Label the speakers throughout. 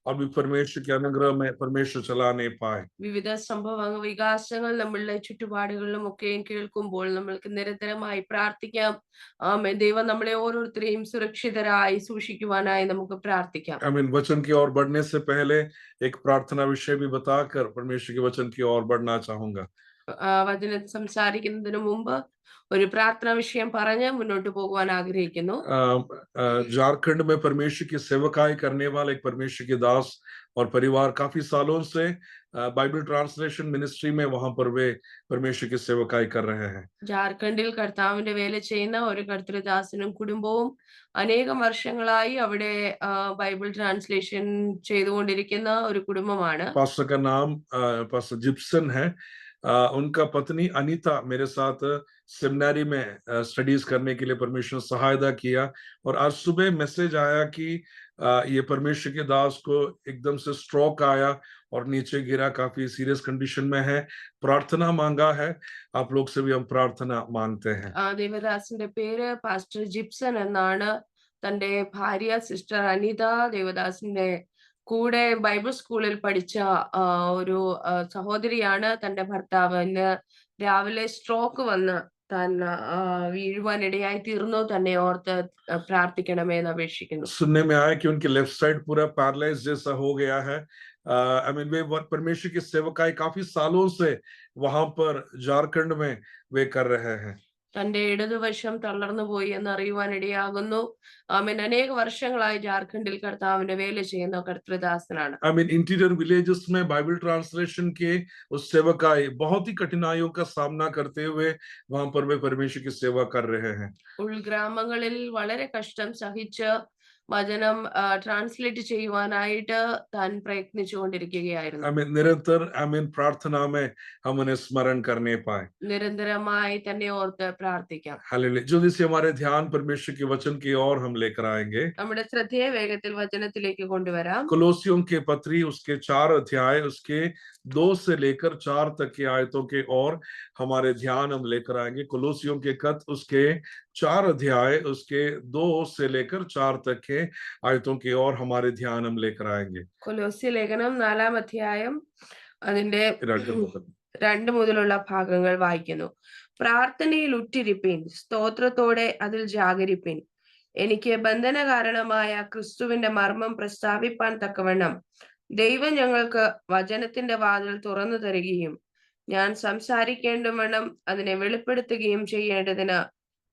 Speaker 1: और भी परमेश्वर के अनुग्रह में परमेश्वर चला नहीं पाए।
Speaker 2: വിവിധ വികാസങ്ങൾ നമ്മളുടെ ചുറ്റുപാടുകളിലും ഒക്കെയും കേൾക്കുമ്പോൾ നമ്മൾക്ക് നിരന്തരമായി പ്രാർത്ഥിക്കാം. ആമേൻ. ദൈവം നമ്മളെ ഓരോരുത്തരെയും സുരക്ഷിതരായി സൂക്ഷിക്കുവാനായി നമുക്ക് പ്രാർത്ഥിക്കാം.
Speaker 1: वचन की ओर बढ़ने से पहले एक प्रार्थना विषय भी बताकर परमेश्वर के वचन की ओर बढ़ना चाहूंगा।
Speaker 2: വചനം സംസാരിക്കുന്നതിന് മുമ്പ് ഒരു പ്രാർത്ഥനാ വിഷയം പറഞ്ഞ് മുന്നോട്ട് പോകുവാൻ ആഗ്രഹിക്കുന്നു.
Speaker 1: झारखंड में परमेश्वर की सेवकाई करने वाले एक परमेश्वर के दास और परिवार काफी सालों से बाइबल ट्रांसलेशन मिनिस्ट्री में वहां पर वे परमेश्वर की सेवकाई कर रहे हैं।
Speaker 2: ജാർഖണ്ഡിൽ കർത്താവിന്റെ വേല ചെയ്യുന്ന ഒരു കർത്തൃദാസനും കുടുംബവും അനേകം വർഷങ്ങളായി അവിടെ ബൈബിൾ ട്രാൻസ്ലേഷൻ ചെയ്തുകൊണ്ടിരിക്കുന്ന ഒരു കുടുംബമാണ്.
Speaker 1: पास्टर का नाम पास्टर जिप्सन है। उनका पत्नी अनीता मेरे साथ सेमिनारी में स्टडीज करने के लिए परमेश्वर ने सहायता किया, और आज सुबह मैसेज आया कि ये परमेश्वर के दास को एकदम से स्ट्रोक आया और नीचे गिरा, काफी सीरियस कंडीशन में है, प्रार्थना मांगा है। आप लोग से भी हम प्रार्थना मांगते हैं।
Speaker 2: ദേവദാസിന്റെ പേര് പാസ്റ്റർ ജിപ്സൺ എന്നാണ്. തന്റെ ഭാര്യ സിസ്റ്റർ അനിത, ദേവദാസിന്റെ കൂടെ ബൈബിൾ സ്കൂളിൽ പഠിച്ച ഒരു സഹോദരിയാണ്. തന്റെ ഭർത്താവ് ഇന്ന് രാവിലെ സ്ട്രോക്ക് വന്ന് താൻ വീഴുവാനിടയായി തീർന്നു. തന്നെ ഓർത്ത് പ്രാർത്ഥിക്കണമേ എന്ന് അപേക്ഷിക്കുന്നു.
Speaker 1: सुनने में आया कि उनके लेफ्ट साइड पूरा पैरालाइज जैसा हो गया है। वे परमेश्वर की सेवकाई काफी सालों से वहां पर झारखंड में वे कर रहे हैं।
Speaker 2: തന്റെ ഇടതുവശം തളർന്നു പോയി എന്ന് അറിയുവാനിടയാകുന്നു. ആമേൻ. അനേക വർഷങ്ങളായി ജാർഖണ്ഡിൽ കർത്താവിന്റെ വേല ചെയ്യുന്ന കർത്തൃദാസനാണ്.
Speaker 1: इंटीरियर विलेजेस में बाइबल ट्रांसलेशन के उस सेवकाई बहुत ही कठिनाइयों का सामना करते हुए वहां पर वे परमेश्वर की सेवा कर रहे हैं।
Speaker 2: ഉൾഗ്രാമങ്ങളിൽ വളരെ കഷ്ടം സഹിച്ച് വചനം ട്രാൻസ്ലേറ്റ് ചെയ്യുവാനായിട്ട് താൻ പ്രയത്നിച്ചുകൊണ്ടിരിക്കുകയായിരുന്നു.
Speaker 1: निरंतर प्रार्थना में हम उन्हें स्मरण करने पाए।
Speaker 2: നിരന്തരമായി തന്നെ ഓർത്ത് പ്രാർത്ഥിക്കാം.
Speaker 1: हालेलुया। जल्दी से हमारे ध्यान परमेश्वर के वचन की ओर हम लेकर आएंगे।
Speaker 2: നമ്മുടെ ശ്രദ്ധയെ വേഗത്തിൽ വചനത്തിലേക്ക് കൊണ്ടുവരാം.
Speaker 1: कोलोसियों के पत्री उसके 4 अध्याय उसके 2 से लेकर 4 तक की आयतों के ओर हमारे ध्यान हम लेकर आएंगे। कोलोसियों के खत उसके 4 अध्याय उसके 2 से लेकर 4 तक के आयतों की ओर हमारे ध्यान हम लेकर आएंगे।
Speaker 2: കൊലോസ്യ ലേഖനം 4-ാം അധ്യായം അതിന്റെ 2 മുതലുള്ള ഭാഗങ്ങൾ വായിക്കുന്നു. പ്രാർത്ഥനയിൽ ഉറ്റിരിപ്പിൻ, സ്തോത്രത്തോടെ അതിൽ ജാഗരിപ്പിൻ. എനിക്ക് ബന്ധന കാരണമായ ക്രിസ്തുവിന്റെ മർമ്മം പ്രസ്താവിപ്പാൻ തക്കവണ്ണം ദൈവം ഞങ്ങൾക്ക് വചനത്തിന്റെ വാതിൽ തുറന്നു തരികയും ഞാൻ സംസാരിക്കേണ്ടവണ്ണം അതിനെ വെളിപ്പെടുത്തുകയും ചെയ്യേണ്ടതിന്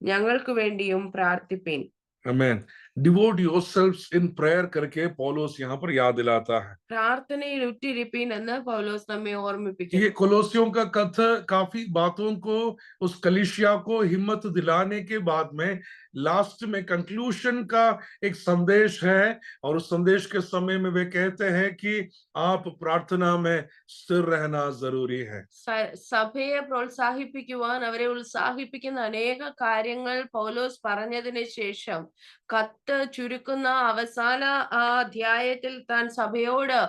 Speaker 2: ഞങ്ങൾക്ക് വേണ്ടിയും പ്രാർത്ഥിപ്പിൻ.
Speaker 1: आमीन। डिवोट योरसेल्व्स इन प्रेयर करके पौलुस यहाँ पर याद दिलाता है।
Speaker 2: പ്രാർത്ഥനയിൽ ഉറ്റിരിപ്പിൻ എന്ന് പൗലോസ് നമ്മെ ഓർമ്മിപ്പിക്കുന്നു.
Speaker 1: ये कोलोसियों का कथ काफी बातों को उस कलीसिया को हिम्मत दिलाने के बाद में लास्ट में कंक्लूजन का एक संदेश है, और उस संदेश के समय में वे कहते हैं कि आप प्रार्थना में स्थिर रहना जरूरी है।
Speaker 2: സഭയെ പ്രോത്സാഹിപ്പിക്കുവാൻ അവരെ ഉത്സാഹിപ്പിക്കുന്ന അനേക കാര്യങ്ങൾ പൗലോസ് പറഞ്ഞതിന് ശേഷം കത്ത് ചുരുക്കുന്ന അവസാന അധ്യായത്തിൽ താൻ സഭയോട്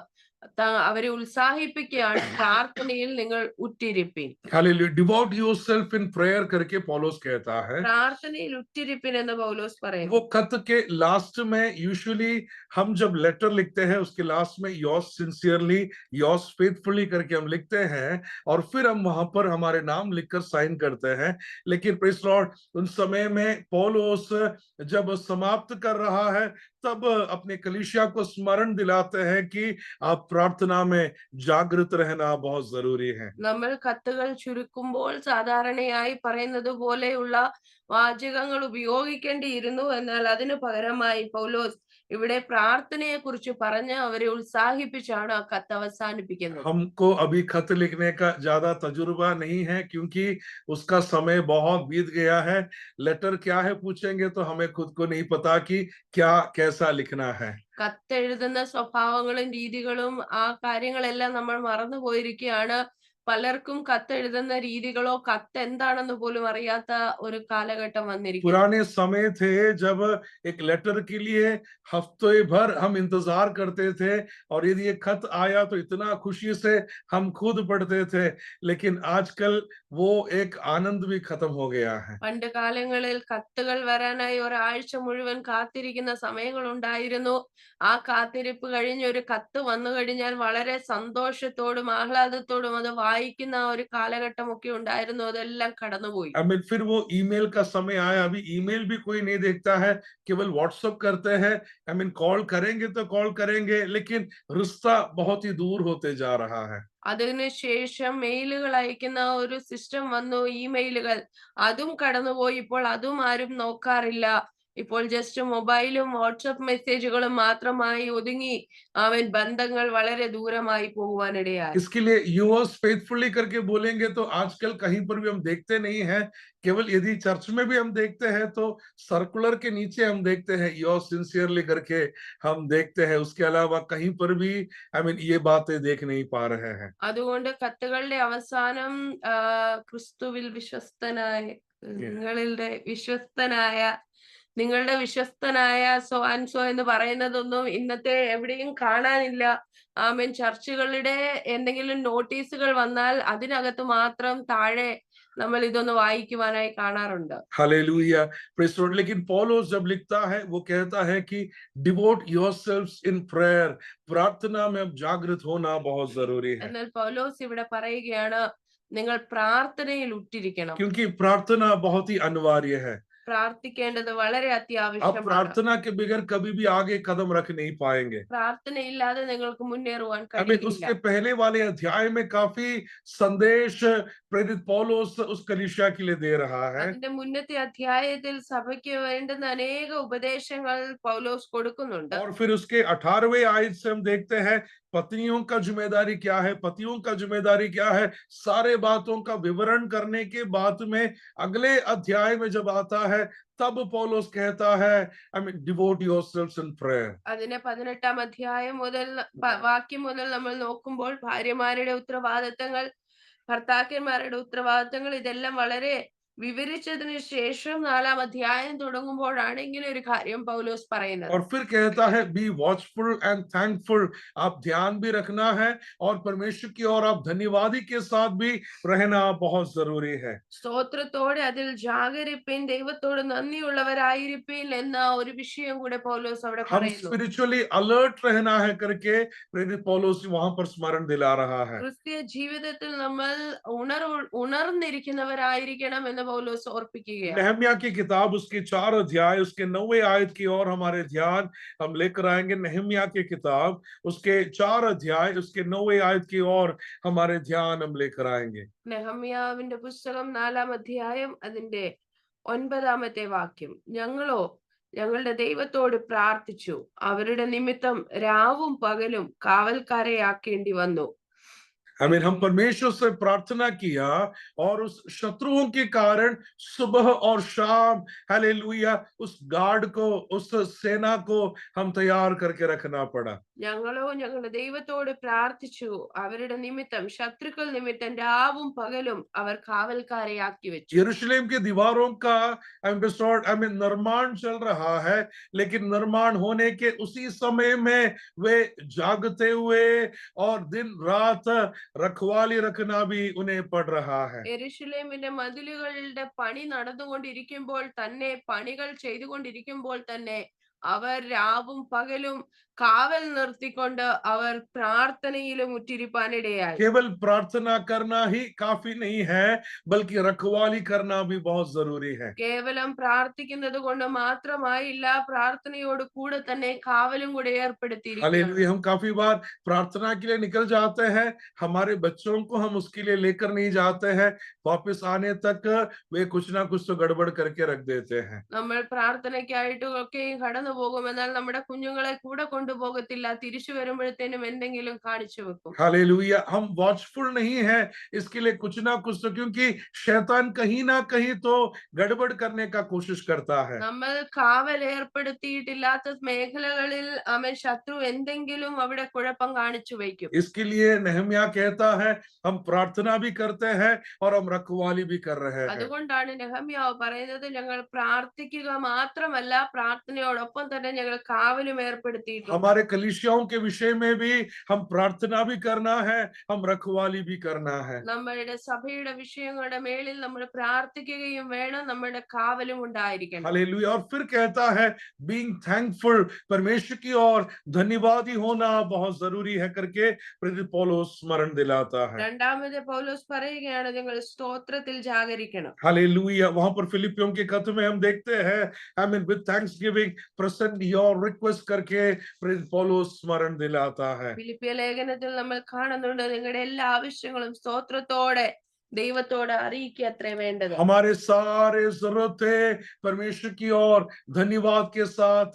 Speaker 2: അവരെ ഉത്സാഹിപ്പിക്കുകയാണ്, പ്രാർത്ഥനയിൽ നിങ്ങൾ ഉറ്റിരിപ്പിൻ.
Speaker 1: Hallelujah. Devote yourself in prayer करके पौलुस कहता है।
Speaker 2: പ്രാർത്ഥനയിൽ ഉറ്റിരിപ്പിൻ എന്ന് പൗലോസ് പറയുന്നു.
Speaker 1: वो खत के लास्ट में यूजुअली हम जब लेटर लिखते हैं उसके लास्ट में योर्स सिंसियरली, योर्स फेथफुली करके हम लिखते हैं, और फिर हम वहां पर हमारे नाम लिखकर साइन करते हैं। लेकिन प्रेज़ लॉर्ड उन समय में पौलुस जब समाप्त कर रहा है तब अपने कलीसिया को स्मरण दिलाते हैं कि आप प्रार्थना में जागृत रहना बहुत जरूरी है।
Speaker 2: നമ്മൾ കത്തുകൾ ചുരുക്കുമ്പോൾ സാധാരണയായി പറയുന്നത് പോലെയുള്ള വാചകങ്ങൾ ഉപയോഗിക്കേണ്ടിയിരുന്നു. എന്നാൽ അതിനു പകരമായി പൗലോസ് ഇവിടെ പ്രാർത്ഥനയെ കുറിച്ച് പറഞ്ഞ് അവരെ ഉത്സാഹിപ്പിച്ചാണ് ആ കത്ത് അവസാനിപ്പിക്കുന്നത്.
Speaker 1: हमको अभी खत लिखने का ज्यादा तजुर्बा नहीं है क्योंकि उसका समय बहुत बीत गया है। लेटर क्या है पूछेंगे तो हमें खुद को नहीं पता कि क्या कैसा लिखना है।
Speaker 2: കത്തെഴുതുന്ന സ്വഭാവങ്ങളും രീതികളും ആ കാര്യങ്ങളെല്ലാം നമ്മൾ മറന്നു പോയിരിക്കുകയാണ്. പലർക്കും കത്തെഴുതുന്ന രീതികളോ കത്തെന്താണെന്ന് പോലും അറിയാത്ത ഒരു കാലഘട്ടം വന്നിരിക്കുന്നു.
Speaker 1: पुराने समय थे जब एक लेटर के लिए हफ्ते भर हम इंतजार करते थे और यदि ये खत आया तो इतना खुशी से हम खुद पढ़ते थे, लेकिन आजकल वो एक आनंद भी खत्म हो गया है।
Speaker 2: പണ്ട് കാലങ്ങളിൽ കത്തുകൾ വരാനായി ഒരാഴ്ച മുഴുവൻ കാത്തിരിക്കുന്ന സമയങ്ങളുണ്ടായിരുന്നു. ആ കാത്തിരിപ്പ് കഴിഞ്ഞ് ഒരു കത്ത് വന്നു കഴിഞ്ഞാൽ വളരെ സന്തോഷത്തോടും ആഹ്ലാദത്തോടും അത് വായിക്കുന്ന ആ ഒരു കാലഘട്ടമൊക്കെ ഉണ്ടായിരുന്നു. അതെല്ലാം കടന്നുപോയി.
Speaker 1: आई मीन फिर वो ईमेल का समय आया, अभी ईमेल भी कोई नहीं देखता है, केवल व्हाट्सएप करते हैं। आई मीन कॉल करेंगे तो कॉल करेंगे, लेकिन रिश्ता बहुत ही दूर होते जा रहा है।
Speaker 2: അതിനുശേഷം മെയിലുകൾ അയക്കുന്ന ഒരു സിസ്റ്റം വന്നു. ഇമെയിലുകൾ അതും കടന്നുപോയി. ഇപ്പോൾ അതും ആരും നോക്കാറില്ല. ഇപ്പോൾ ജസ്റ്റ് മൊബൈലും വാട്സ്ആപ്പ് മെസ്സേജുകളും മാത്രമായി ഒതുങ്ങി ബന്ധങ്ങൾ വളരെ ദൂരമായി പോകുവാനിടയായി.
Speaker 1: इसके लिए यूअर्स फेथफुली करके बोलेंगे तो आजकल कहीं पर भी हम देखते नहीं है। केवल यदि चर्च में भी हम देखते हैं तो सर्कुलर के नीचे हम देखते हैं योर्स सिंसियरली करके हम देखते हैं। उसके अलावा कहीं पर भी आई मीन ये बातें देख नहीं पा रहे हैं।
Speaker 2: അതുകൊണ്ട് കത്തുകളുടെ അവസാനം ക്രിസ്തുവിൽ വിശ്വസ്തനായ നിങ്ങളുടെ വിശ്വസ്തനായ നിങ്ങളുടെ വിശ്വസ്തനായ സോ ആൻഡ് സോ എന്ന് പറയുന്നതൊന്നും ഇന്നത്തെ എവിടെയും കാണാനില്ല. ആമേൻ. ചർച്ചുകളുടെ എന്തെങ്കിലും നോട്ടീസുകൾ വന്നാൽ അതിനകത്ത് മാത്രം താഴെ നമ്മൾ ഇതൊന്ന് വായിക്കുവാനായി കാണാറുണ്ട്.
Speaker 1: Hallelujah, praise the Lord. लेकिन पौलुस जब लिखता है वो कहता है कि डिवोट योरसेल्व्स इन प्रेयर, प्रार्थना में अब जागृत होना बहुत जरूरी है,
Speaker 2: എന്നാൽ പൗലോസ് ഇവിടെ പറയുകയാണ്, നിങ്ങൾ പ്രാർത്ഥനയിൽ ഉറ്റിരിക്കണം.
Speaker 1: क्योंकि प्रार्थना बहुत ही अनिवार्य है।
Speaker 2: പ്രാർത്ഥിക്കേണ്ടത് വളരെ
Speaker 1: आप
Speaker 2: അത്യാവശ്യമാണ്.
Speaker 1: प्रार्थना के बगैर कभी भी आगे कदम रख नहीं पाएंगे।
Speaker 2: പ്രാർത്ഥനയില്ലാതെ നിങ്ങൾക്ക് മുന്നേറുവാൻ
Speaker 1: आई मीन
Speaker 2: കഴിയില്ല.
Speaker 1: उसके पहले वाले अध्याय में काफी संदेश प्रेरित पौलुस उस कलीसिया के लिए दे रहा है।
Speaker 2: അതിന്റെ മുന്നത്തെ അധ്യായത്തിൽ സഭയ്ക്ക് വേണ്ടുന്ന അനേക ഉപദേശങ്ങൾ പൗലോസ് കൊടുക്കുന്നുണ്ട്.
Speaker 1: और फिर उसके 18वें आयत से हम देखते हैं पत्नियों का जिम्मेदारी क्या है, पतियों का जिम्मेदारी क्या है। सारे बातों का विवरण करने के बाद में अगले अध्याय में जब आता है तब पौलुस कहता है I mean devote yourselves in prayer.
Speaker 2: അതിനെ 18-ാം അധ്യായം മുതൽ വാക്യം മുതൽ നമ്മൾ നോക്കുമ്പോൾ ഭാര്യമാരുടെ ഉത്തരവാദിത്തങ്ങൾ, ഭർത്താക്കന്മാരുടെ ഉത്തരവാദിത്തങ്ങൾ ഇതെല്ലാം വളരെ വിവരിച്ചതിന് ശേഷം 4-ാം അധ്യായം തുടങ്ങുമ്പോഴാണ് ഇങ്ങനെ ഒരു കാര്യം പൗലോസ് പറയുന്നത്.
Speaker 1: और फिर कहता है बी वॉचफुल एंड थैंकफुल, आप ध्यान भी रखना है और परमेश्वर की ओर आप धन्यवादी के साथ भी रहना बहुत जरूरी है।
Speaker 2: സ്തോത്രത്തോടെ അതിൽ ജാഗരിപ്പിൻ, ദൈവത്തോട് നന്ദിയുള്ളവരായിരിപ്പിൻ എന്ന ഒരു വിഷയം കൂടെ പൗലോസ് അവിടെ
Speaker 1: हम
Speaker 2: പറയുന്നു.
Speaker 1: स्पिरिचुअली अलर्ट रहना है करके प्रेरित पौलुस वहां पर स्मरण दिला रहा है।
Speaker 2: ക്രിസ്തീയ ജീവിതത്തിൽ നമ്മൾ ഉണർന്നിരിക്കുന്നവരായിരിക്കണം എന്ന് പൗലോസ് ഓർപ്പിക്കുകയാണ്.
Speaker 1: नहम्याह की किताब उसके 4 अध्याय उसके 9वें आयत की ओर हमारे ध्यान हम लेकर आएंगे। नहम्याह की किताब उसके 4 अध्याय उसके 9वें आयत की ओर हमारे ध्यान हम लेकर आएंगे।
Speaker 2: നെഹമ്യാവിന്റെ പുസ്തകം 4-ാം അധ്യായം അതിന്റെ 9-ാമത്തെ വാക്യം. ഞങ്ങളോ ഞങ്ങളുടെ ദൈവത്തോട് പ്രാർത്ഥിച്ചു, അവരുടെ നിമിത്തം രാവും പകലും കാവൽക്കാരെ ആക്കേണ്ടി വന്നു.
Speaker 1: आई मीन हम परमेश्वर से प्रार्थना किया और उस शत्रुओं के कारण सुबह और शाम हालेलुया उस गार्ड को उस सेना को हम तैयार करके रखना पड़ा।
Speaker 2: ഞങ്ങളോ ഞങ്ങളുടെ ദൈവത്തോട് പ്രാർത്ഥിച്ചു, അവരുടെ നിമിത്തം ശത്രുക്കൾ നിമിത്തം രാവും പകലും അവർ കാവൽക്കാരെ ആക്കി വെച്ചു.
Speaker 1: यरूशलेम की दीवारों का आई मीन निर्माण चल रहा है, लेकिन निर्माण होने के उसी समय में वे जागते हुए और दिन रात रखवाली रखना भी उन्हें पड़ रहा है।
Speaker 2: യെരൂശലേമിന്റെ മതിലുകളുടെ പണി നടന്നുകൊണ്ടിരിക്കുമ്പോൾ തന്നെ, പണികൾ ചെയ്തുകൊണ്ടിരിക്കുമ്പോൾ തന്നെ അവർ രാവും പകലും കാവൽ നിർത്തിക്കൊണ്ട് അവർ പ്രാർത്ഥനയിലും ഉറ്റിരിപ്പാനിടയായി.
Speaker 1: केवल प्रार्थना करना ही काफी नहीं है, बल्कि रखवाली करना भी बहुत जरूरी है।
Speaker 2: കേവലം പ്രാർത്ഥിക്കുന്നത് കൊണ്ട് മാത്രമായില്ല, പ്രാർത്ഥനയോട് കൂടെ തന്നെ കാവലും കൂടെ ഏർപ്പെടുത്തിയിരിക്കുന്നു.
Speaker 1: हालेलुया। हम काफी बार प्रार्थना के लिए निकल जाते हैं, हमारे बच्चों को हम उसके लिए लेकर नहीं जाते हैं, वापस आने तक वे कुछ ना कुछ तो गड़बड़ करके रख देते हैं।
Speaker 2: നമ്മൾ പ്രാർത്ഥനയ്ക്കായിട്ട് ഒക്കെയും കടന്നു പോകും, എന്നാൽ നമ്മുടെ കുഞ്ഞുങ്ങളെ കൂടെ കൊണ്ടുപോകും കൊണ്ടുപോകത്തില്ല. തിരിച്ചു വരുമ്പോഴത്തേനും എന്തെങ്കിലും കാണിച്ചു വെക്കും.
Speaker 1: हालेलुया, हम वॉचफुल नहीं है, इसके लिए कुछ ना कुछ तो, क्योंकि शैतान कहीं ना कहीं तो गड़बड़ करने का कोशिश करता है।
Speaker 2: നമ്മൾ കാവൽ ഏർപ്പെടുത്തിയിട്ടില്ലാത്ത മേഖലകളിൽ ശത്രു എന്തെങ്കിലും അവിടെ കുഴപ്പം കാണിച്ചു വയ്ക്കും.
Speaker 1: इसके लिए नहम्याह कहता है, हम प्रार्थना भी करते हैं और हम रखवाली भी कर रहे हैं।
Speaker 2: അതുകൊണ്ടാണ് നെഹമ്യാവ് പറയുന്നത്, ഞങ്ങൾ പ്രാർത്ഥിക്കുക മാത്രമല്ല, പ്രാർത്ഥനയോടൊപ്പം തന്നെ ഞങ്ങൾ കാവലും ഏർപ്പെടുത്തിയിട്ടുണ്ട്.
Speaker 1: हमारे कलीसियाओं के विषय में भी हम प्रार्थना भी करना है, हम रखवाली भी करना है।
Speaker 2: നമ്മളുടെ സഭയുടെ വിഷയങ്ങളുടെ മേളിൽ നമ്മൾ പ്രാർത്ഥിക്കുകയും വേണം, നമ്മുടെ കാവലും ഉണ്ടായിരിക്കണം.
Speaker 1: हालेलुया। और फिर कहता है, बीइंग थैंकफुल, परमेश्वर की ओर धन्यवादी होना बहुत जरूरी है करके प्रेरित पौलुस स्मरण दिलाता है।
Speaker 2: രണ്ടാമത് പൗലോസ് പറയുകയാണ്, നിങ്ങൾ സ്തോത്രത്തിൽ ജാഗരിക്കണം.
Speaker 1: हालेलुया। वहां पर फिलिपियों के खत में हम देखते हैं, I mean with Thanksgiving present your request करके प्रेरित पौलुस स्मरण दिलाता है।
Speaker 2: ഫിലിപ്പിയ ലേഖനത്തിൽ നമ്മൾ കാണുന്നുണ്ട്, നിങ്ങളുടെ എല്ലാ ആവശ്യങ്ങളും സ്തോത്രത്തോടെ ദൈവത്തോട് അറിയിക്കുക അത്രേ വേണ്ടത്.
Speaker 1: हमारे सारे जरूरतें परमेश्वर की ओर धन्यवाद के साथ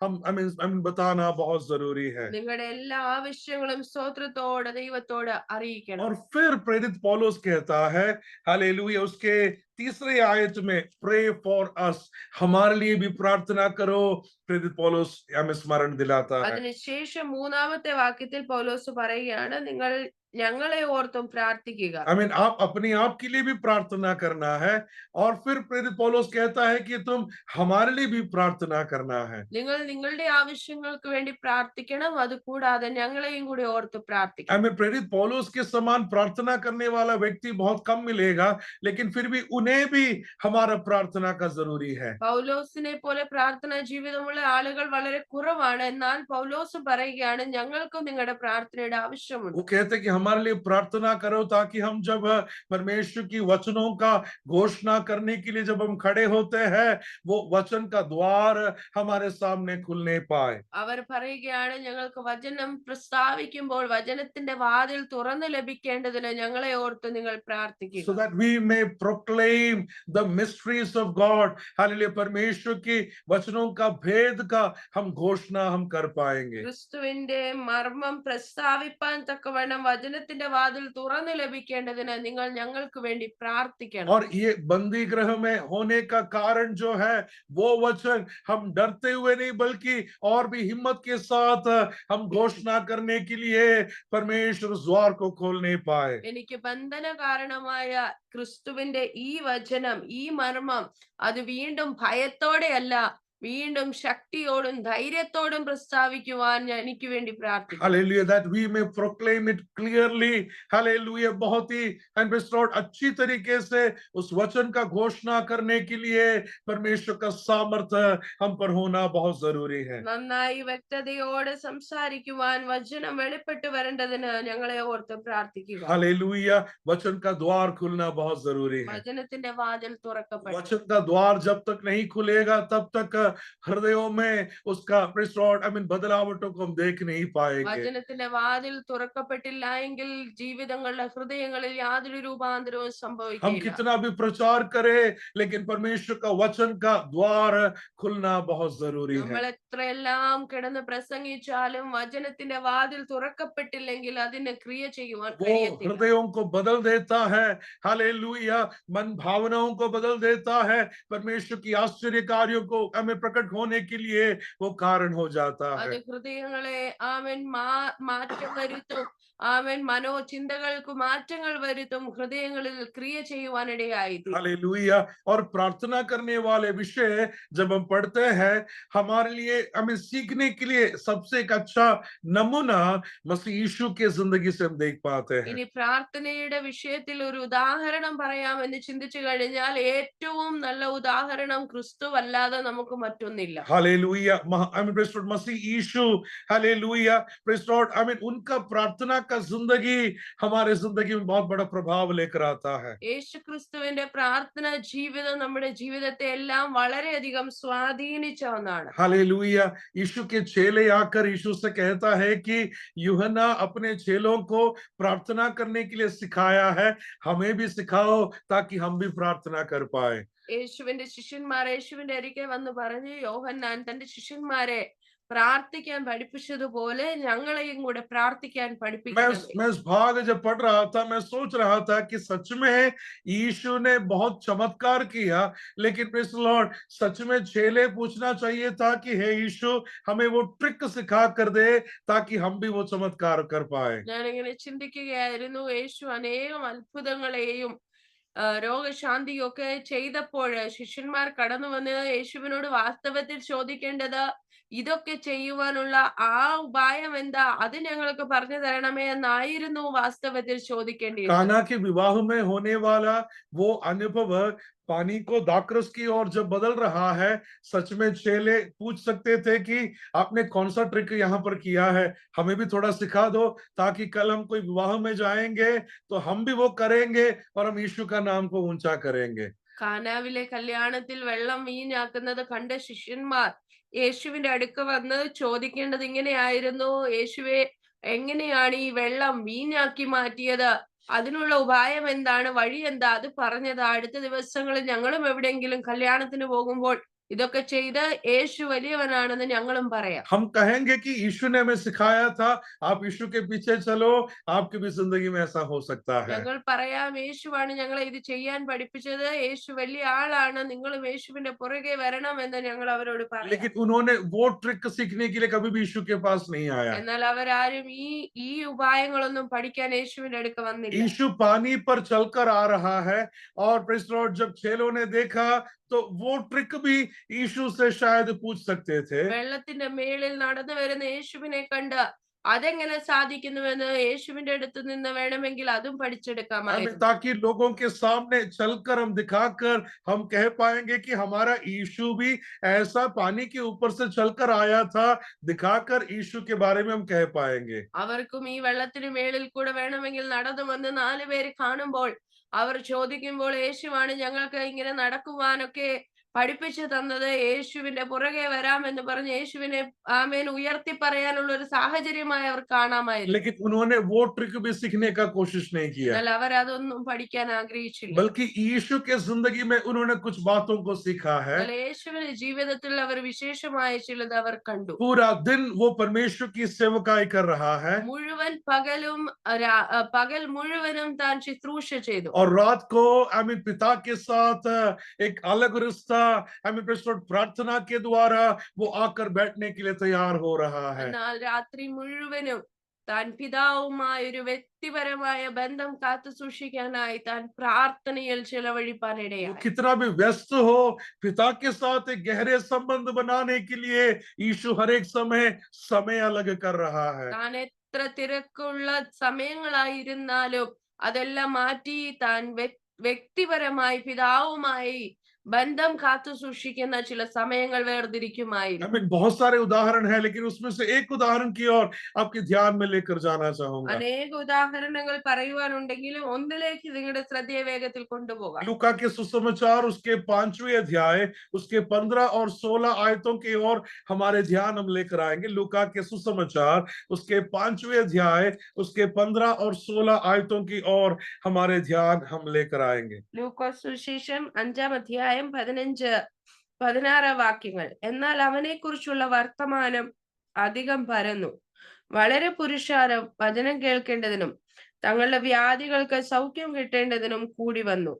Speaker 1: हम बताना बहुत जरूरी है।
Speaker 2: നിങ്ങളുടെ എല്ലാ ആവശ്യങ്ങളും സ്തോത്രത്തോടെ ദൈവത്തോട് അറിയിക്കണം.
Speaker 1: और फिर प्रेरित पौलुस कहता है, हालेलुया, उसके तीसरे आयत में, प्रे फॉर अस, हमारे लिए भी प्रार्थना करो, प्रेरित पौलुस हमें स्मरण दिलाता है।
Speaker 2: അതിനുശേഷം മൂന്നാമത്തെ വാക്യത്തിൽ പൗലോസ് പറയുകയാണ്, നിങ്ങൾ ഞങ്ങളെ ഓർത്തും പ്രാർത്ഥിക്കുക.
Speaker 1: आई मीन आप अपने आप के लिए भी प्रार्थना करना है, और फिर प्रेरित पौलुस कहता है कि तुम हमारे लिए भी प्रार्थना करना है।
Speaker 2: നിങ്ങൾ നിങ്ങളുടെ ആവശ്യങ്ങൾക്ക് വേണ്ടി പ്രാർത്ഥിക്കണം, അതുകൂടാതെ ഞങ്ങളെയും കൂടി ഓർത്ത്
Speaker 1: आई
Speaker 2: പ്രാർത്ഥിക്കണം.
Speaker 1: मीन प्रेरित पौलुस के समान प्रार्थना करने वाला व्यक्ति बहुत कम मिलेगा, लेकिन फिर भी उन्हें भी हमारा प्रार्थना का जरूरी है।
Speaker 2: പൗലോസിനെ പോലെ പ്രാർത്ഥനാ ജീവിതമുള്ള ആളുകൾ വളരെ കുറവാണ്. എന്നാൽ പൗലോസ് പറയുകയാണ്, ഞങ്ങൾക്കും നിങ്ങളുടെ പ്രാർത്ഥനയുടെ ആവശ്യമുണ്ട്.
Speaker 1: वो कहते कि हमारे लिए प्रार्थना करो, ताकि हम जब परमेश्वर की वचनों का घोषणा करने के लिए जब हम खड़े होते हैं, वो वचन का द्वार हमारे सामने खुलने पाए।
Speaker 2: അവർ പറയുകയാണ്, ഞങ്ങൾക്ക് വചനം പ്രസ്താവിക്കുമ്പോൾ വചനത്തിന്റെ വാതിൽ തുറന്നു ലഭിക്കേണ്ടതിന് ഞങ്ങളെ ഓർത്ത് നിങ്ങൾ
Speaker 1: So
Speaker 2: പ്രാർത്ഥിക്കുക.
Speaker 1: that we may proclaim the mysteries of God. Hallelujah, परमेश्वर की वचनों का भेद का हम घोषणा हम कर पाएंगे।
Speaker 2: ക്രിസ്തുവിന്റെ മർമ്മം പ്രസ്താവിപ്പാൻ തക്കവണ്ണം വചനത്തിന്റെ വാതിൽ തുറന്നു ലഭിക്കേണ്ടതിന് നിങ്ങൾ ഞങ്ങൾക്ക് വേണ്ടി പ്രാർത്ഥിക്കണം.
Speaker 1: और ये बंदी गृह में होने का कारण जो है, वो वचन हम डरते हुए नहीं, बल्कि और भी हिम्मत के साथ हम घोषणा करने के लिए परमेश्वर उस द्वार को खोलने पाए।
Speaker 2: എനിക്ക് ബന്ധന കാരണമായ ക്രിസ്തുവിന്റെ ഈ വചനം, ഈ മർമ്മം, അത് വീണ്ടും ഭയത്തോടെയല്ല, വീണ്ടും ശക്തിയോടും ധൈര്യത്തോടും പ്രസ്താവിക്കുവാൻ എനിക്ക് വേണ്ടി പ്രാർത്ഥിക്കുന്നു.
Speaker 1: Hallelujah, that we may proclaim it clearly. Hallelujah, बहुत ही अच्छी तरीके से उस वचन का घोषणा करने के लिए परमेश्वर का सामर्थ्य हम पर होना बहुत जरूरी है।
Speaker 2: നന്നായി വ്യക്തതയോടെ സംസാരിക്കുവാൻ വചനം വെളിപ്പെട്ട് വരേണ്ടതിന് ഞങ്ങളെ ഓർത്ത് പ്രാർത്ഥിക്കുക.
Speaker 1: हालेलुया, वचन का द्वार खुलना बहुत जरूरी है।
Speaker 2: വചനത്തിന്റെ വാതിൽ തുറക്കപ്പെട്ടു.
Speaker 1: वचन का द्वार जब तक नहीं खुलेगा, तब तक हृदयों में उसका बदलावटों को हम देख नहीं पाएंगे।
Speaker 2: വചനത്തിന്റെ വാതിൽ തുറക്കപ്പെട്ടില്ല എങ്കിൽ ജീവിതങ്ങളുടെ ഹൃദയങ്ങളിൽ യാതൊരു രൂപാന്തരവും
Speaker 1: हम
Speaker 2: സംഭവിക്കില്ല.
Speaker 1: कितना भी प्रचार करें, लेकिन परमेश्वर का वचन का द्वार खुलना बहुत जरूरी है।
Speaker 2: നമ്മൾ എത്രയെല്ലാം കിടന്ന് പ്രസംഗിച്ചാലും വചനത്തിന്റെ വാതിൽ തുറക്കപ്പെട്ടില്ലെങ്കിൽ അതിന് ക്രിയ ചെയ്യുവാൻ
Speaker 1: वो
Speaker 2: കഴിയത്തില്ല.
Speaker 1: हृदयों को बदल देता है। हालेलुया, मन भावनाओं को बदल देता है। परमेश्वर की आश्चर्य कार्यों को हमें प्रकट होने के लिए वो कारण हो जाता
Speaker 2: അത്
Speaker 1: है।
Speaker 2: ഹൃദയങ്ങളെ മാറ്റം വരുത്തും. മനോചിന്തകൾക്ക് മാറ്റങ്ങൾ വരുത്തും. ഹൃദയങ്ങളിൽ ക്രിയ ചെയ്യുവാനിടയായി തീരും.
Speaker 1: हालेलुया। और प्रार्थना करने वाले विषय जब हम पढ़ते हैं, हमारे लिए हमें सीखने के लिए सबसे एक अच्छा नमूना मसीह यीशु के जिंदगी से हम देख पाते हैं।
Speaker 2: ഇനി പ്രാർത്ഥനയുടെ വിഷയത്തിൽ ഒരു ഉദാഹരണം പറയാമെന്ന് ചിന്തിച്ചു കഴിഞ്ഞാൽ ഏറ്റവും നല്ല ഉദാഹരണം ക്രിസ്തു അല്ലാതെ നമുക്ക് മറ്റൊന്നില്ല.
Speaker 1: हालेलुया, मसीह यीशु, हालेलुया, प्रेज़ लॉर्ड, उनका प्रार्थना का जिंदगी हमारे जिंदगी में बहुत बड़ा प्रभाव लेकर आता है।
Speaker 2: യേശു ക്രിസ്തുവിന്റെ പ്രാർത്ഥന ജീവിതം നമ്മുടെ ജീവിതത്തെ എല്ലാം വളരെയധികം സ്വാധീനിച്ച ഒന്നാണ്.
Speaker 1: हालेलुया, यीशु के चेले आकर यीशु से कहता है कि यूहन्ना अपने चेलों को प्रार्थना करने के लिए सिखाया है, हमें भी सिखाओ ताकि हम भी प्रार्थना कर पाए।
Speaker 2: യേശുവിന്റെ ശിഷ്യന്മാർ യേശുവിന്റെ അരികെ വന്ന് പറഞ്ഞു, യോഹന്നാൻ തന്റെ ശിഷ്യന്മാരെ പ്രാർത്ഥിക്കാൻ പഠിപ്പിച്ചതുപോലെ ഞങ്ങളെയും കൂടെ പ്രാർത്ഥിക്കാൻ
Speaker 1: मैं
Speaker 2: പഠിപ്പിക്കണമേ.
Speaker 1: मैं इस भाग जब पढ़ रहा था, मैं सोच रहा था कि सच में यीशु ने बहुत चमत्कार किया, लेकिन प्रेज़ द लॉर्ड, सच में चेले पूछना चाहिए था कि हे यीशु, हमें वो ट्रिक सिखा कर दे ताकि हम भी वो चमत्कार कर पाए।
Speaker 2: ഞാനിങ്ങനെ ചിന്തിക്കുകയായിരുന്നു. യേശു അനേകം അത്ഭുതങ്ങളെയും രോഗശാന്തിയും ഒക്കെ ചെയ്തപ്പോൾ ശിഷ്യന്മാർ കടന്നു വന്ന് യേശുവിനോട് വാസ്തവത്തിൽ ചോദിക്കേണ്ടത്, ഇതൊക്കെ ചെയ്യുവാനുള്ള ആ ഉപായം എന്താ? അത് ഞങ്ങൾക്ക് പറഞ്ഞു തരണമേ എന്നായിരുന്നു വാസ്തവത്തിൽ ചോദിക്കേണ്ടിയിരുന്നത്.
Speaker 1: काना के विवाह में होने वाला वो अनुभव पानी को दाखरस की ओर जब बदल रहा है, सच में चेले पूछ सकते थे कि आपने कौन सा ट्रिक यहाँ पर किया है, हमें भी थोड़ा सिखा दो ताकि कल हम कोई विवाह में जाएंगे तो हम भी वो करेंगे और हम यीशु का नाम को ऊंचा करेंगे।
Speaker 2: കാനാവിലെ കല്യാണത്തിൽ വെള്ളം വീഞ്ഞാക്കുന്നത് കണ്ട ശിഷ്യന്മാർ യേശുവിന്റെ അടുക്ക വന്ന് ചോദിക്കേണ്ടത് ഇങ്ങനെയായിരുന്നു: യേശുവെ, എങ്ങനെയാണ് ഈ വെള്ളം വീഞ്ഞാക്കി മാറ്റിയത്? അതിനുള്ള ഉപായം എന്താണ്? വഴി എന്താ? അത് പറഞ്ഞത്. അടുത്ത ദിവസങ്ങളിൽ ഞങ്ങളും എവിടെയെങ്കിലും കല്യാണത്തിന് പോകുമ്പോൾ ഇതൊക്കെ ചെയ്ത് യേശു വലിയവനാണെന്ന് ഞങ്ങളും പറയാം.
Speaker 1: हम कहेंगे कि यीशु ने हमें सिखाया था, आप यीशु के पीछे चलो, आपकी भी जिंदगी में ऐसा हो सकता है।
Speaker 2: ഞങ്ങൾ പറയാം, യേശുവാണ് ഞങ്ങളെ ഇത് ചെയ്യാൻ പഠിപ്പിച്ചത്, യേശു വലിയ ആളാണ്, നിങ്ങളും യേശുവിന്റെ പുറകെ വരണം എന്ന് ഞങ്ങൾ അവരോട് പറയാം.
Speaker 1: लेकिन उन्होंने वो ट्रिक सीखने के लिए कभी भी यीशु के पास नहीं आया।
Speaker 2: എന്നാൽ അവരാരും ഈ ഉപായങ്ങളൊന്നും പഠിക്കാൻ യേശുവിന്റെ അടുക്ക വന്നില്ല.
Speaker 1: यीशु पानी पर चलकर आ रहा है और प्रेज़ द लॉर्ड, जब चेलों ने देखा तो वो ट्रिक भी यीशु से शायद पूछ सकते थे।
Speaker 2: വെള്ളത്തിന്റെ മേളിൽ നടന്നു വരുന്ന യേശുവിനെ കണ്ട് അതെങ്ങനെ സാധിക്കുന്നുവെന്ന് യേശുവിന്റെ അടുത്ത് നിന്ന് വേണമെങ്കിൽ അതും പഠിച്ചെടുക്കാമായിരുന്നു.
Speaker 1: ताकि लोगों के सामने चलकर हम दिखाकर हम कह पाएंगे कि हमारा यीशु भी ऐसा पानी के ऊपर से चलकर आया था, दिखाकर यीशु के बारे में हम कह पाएंगे।
Speaker 2: അവർക്കും ഈ വെള്ളത്തിന് മേളിൽ കൂടെ വേണമെങ്കിൽ നടന്നു വന്ന് 4 പേര് കാണുമ്പോൾ അവർ ചോദിക്കുമ്പോൾ, യേശുവാണ് ഞങ്ങൾക്ക് ഇങ്ങനെ നടക്കുവാനൊക്കെ പഠിപ്പിച്ചു തന്നത്, യേശുവിന്റെ പുറകെ വരാമെന്ന് പറഞ്ഞ് യേശുവിനെ ആമേൻ ഉയർത്തി പറയാനുള്ള ഒരു സാഹചര്യമായി അവർ കാണാമായിരുന്നു.
Speaker 1: लेकिन उन्होंने वो ट्रिक भी सीखने का कोशिश नहीं किया,
Speaker 2: എന്നാൽ അവർ അതൊന്നും പഠിക്കാൻ ആഗ്രഹിച്ചില്ല.
Speaker 1: बल्कि यीशु के जिंदगी में उन्होंने कुछ बातों को सीखा है।
Speaker 2: എന്നാൽ യേശുവിന്റെ ജീവിതത്തിൽ അവർ വിശേഷമായ ചിലത് അവർ കണ്ടു.
Speaker 1: पूरा दिन वो परमेश्वर की सेवकाई कर रहा है
Speaker 2: മുഴുവൻ പകലും പകൽ മുഴുവനും താൻ ശുശ്രൂഷ ചെയ്തു.
Speaker 1: और रात को पिता के साथ एक अलग रिश्ता प्रार्थना के द्वारा वो आकर बैठने के लिए तैयार हो रहा है।
Speaker 2: എന്നാൽ രാത്രി മുഴുവനും താൻ പിതാവുമായ ഒരു വ്യക്തിപരമായ ബന്ധം കാത്തു സൂക്ഷിക്കാനായി താൻ പ്രാർത്ഥനയിൽ ചെലവഴിപ്പാൻ
Speaker 1: वो
Speaker 2: ഇടയായി.
Speaker 1: कितना भी व्यस्त हो, पिता के साथ एक गहरे संबंध बनाने के लिए यीशु हर एक समय अलग कर रहा है।
Speaker 2: താൻ എത്ര തിരക്കുള്ള സമയങ്ങളായിരുന്നാലും അതെല്ലാം മാറ്റി താൻ വ്യക്തിപരമായി പിതാവുമായി ബന്ധം കാത്തു സൂക്ഷിക്കുന്ന ചില സമയങ്ങൾ വേർതിരിക്കുമായിരുന്നു.
Speaker 1: बहुत सारे उदाहरण है, लेकिन उसमें से एक उदाहरण की ओर आपके ध्यान में लेकर जाना चाहूंगा।
Speaker 2: അനേക ഉദാഹരണങ്ങൾ പറയുവാനുണ്ടെങ്കിലും ഒന്നിലേക്ക് നിങ്ങളുടെ ശ്രദ്ധയെ വേഗത്തിൽ കൊണ്ടുപോകാം.
Speaker 1: लूका के सुसमाचार उसके 5वें अध्याय उसके 15 और 16 आयतों की ओर हमारे ध्यान हम लेकर आएंगे। लूका के सुसमाचार उसके 5वें अध्याय उसके 15 और 16 आयतों की ओर हमारे ध्यान हम लेकर आएंगे।
Speaker 2: ലൂക്കോസ് സുവിശേഷം 5-ാം അധ്യായം 15-16 വാക്യങ്ങൾ. എന്നാൽ അവനെ കുറിച്ചുള്ള വർത്തമാനം അധികം പരന്നു. വളരെ പുരുഷാരം വചനം കേൾക്കേണ്ടതിനും തങ്ങളുടെ വ്യാധികൾക്ക് സൗഖ്യം കിട്ടേണ്ടതിനും കൂടി വന്നു.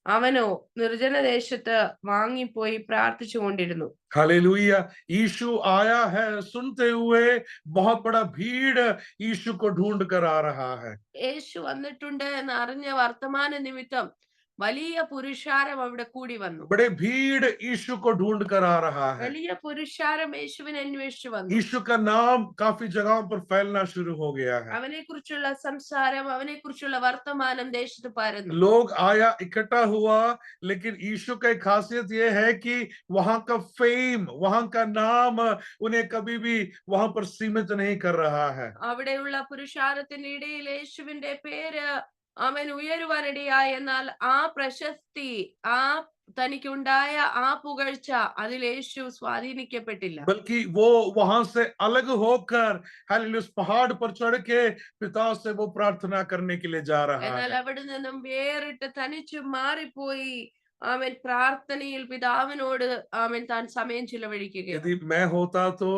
Speaker 2: അവനോ നിർജ്ജനദേശത്ത് വാങ്ങിപ്പോയി പ്രാർത്ഥിച്ചു കൊണ്ടിരുന്നു.
Speaker 1: हालेलुया। यीशु आया है, सुनते हुए बहुत बड़ा भीड़ यीशु को ढूंढ कर आ रहा है।
Speaker 2: യേശു വന്നിട്ടുണ്ട് എന്ന് അറിഞ്ഞ വർത്തമാന നിമിത്തം വലിയ പുരുഷാരം അവിടെ കൂടി വന്നു.
Speaker 1: बड़े भीड़ यीशु को ढूंढ कर आ रहा है।
Speaker 2: വലിയ പുരുഷാരം യേശുവിനെ അന്വേഷിച്ചു വന്നു.
Speaker 1: यीशु का नाम काफी जगहों पर फैलना शुरू हो गया है।
Speaker 2: അവനെ കുറിച്ചുള്ള സംസാരം, അവനെ കുറിച്ചുള്ള വർത്തമാനം ദേശത്ത് പരന്നു.
Speaker 1: लोग आया, इकट्ठा हुआ, लेकिन यीशु का एक खासियत यह है कि वहां का फेम, वहां का नाम उन्हें कभी भी वहां पर सीमित नहीं कर रहा है।
Speaker 2: അവിടെയുള്ള പുരുഷാരത്തിന്റെ ഇടയിൽ യേശുവിന്റെ പേര് അവൻ ഉയരുവാനിടയായി. എന്നാൽ ആ പ്രശസ്തി, ആ തനിക്കുണ്ടായ ആ പുകഴ്ച അതിൽ യേശു സ്വാധീനിക്കപ്പെട്ടില്ല.
Speaker 1: बल्कि वो वहां से अलग होकर हालेलुया उस पहाड़ पर चढ़ के पिता से वो प्रार्थना करने के लिए जा रहा
Speaker 2: എന്നാൽ
Speaker 1: है।
Speaker 2: അവിടെ നിന്നും വേറിട്ട് തനിച്ചു മാറിപ്പോയി ആമേൻ പ്രാർത്ഥനയിൽ പിതാവിനോട് ആമേൻ താൻ സമയം ചിലവഴിക്കുകയാണ്.
Speaker 1: यदि मैं होता तो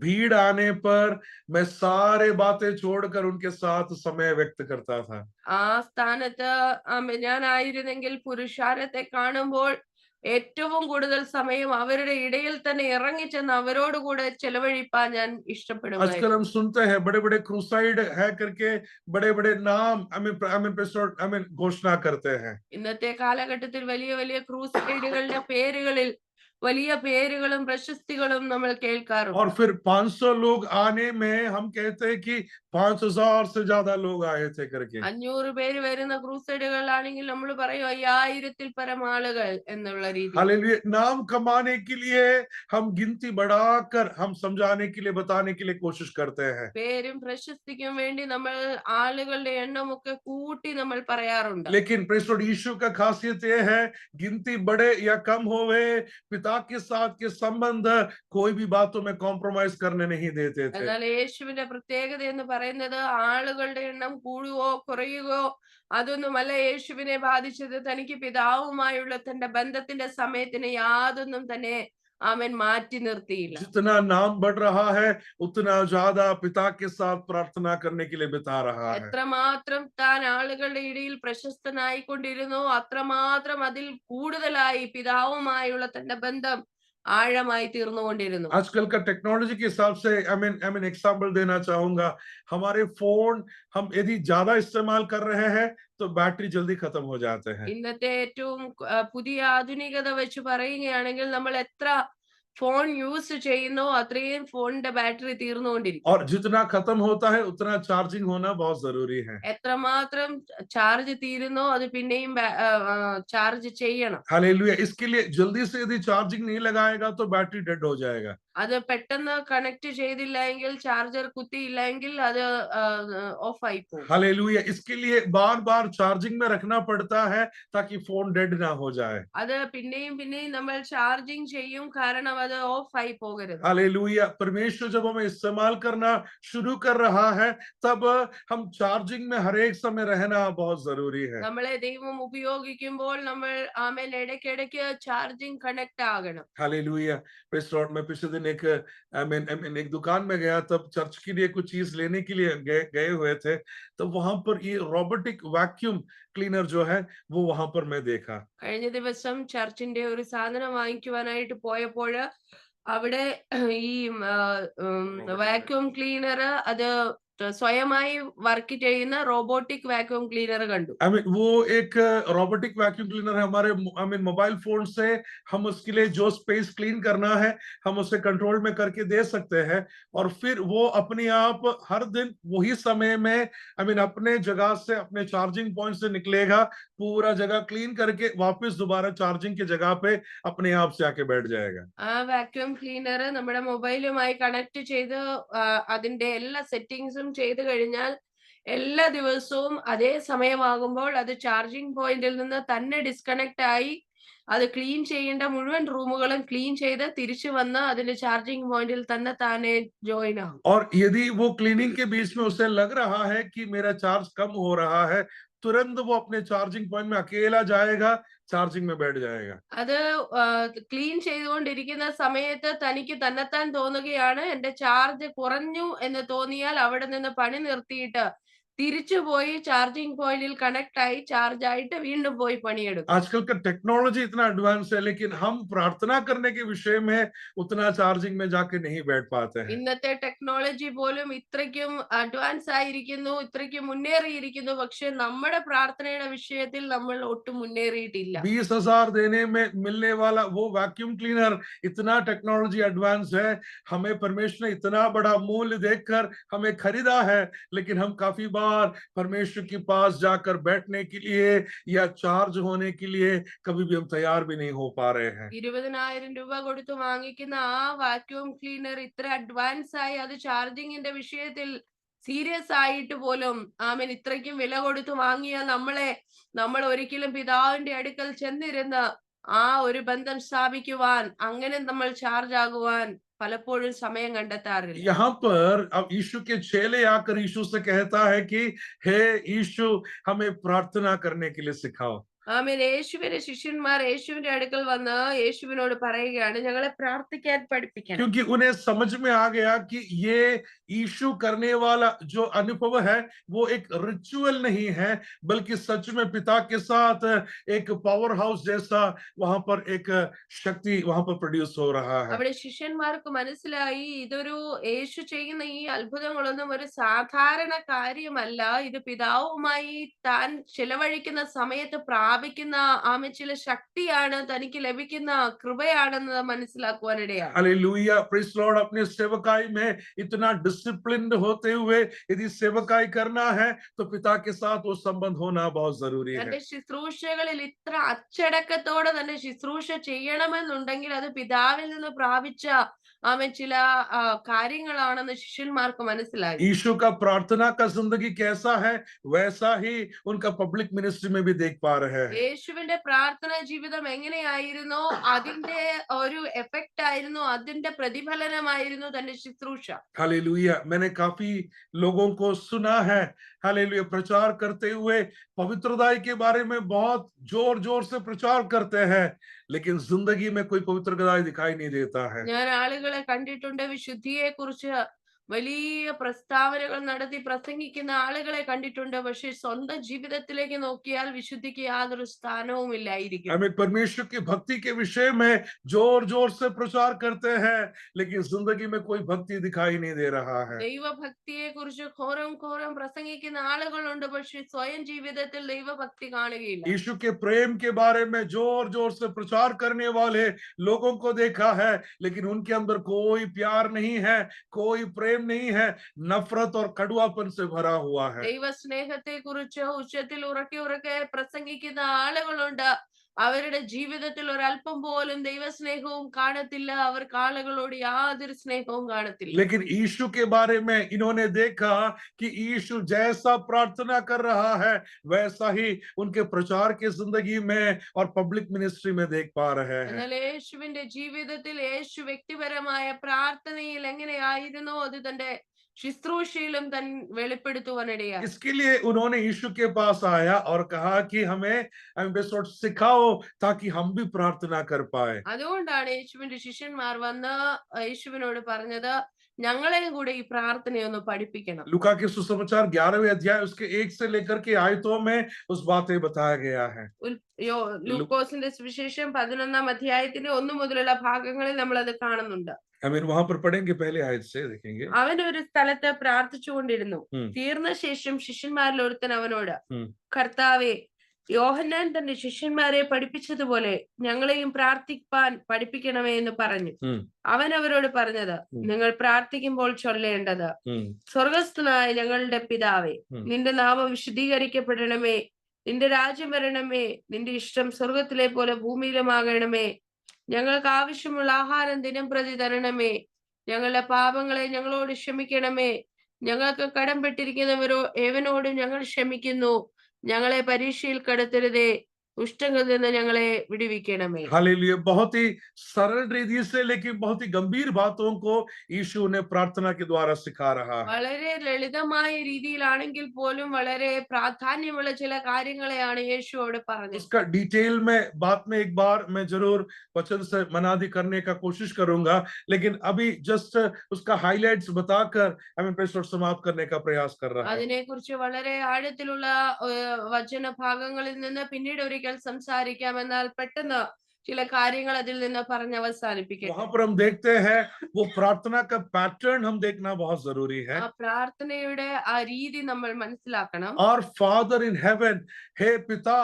Speaker 1: भीड़ आने पर मैं सारे बातें छोड़कर उनके साथ समय व्यक्त करता था.
Speaker 2: ആ സ്ഥാനത്ത് ആമേൻ ഞാനായിരുന്നെങ്കിൽ പുരുഷാരത്തെ കാണുമ്പോൾ ഏറ്റവും കൂടുതൽ സമയം അവരുടെ ഇടയിൽ തന്നെ ഇറങ്ങിച്ചെന്ന് അവരോട് കൂടെ ചെലവഴിപ്പാൻ ഞാൻ
Speaker 1: आजकल
Speaker 2: ഇഷ്ടപ്പെടുമായിരുന്നു.
Speaker 1: हम सुनते हैं बड़े बड़े क्रूसाइड है करके बड़े बड़े नाम आई मीन घोषणा करते हैं.
Speaker 2: ഇന്നത്തെ കാലഘട്ടത്തിൽ വലിയ വലിയ ക്രൂസൈഡുകളുടെ പേരുകളിൽ വലിയ പേരുകളും പ്രശസ്തികളും നമ്മൾ
Speaker 1: और
Speaker 2: കേൾക്കാറുണ്ട്.
Speaker 1: फिर 500 लोग आने में हम कहते हैं कि 5000 से ज्यादा लोग आए थे करके.
Speaker 2: 500 പേര് വരുന്ന ക്രൂസൈഡുകളാണെങ്കിൽ നമ്മൾ പറയും 5000-ൽ പരം ആളുകൾ എന്നുള്ള രീതിയിൽ.
Speaker 1: हालेलुया. नाम कमाने के लिए हम गिनती बढ़ाकर हम समझाने के लिए बताने के लिए कोशिश करते हैं.
Speaker 2: പേരും പ്രശസ്തിക്കും വേണ്ടി നമ്മൾ ആളുകളുടെ എണ്ണമൊക്കെ കൂട്ടി നമ്മൾ പറയാറുണ്ട്.
Speaker 1: लेकिन प्रेज़ लॉर्ड यीशु का खासियत ये है गिनती बढ़े या कम होवे पिता के साथ के संबंध कोई भी बातों में कॉम्प्रोमाइज करने नहीं देते थे.
Speaker 2: എന്നാൽ യേശുവിന്റെ പ്രത്യേകത എന്ന് പറയുന്നത് ആളുകളുടെ എണ്ണം കൂടുകയോ കുറയുകയോ അതൊന്നുമല്ല യേശുവിനെ ബാധിച്ചത്. തനിക്ക് പിതാവുമായുള്ള തന്റെ ബന്ധത്തിന്റെ സമയത്തിന് യാതൊന്നും തന്നെ അവൻ മാറ്റി നിർത്തിയില്ല.
Speaker 1: जितना नाम बढ़ रहा है उतना ज्यादा पिता के साथ प्रार्थना करने के लिए बिता रहा है.
Speaker 2: എത്രമാത്രം താൻ ആളുകളുടെ ഇടയിൽ പ്രശസ്തനായിക്കൊണ്ടിരുന്നോ അത്രമാത്രം അതിൽ കൂടുതലായി പിതാവുമായുള്ള തന്റെ ബന്ധം ആഴമായി തീർന്നുകൊണ്ടിരുന്നു.
Speaker 1: आजकल का टेक्नोलॉजी के हिसाब से आई मीन एग्जांपल देना चाहूंगा. हमारे फोन हम यदि ज्यादा इस्तेमाल कर रहे हैं तो बैटरी जल्दी खत्म हो जाते हैं.
Speaker 2: ഇന്നത്തെ ഏറ്റവും പുതിയ ആധുനികത വെച്ച് പറയുകയാണെങ്കിൽ നമ്മൾ എത്ര ഫോൺ യൂസ് ചെയ്യുന്നോ അത്രയും ഫോണിന്റെ ബാറ്ററി തീർന്നുകൊണ്ടിരിക്കും.
Speaker 1: और जितना खत्म होता है उतना चार्जिंग होना बहुत जरूरी है.
Speaker 2: എത്രമാത്രം ചാർജ് തീരുന്നോ അത് പിന്നെയും ചാർജ് ചെയ്യണം.
Speaker 1: हालेलुया. इसके लिए जल्दी से यदि चार्जिंग नहीं लगाएगा तो बैटरी डेड हो जाएगा.
Speaker 2: അത് പെട്ടെന്ന് കണക്ട് ചെയ്തില്ല എങ്കിൽ ചാർജർ കുത്തിയില്ല എങ്കിൽ അത് ഓഫ് ആയി പോകും.
Speaker 1: हालेलुया. इसके लिए बार बार चार्जिंग में रखना पड़ता है ताकि फोन डेड ना हो जाए.
Speaker 2: അത് പിന്നെയും പിന്നെയും നമ്മൾ ചാർജിങ് ചെയ്യും കാരണം അത് ഓഫ് ആയി പോകരുത്.
Speaker 1: हालेलुया. परमेश्वर जब हमें इस्तेमाल करना शुरू कर रहा है तब हम चार्जिंग में हर एक समय रहना बहुत जरूरी है.
Speaker 2: നമ്മളെ ദൈവം ഉപയോഗിക്കുമ്പോൾ നമ്മൾ ആമേൻ ഇടയ്ക്കിടയ്ക്ക് ചാർജിങ് കണക്ട് ആകണം.
Speaker 1: हालेलुया. Praise Lord. मैं पिछले दिन एक एक दुकान में गया तब चर्च के लिए कुछ चीज लेने के लिए गए हुए थे तो वहां पर ये रोबोटिक वैक्यूम क्लीनर जो है वो वहां पर मैं देखा.
Speaker 2: കഴിഞ്ഞ ദിവസം ചർച്ചിന്റെ ഒരു സാധനം വാങ്ങിക്കുവാനായിട്ട് പോയപ്പോൾ അവിടെ ഈ വാക്യൂം ക്ലീനർ അത് സ്വയമായി വർക്ക് ചെയ്യുന്ന റോബോട്ടിക് വാക്യൂം ക്ലീനർ കണ്ടു.
Speaker 1: आई मीन वो एक रोबोटिक वैक्यूम क्लीनर है हमारे आई मीन मोबाइल फोन से हम उसके लिए जो स्पेस क्लीन करना है हम उसे कंट्रोल में करके दे सकते हैं और फिर वो अपने आप हर दिन वही समय में आई मीन अपने जगह से अपने चार्जिंग पॉइंट से निकलेगा पूरा जगह क्लीन करके वापस दोबारा चार्जिंग की जगह पे अपने आप से आके बैठ जाएगा.
Speaker 2: ആ വാക്യൂം ക്ലീനർ നമ്മുടെ മൊബൈലുമായി കണക്ട് ചെയ്ത് അതിന്റെ എല്ലാ സെറ്റിംഗ്സും ചെയ്തു കഴിഞ്ഞാൽ എല്ലാ ദിവസവും അതേ സമയമാകുമ്പോൾ അത് ചാർജിംഗ് പോയിന്റിൽ നിന്ന് തന്നെ ഡിസ്കണക്ട് ആയി അത് ക്ലീൻ ചെയ്യേണ്ട മുഴുവൻ റൂമുകളും ക്ലീൻ ചെയ്ത് തിരിച്ചു വന്ന് അതിന്റെ ചാർജിംഗ് പോയിന്റിൽ തന്നെ താനെ ജോയിൻ ആകും.
Speaker 1: और यदि वो क्लीनिंग के बीच में उसे लग रहा है कि मेरा चार्ज कम हो रहा है तुरंत वो अपने चार्जिंग पॉइंट में अकेला जाएगा चार्जिंग में बैठ जाएगा.
Speaker 2: അത് ക്ലീൻ ചെയ്തുകൊണ്ടിരിക്കുന്ന സമയത്ത് തനിക്ക് തന്നെത്താൻ തോന്നുകയാണ് എന്റെ ചാർജ് കുറഞ്ഞു എന്ന് തോന്നിയാൽ അവിടെ നിന്ന് പണി നിർത്തിയിട്ട് തിരിച്ചു പോയി चार्जिंग पॉइंटिल कनेक्ट आई चार्ज ആയിട്ട് വീണ്ടും പോയി പണിയെടുക്കും.
Speaker 1: आजकल का टेक्नोलॉजी इतना एडवांस है लेकिन हम प्रार्थना करने के विषय में उतना चार्जिंग में जाके नहीं बैठ पाते हैं.
Speaker 2: ഇന്നത്തെ ടെക്നോളജി പോലും ഇത്രയ്ക്കും അഡ്വാൻസ് ആയിരിക്കുന്നു, ഇത്രയ്ക്കും മുന്നേറിയിരിക്കുന്നു. പക്ഷെ നമ്മുടെ പ്രാർത്ഥനയുടെ വിഷയത്തിൽ നമ്മൾ ഒട്ടും മുന്നേറിയിട്ടില്ല.
Speaker 1: 20,000 देने में मिलने वाला वो वैक्यूम क्लीनर इतना टेक्नोलॉजी एडवांस है. हमें परमेश्वर ने इतना बड़ा मूल्य देकर हमें खरीदा है लेकिन हम काफी बार परमेश्वर के पास जाकर बैठने के लिए या चार्ज होने के लिए कभी भी हम तैयार भी नहीं हो पा रहे हैं.
Speaker 2: 20,000 രൂപ കൊടുത്ത് വാങ്ങിക്കുന്ന ആ വാക്യൂം ക്ലീനർ ഇത്ര അഡ്വാൻസ് ആയി അത് ചാർജിങ്ങിന്റെ വിഷയത്തിൽ സീരിയസ് ആയിട്ട് പോലും ആമേൻ ഇത്രയ്ക്കും വില കൊടുത്ത് വാങ്ങിയ നമ്മൾ ഒരിക്കലും പിതാവിന്റെ അടുക്കൽ ചെന്നിരുന്ന് ആ ഒരു ബന്ധം സ്ഥാപിക്കുവാൻ അങ്ങനെ നമ്മൾ ചാർജ് ആകുവാൻ പലപ്പോഴും സമയം കണ്ടെത്താറില്ല.
Speaker 1: यहाँ पर अब यीशु के चेले आकर यीशु से कहता है कि हे यीशु हमें प्रार्थना करने के लिए सिखाओ.
Speaker 2: ആമേൻ. യേശുവിന്റെ ശിഷ്യന്മാർ യേശുവിന്റെ അടുക്കൽ വന്ന് യേശുവിനോട് പറയുകയാണ്, ഞങ്ങളെ പ്രാർത്ഥിക്കാൻ പഠിപ്പിക്കണം.
Speaker 1: क्योंकि उन्हें समझ में आ गया कि ये यीशु करने वाला जो अनुभव है वो एक रिचुअल नहीं है, बल्कि सच में पिता के साथ एक पावर हाउस जैसा वहां पर एक शक्ति वहां पर प्रोड्यूस हो रहा है।
Speaker 2: അവിടെ ശിഷ്യന്മാർക്ക് മനസ്സിലായി, ഇതൊരു യേശു ചെയ്യുന്ന ഈ അത്ഭുതങ്ങളൊന്നും ഒരു സാധാരണ കാര്യമല്ല. ഇത് പിതാവുമായി താൻ ചിലവഴിക്കുന്ന സമയത്ത് പ്രാപിക്കുന്ന ചില ശക്തിയാണ്, തനിക്ക് ലഭിക്കുന്ന കൃപയാണെന്ന് മനസ്സിലാക്കുവാനിടയാണ്.
Speaker 1: Hallelujah, praise Lord. अपने सेवकाई में इतना डिसिप्लिन्ड होते हुए यदि सेवकाई करना है तो पिता के साथ वो संबंध होना बहुत जरूरी है।
Speaker 2: തന്റെ ശുശ്രൂഷകളിൽ ഇത്ര അച്ചടക്കത്തോടെ തന്നെ ശുശ്രൂഷ ചെയ്യണമെന്നുണ്ടെങ്കിൽ അത് പിതാവിൽ നിന്ന് പ്രാപിച്ച ചില കാര്യങ്ങളാണെന്ന് ശിഷ്യന്മാർക്ക് മനസ്സിലായി.
Speaker 1: यीशु का प्रार्थना का जिंदगी कैसा है वैसा ही उनका पब्लिक मिनिस्ट्री में भी देख पा रहे हैं।
Speaker 2: യേശുവിന്റെ പ്രാർത്ഥനാ ജീവിതം എങ്ങനെയായിരുന്നോ അതിന്റെ ഒരു എഫക്റ്റ് ആയിരുന്നു, അതിന്റെ പ്രതിഫലനമായിരുന്നു തന്റെ ശുശ്രൂഷ.
Speaker 1: हालेलुया, मैंने काफी लोगों को सुना है हालेलुया प्रचार करते हुए पवित्रता के बारे में बहुत जोर जोर से प्रचार करते हैं, लेकिन जिंदगी में कोई पवित्रता दिखाई नहीं देता है।
Speaker 2: ഞാൻ ആളുകളെ കണ്ടിട്ടുണ്ട്, വിശുദ്ധിയെ കുറിച്ച് വലിയ പ്രസ്താവനകൾ നടത്തി പ്രസംഗിക്കുന്ന ആളുകളെ കണ്ടിട്ടുണ്ട്. പക്ഷെ സ്വന്തം ജീവിതത്തിലേക്ക് നോക്കിയാൽ വിശുദ്ധിക്ക് യാതൊരു സ്ഥാനവും ഇല്ലായിരിക്കും.
Speaker 1: हमें परमेश्वर की भक्ति के विषय में जोर जोर से प्रचार करते हैं, लेकिन जिंदगी में कोई भक्ति दिखाई नहीं दे रहा है।
Speaker 2: ദൈവഭക്തിയെ കുറിച്ച് ഘോരം ഘോരം പ്രസംഗിക്കുന്ന ആളുകളുണ്ട്, പക്ഷെ സ്വയം ജീവിതത്തിൽ ദൈവഭക്തി കാണുകയില്ല.
Speaker 1: यीशु के प्रेम के बारे में जोर जोर से प्रचार करने वाले लोगों को देखा है, लेकिन उनके अंदर कोई प्यार नहीं है, कोई प्रेम नहीं है, नफरत और कड़वापन से भरा हुआ है।
Speaker 2: ദൈവ സ്നേഹത്തെ കുറിച്ച് ഉച്ചത്തിൽ ഉറക്കെ ഉറക്കെ പ്രസംഗിക്കുന്ന ആളുകളുണ്ട്, അവരുടെ ജീവിതത്തിൽ ഒരല്പം പോലും ദൈവസ്നേഹവും കാണത്തില്ല, അവർക്ക് ആളുകളോട് യാതൊരു സ്നേഹവും കാണത്തില്ല.
Speaker 1: लेकिन यीशु के बारे में इन्होंने देखा कि यीशु जैसा प्रार्थना कर रहा है वैसा ही उनके प्रचार के जिंदगी में और पब्लिक मिनिस्ट्री में देख पा रहे हैं।
Speaker 2: എന്നാൽ യേശുവിന്റെ ജീവിതത്തിൽ യേശു വ്യക്തിപരമായ പ്രാർത്ഥനയിൽ എങ്ങനെയായിരുന്നോ അത് തന്റെ ശുശ്രൂഷയിലും തൻ വെളിപ്പെടുത്തുവാനിടയായി.
Speaker 1: इसके लिए उन्होंने यीशु के पास आया और कहा कि हमें सिखाओ ताकि हम भी प्रार्थना कर पाए।
Speaker 2: അതുകൊണ്ടാണ് യേശുവിന്റെ ശിഷ്യന്മാർ വന്ന് യേശുവിനോട് പറഞ്ഞത്, ഞങ്ങളെയും കൂടെ ഈ പ്രാർത്ഥനയൊന്ന് പഠിപ്പിക്കണം.
Speaker 1: लूका के सुसमाचार 11वें अध्याय उसके 1 से लेकर के आयतों में उस बातें बताया गया है।
Speaker 2: ലൂക്കോസിന്റെ സുവിശേഷം 11-ാം അധ്യായത്തിന്റെ 1 മുതലുള്ള ഭാഗങ്ങളിൽ നമ്മൾ അത് കാണുന്നുണ്ട്.
Speaker 1: वहां पर पढ़ेंगे, पहले आयत से देखेंगे।
Speaker 2: അവൻ ഒരു സ്ഥലത്ത് പ്രാർത്ഥിച്ചുകൊണ്ടിരുന്നു. തീർന്ന ശേഷം ശിഷ്യന്മാരിൽ ഒരുത്തൻ അവനോട്, കർത്താവേ, യോഹന്നാൻ തന്റെ ശിഷ്യന്മാരെ പഠിപ്പിച്ചതുപോലെ ഞങ്ങളെയും പ്രാർത്ഥിപ്പാൻ പഠിപ്പിക്കണമേ എന്ന് പറഞ്ഞു. അവൻ അവരോട് പറഞ്ഞത്, നിങ്ങൾ പ്രാർത്ഥിക്കുമ്പോൾ ചൊല്ലേണ്ടത്, സ്വർഗസ്ഥനായ ഞങ്ങളുടെ പിതാവേ, നിന്റെ നാമം വിശുദ്ധീകരിക്കപ്പെടണമേ, നിന്റെ രാജ്യം വരണമേ, നിന്റെ ഇഷ്ടം സ്വർഗത്തിലെ പോലെ ഭൂമിയിലുമാകണമേ, ഞങ്ങൾക്ക് ആവശ്യമുള്ള ആഹാരം ദിനം പ്രതി തരണമേ, ഞങ്ങളുടെ പാപങ്ങളെ ഞങ്ങളോട് ക്ഷമിക്കണമേ, ഞങ്ങൾക്ക് കടംപെട്ടിരിക്കുന്നവരോ ഏവനോടും ഞങ്ങൾ ക്ഷമിക്കുന്നു, ഞങ്ങളെ പരീക്ഷയിൽ കടത്തരുതേ, ദുഷ്ടങ്ങളിൽ നിന്ന് ഞങ്ങളെ വിടുവിക്കണമേ.
Speaker 1: हालेलुया, बहुत ही सरल रीति से लेकिन बहुत ही गंभीर बातों को यीशु ने प्रार्थना के द्वारा सिखा रहा है।
Speaker 2: വളരെ ലളിതമായ രീതിയിലാണെങ്കിൽ പോലും വളരെ പ്രാധാന്യമുള്ള ചില കാര്യങ്ങളെയാണ് യേശു അവിടെ പറഞ്ഞത്.
Speaker 1: उसका डिटेल में बात में एक बार मैं जरूर वचन से मनादी करने का कोशिश करूंगा, लेकिन अभी जस्ट उसका हाइलाइट्स बताकर हमें एपिसोड समाप्त करने का प्रयास कर रहा है।
Speaker 2: അതിനെക്കുറിച്ച് വളരെ ആഴത്തിലുള്ള വചന ഭാഗങ്ങളിൽ നിന്ന് പിന്നീട് ഒരിക്കൽ സംസാരിക്കാം, എന്നാൽ പെട്ടെന്ന് ചില കാര്യങ്ങൾ അതിൽ നിന്ന് പറഞ്ഞ് അവസാനിപ്പിക്കട്ടെ.
Speaker 1: वहां पर हम देखते हैं वो प्रार्थना का पैटर्न हम देखना बहुत जरूरी है।
Speaker 2: ആ പ്രാർത്ഥനയുടെ ആ രീതി നമ്മൾ മനസ്സിലാക്കണം.
Speaker 1: और फादर इन हेवन, हे पिता,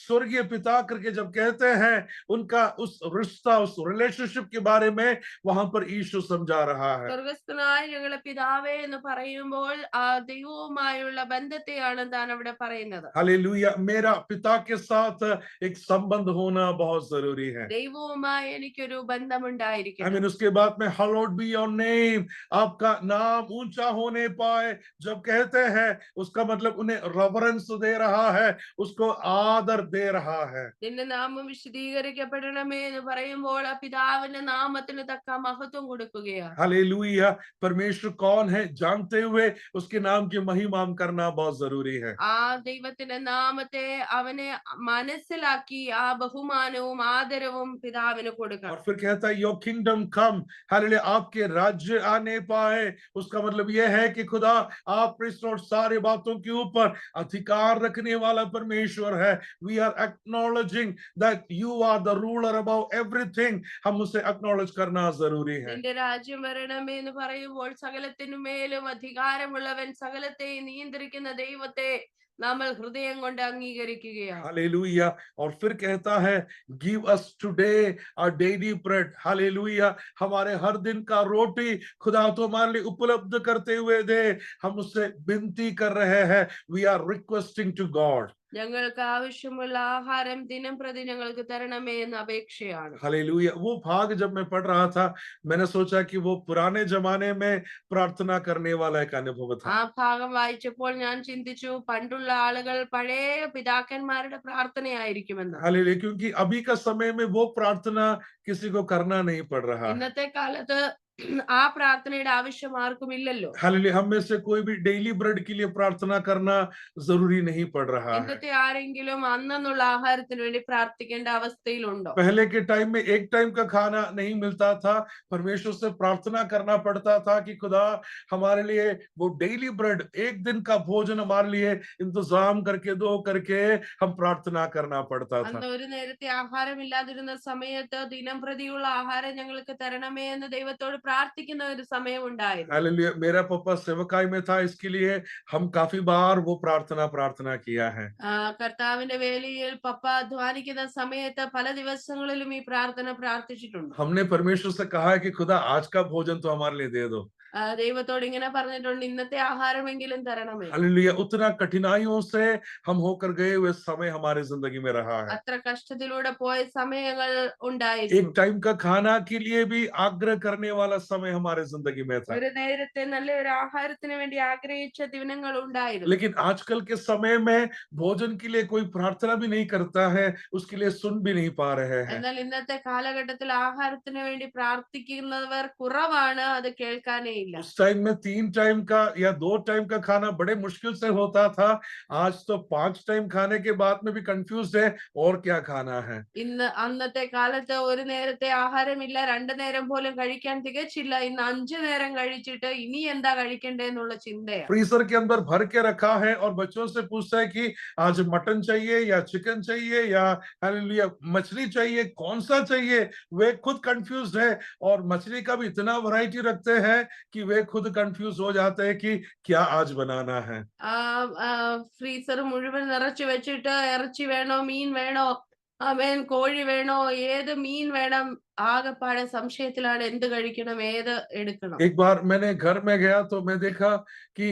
Speaker 1: स्वर्गीय पिता करके जब कहते हैं उनका उस रिश्ता, उस रिलेशनशिप के बारे में वहां पर यीशु समझा रहा है।
Speaker 2: സ്വർഗസ്ഥനായ ഞങ്ങളുടെ പിതാവേ എന്ന് പറയുമ്പോൾ ആ ദൈവവുമായുള്ള ബന്ധത്തെയാണ് താൻ അവിടെ പറയുന്നത്.
Speaker 1: हालेलुया, मेरा पिता के साथ एक संबंध होना बहुत जरूरी जरूरी है।
Speaker 2: ദൈവവുമായി എനിക്കൊരു
Speaker 1: I
Speaker 2: ബന്ധമുണ്ടായിരിക്കണം.
Speaker 1: mean, उसके बाद में hallowed be your name, आपका नाम ऊंचा होने पाए, जब कहते हैं उसका मतलब उन्हें रेवरेंस दे रहा है, उसको आदर दे रहा है।
Speaker 2: നിന്റെ നാമം വിശദീകരിക്കപ്പെടണമേ എന്ന് പറയുമ്പോൾ ആ പിതാവിന്റെ നാമത്തിന് തക്ക മഹത്വം കൊടുക്കുകയാണ്.
Speaker 1: हालेलुया। परमेश्वर कौन है जानते हुए उसके नाम की महिमा करना बहुत जरूरी है।
Speaker 2: ആ ദൈവത്തിന്റെ നാമത്തെ അവനെ മനസ്സിലാക്കി ആ ബഹുമാനവും ആദരവും പിതാവിന്
Speaker 1: और
Speaker 2: കൊടുക്കണം.
Speaker 1: फिर कहता है योर किंगडम कम, हालेलुया, आपके राज्य आने पाए। उसका मतलब यह है कि खुदा आप और सारी बातों के ऊपर अधिकार रखने वाला परमेश्वर है। We are acknowledging that you are the ruler about everything. हम उसे एक्नॉलेज करना जरूरी है।
Speaker 2: നിന്റെ രാജ്യം വരണമേ എന്ന് പറയുമ്പോൾ സകലത്തിനു മേലും അധികാരമുള്ളവൻ സകലത്തെയും നിയന്ത്രിക്കുന്ന ദൈവത്തെ നമ്മൾ ഹൃദയം കൊണ്ട് അംഗീകരിക്കുകയാണ്.
Speaker 1: हालेलुया। और फिर कहता है give us today our daily bread. Hallelujah. हमारे हर दिन का रोटी खुदा तो हमारे लिए उपलब्ध करते हुए दे। हम उससे विनती कर रहे हैं। We are requesting to God.
Speaker 2: ഞങ്ങൾക്ക് ആവശ്യമുള്ള ആഹാരം ദിനം പ്രതി ഞങ്ങൾക്ക് തരണമേ എന്ന അപേക്ഷയാണ്.
Speaker 1: हालेलुया। वो भाग जब मैं पढ़ रहा था, मैंने सोचा कि वो पुराने जमाने में प्रार्थना करने वाला एक अनुभव
Speaker 2: ആ
Speaker 1: था।
Speaker 2: ഭാഗം വായിച്ചപ്പോൾ ഞാൻ ചിന്തിച്ചു പണ്ടുള്ള ആളുകൾ പഴയ പിതാക്കന്മാരുടെ പ്രാർത്ഥനയായിരിക്കുമെന്ന്.
Speaker 1: हालेलुया। क्योंकि अभी का समय में वो प्रार्थना किसी को करना नहीं पड़ रहा है।
Speaker 2: ഇന്നത്തെ കാലത്ത് ആ പ്രാർത്ഥനയുടെ ആവശ്യം ആർക്കും ഇല്ലല്ലോ.
Speaker 1: हालेलुया। हम में से कोई भी डेली ब्रेड के लिए प्रार्थना करना जरूरी नहीं पड़ रहा है।
Speaker 2: ഇന്നത്തെ ആരെങ്കിലും അന്നുള്ള ആഹാരത്തിന് വേണ്ടി പ്രാർത്ഥിക്കേണ്ട അവസ്ഥയിലുണ്ടോ?
Speaker 1: पहले के टाइम में एक टाइम का खाना नहीं मिलता था, परमेश्वर से प्रार्थना करना पड़ता था कि खुदा हमारे लिए वो डेली ब्रेड, एक दिन का भोजन हमारे लिए इंतजाम करके दो करके हम प्रार्थना करना पड़ता था।
Speaker 2: അന്ന് ഒരു നേരത്തെ ആഹാരമില്ലാതിരുന്ന സമയത്ത് ദിനം പ്രതിയുള്ള ആഹാരം ഞങ്ങൾക്ക് തരണമേ എന്ന് ദൈവത്തോട് പ്രാർത്ഥിക്കുന്ന ഒരു സമയം ഉണ്ടായിരുന്നു.
Speaker 1: हालेलुया। मेरा पापा सेवकाई में था, इसके लिए हम काफी बार वो प्रार्थना किया है।
Speaker 2: കർത്താവിന്റെ വേലയിൽ പപ്പ അധ്വാനിക്കുന്ന സമയത്ത് പല ദിവസങ്ങളിലും ഈ പ്രാർത്ഥന പ്രാർത്ഥിച്ചിട്ടുണ്ട്.
Speaker 1: हमने परमेश्वर से कहा है कि खुदा आज का भोजन तो हमारे लिए दे दो।
Speaker 2: ദൈവത്തോട് ഇങ്ങനെ പറഞ്ഞിട്ടുണ്ട്, ഇന്നത്തെ ആഹാരമെങ്കിലും തരണമേ.
Speaker 1: हालेलुया। उतना कठिनाइयों से हम होकर गए हुए समय हमारे जिंदगी में रहा है।
Speaker 2: അത്ര കഷ്ടത്തിലൂടെ പോയ സമയങ്ങൾ
Speaker 1: एक
Speaker 2: ഉണ്ടായിരുന്നു.
Speaker 1: टाइम का खाना के लिए भी आग्रह करने वाला समय हमारे जिंदगी में था।
Speaker 2: ഒരു നേരത്തെ നല്ല ഒരു ആഹാരത്തിന് വേണ്ടി ആഗ്രഹിച്ച ദിനങ്ങൾ ഉണ്ടായിരുന്നു.
Speaker 1: लेकिन आजकल के समय में भोजन के लिए कोई प्रार्थना भी नहीं करता है, उसके लिए सुन भी नहीं पा रहे हैं।
Speaker 2: എന്നാൽ ഇന്നത്തെ കാലഘട്ടത്തിൽ ആഹാരത്തിന് വേണ്ടി പ്രാർത്ഥിക്കുന്നവർ കുറവാണ്, അത് കേൾക്കാനേ ഇല്ല.
Speaker 1: उस टाइम में 3 टाइम का या 2 टाइम का खाना बड़े मुश्किल से होता था। आज तो 5 टाइम खाने के बाद में भी कंफ्यूज है और क्या खाना है।
Speaker 2: ഇന്ന് അന്നത്തെ കാലത്ത് ഒരു നേരത്തെ ആഹാരമില്ല, രണ്ടു നേരം പോലും കഴിക്കാൻ തികച്ചില്ല. ഇന്ന് 5 നേരം കഴിച്ചിട്ട് ഇനി എന്താ കഴിക്കണ്ടേന്നുള്ള ചിന്തയാണ്.
Speaker 1: फ्रीजर के अंदर भर के रखा है और बच्चों से पूछता है कि आज मटन चाहिए या चिकन चाहिए या हालेलुया मछली चाहिए, कौन सा चाहिए। वे खुद कंफ्यूज है और मछली का भी इतना वैरायटी रखते हैं कि वे खुद कंफ्यूज हो जाते हैं कि क्या आज बनाना है।
Speaker 2: ഫ്രീസർ മുഴുവൻ നിറച്ചു വെച്ചിട്ട് ഇറച്ചി വേണോ, മീൻ വേണോ, കോഴി വേണോ, ഏത് മീൻ വേണം, ആകെപ്പാടെ സംശയത്തിലാണ് എന്ത് കഴിക്കണം, ഏത് എടുക്കണം.
Speaker 1: एक बार मैंने घर में गया तो मैं देखा कि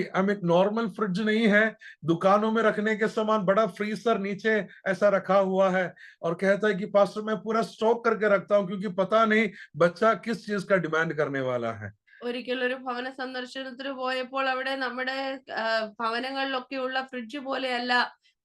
Speaker 1: नॉर्मल फ्रिज नहीं है, दुकानों में रखने के सामान बड़ा फ्रीजर नीचे ऐसा रखा हुआ है और कहता है कि पास्टर मैं पूरा स्टॉक करके रखता हूँ क्योंकि पता नहीं बच्चा किस चीज का डिमांड करने वाला है।
Speaker 2: ഒരിക്കൽ ഒരു ഭവന സന്ദർശനത്തിന് പോയപ്പോൾ അവിടെ നമ്മുടെ ഭവനങ്ങളിലൊക്കെയുള്ള ഫ്രിഡ്ജ് പോലെയല്ല,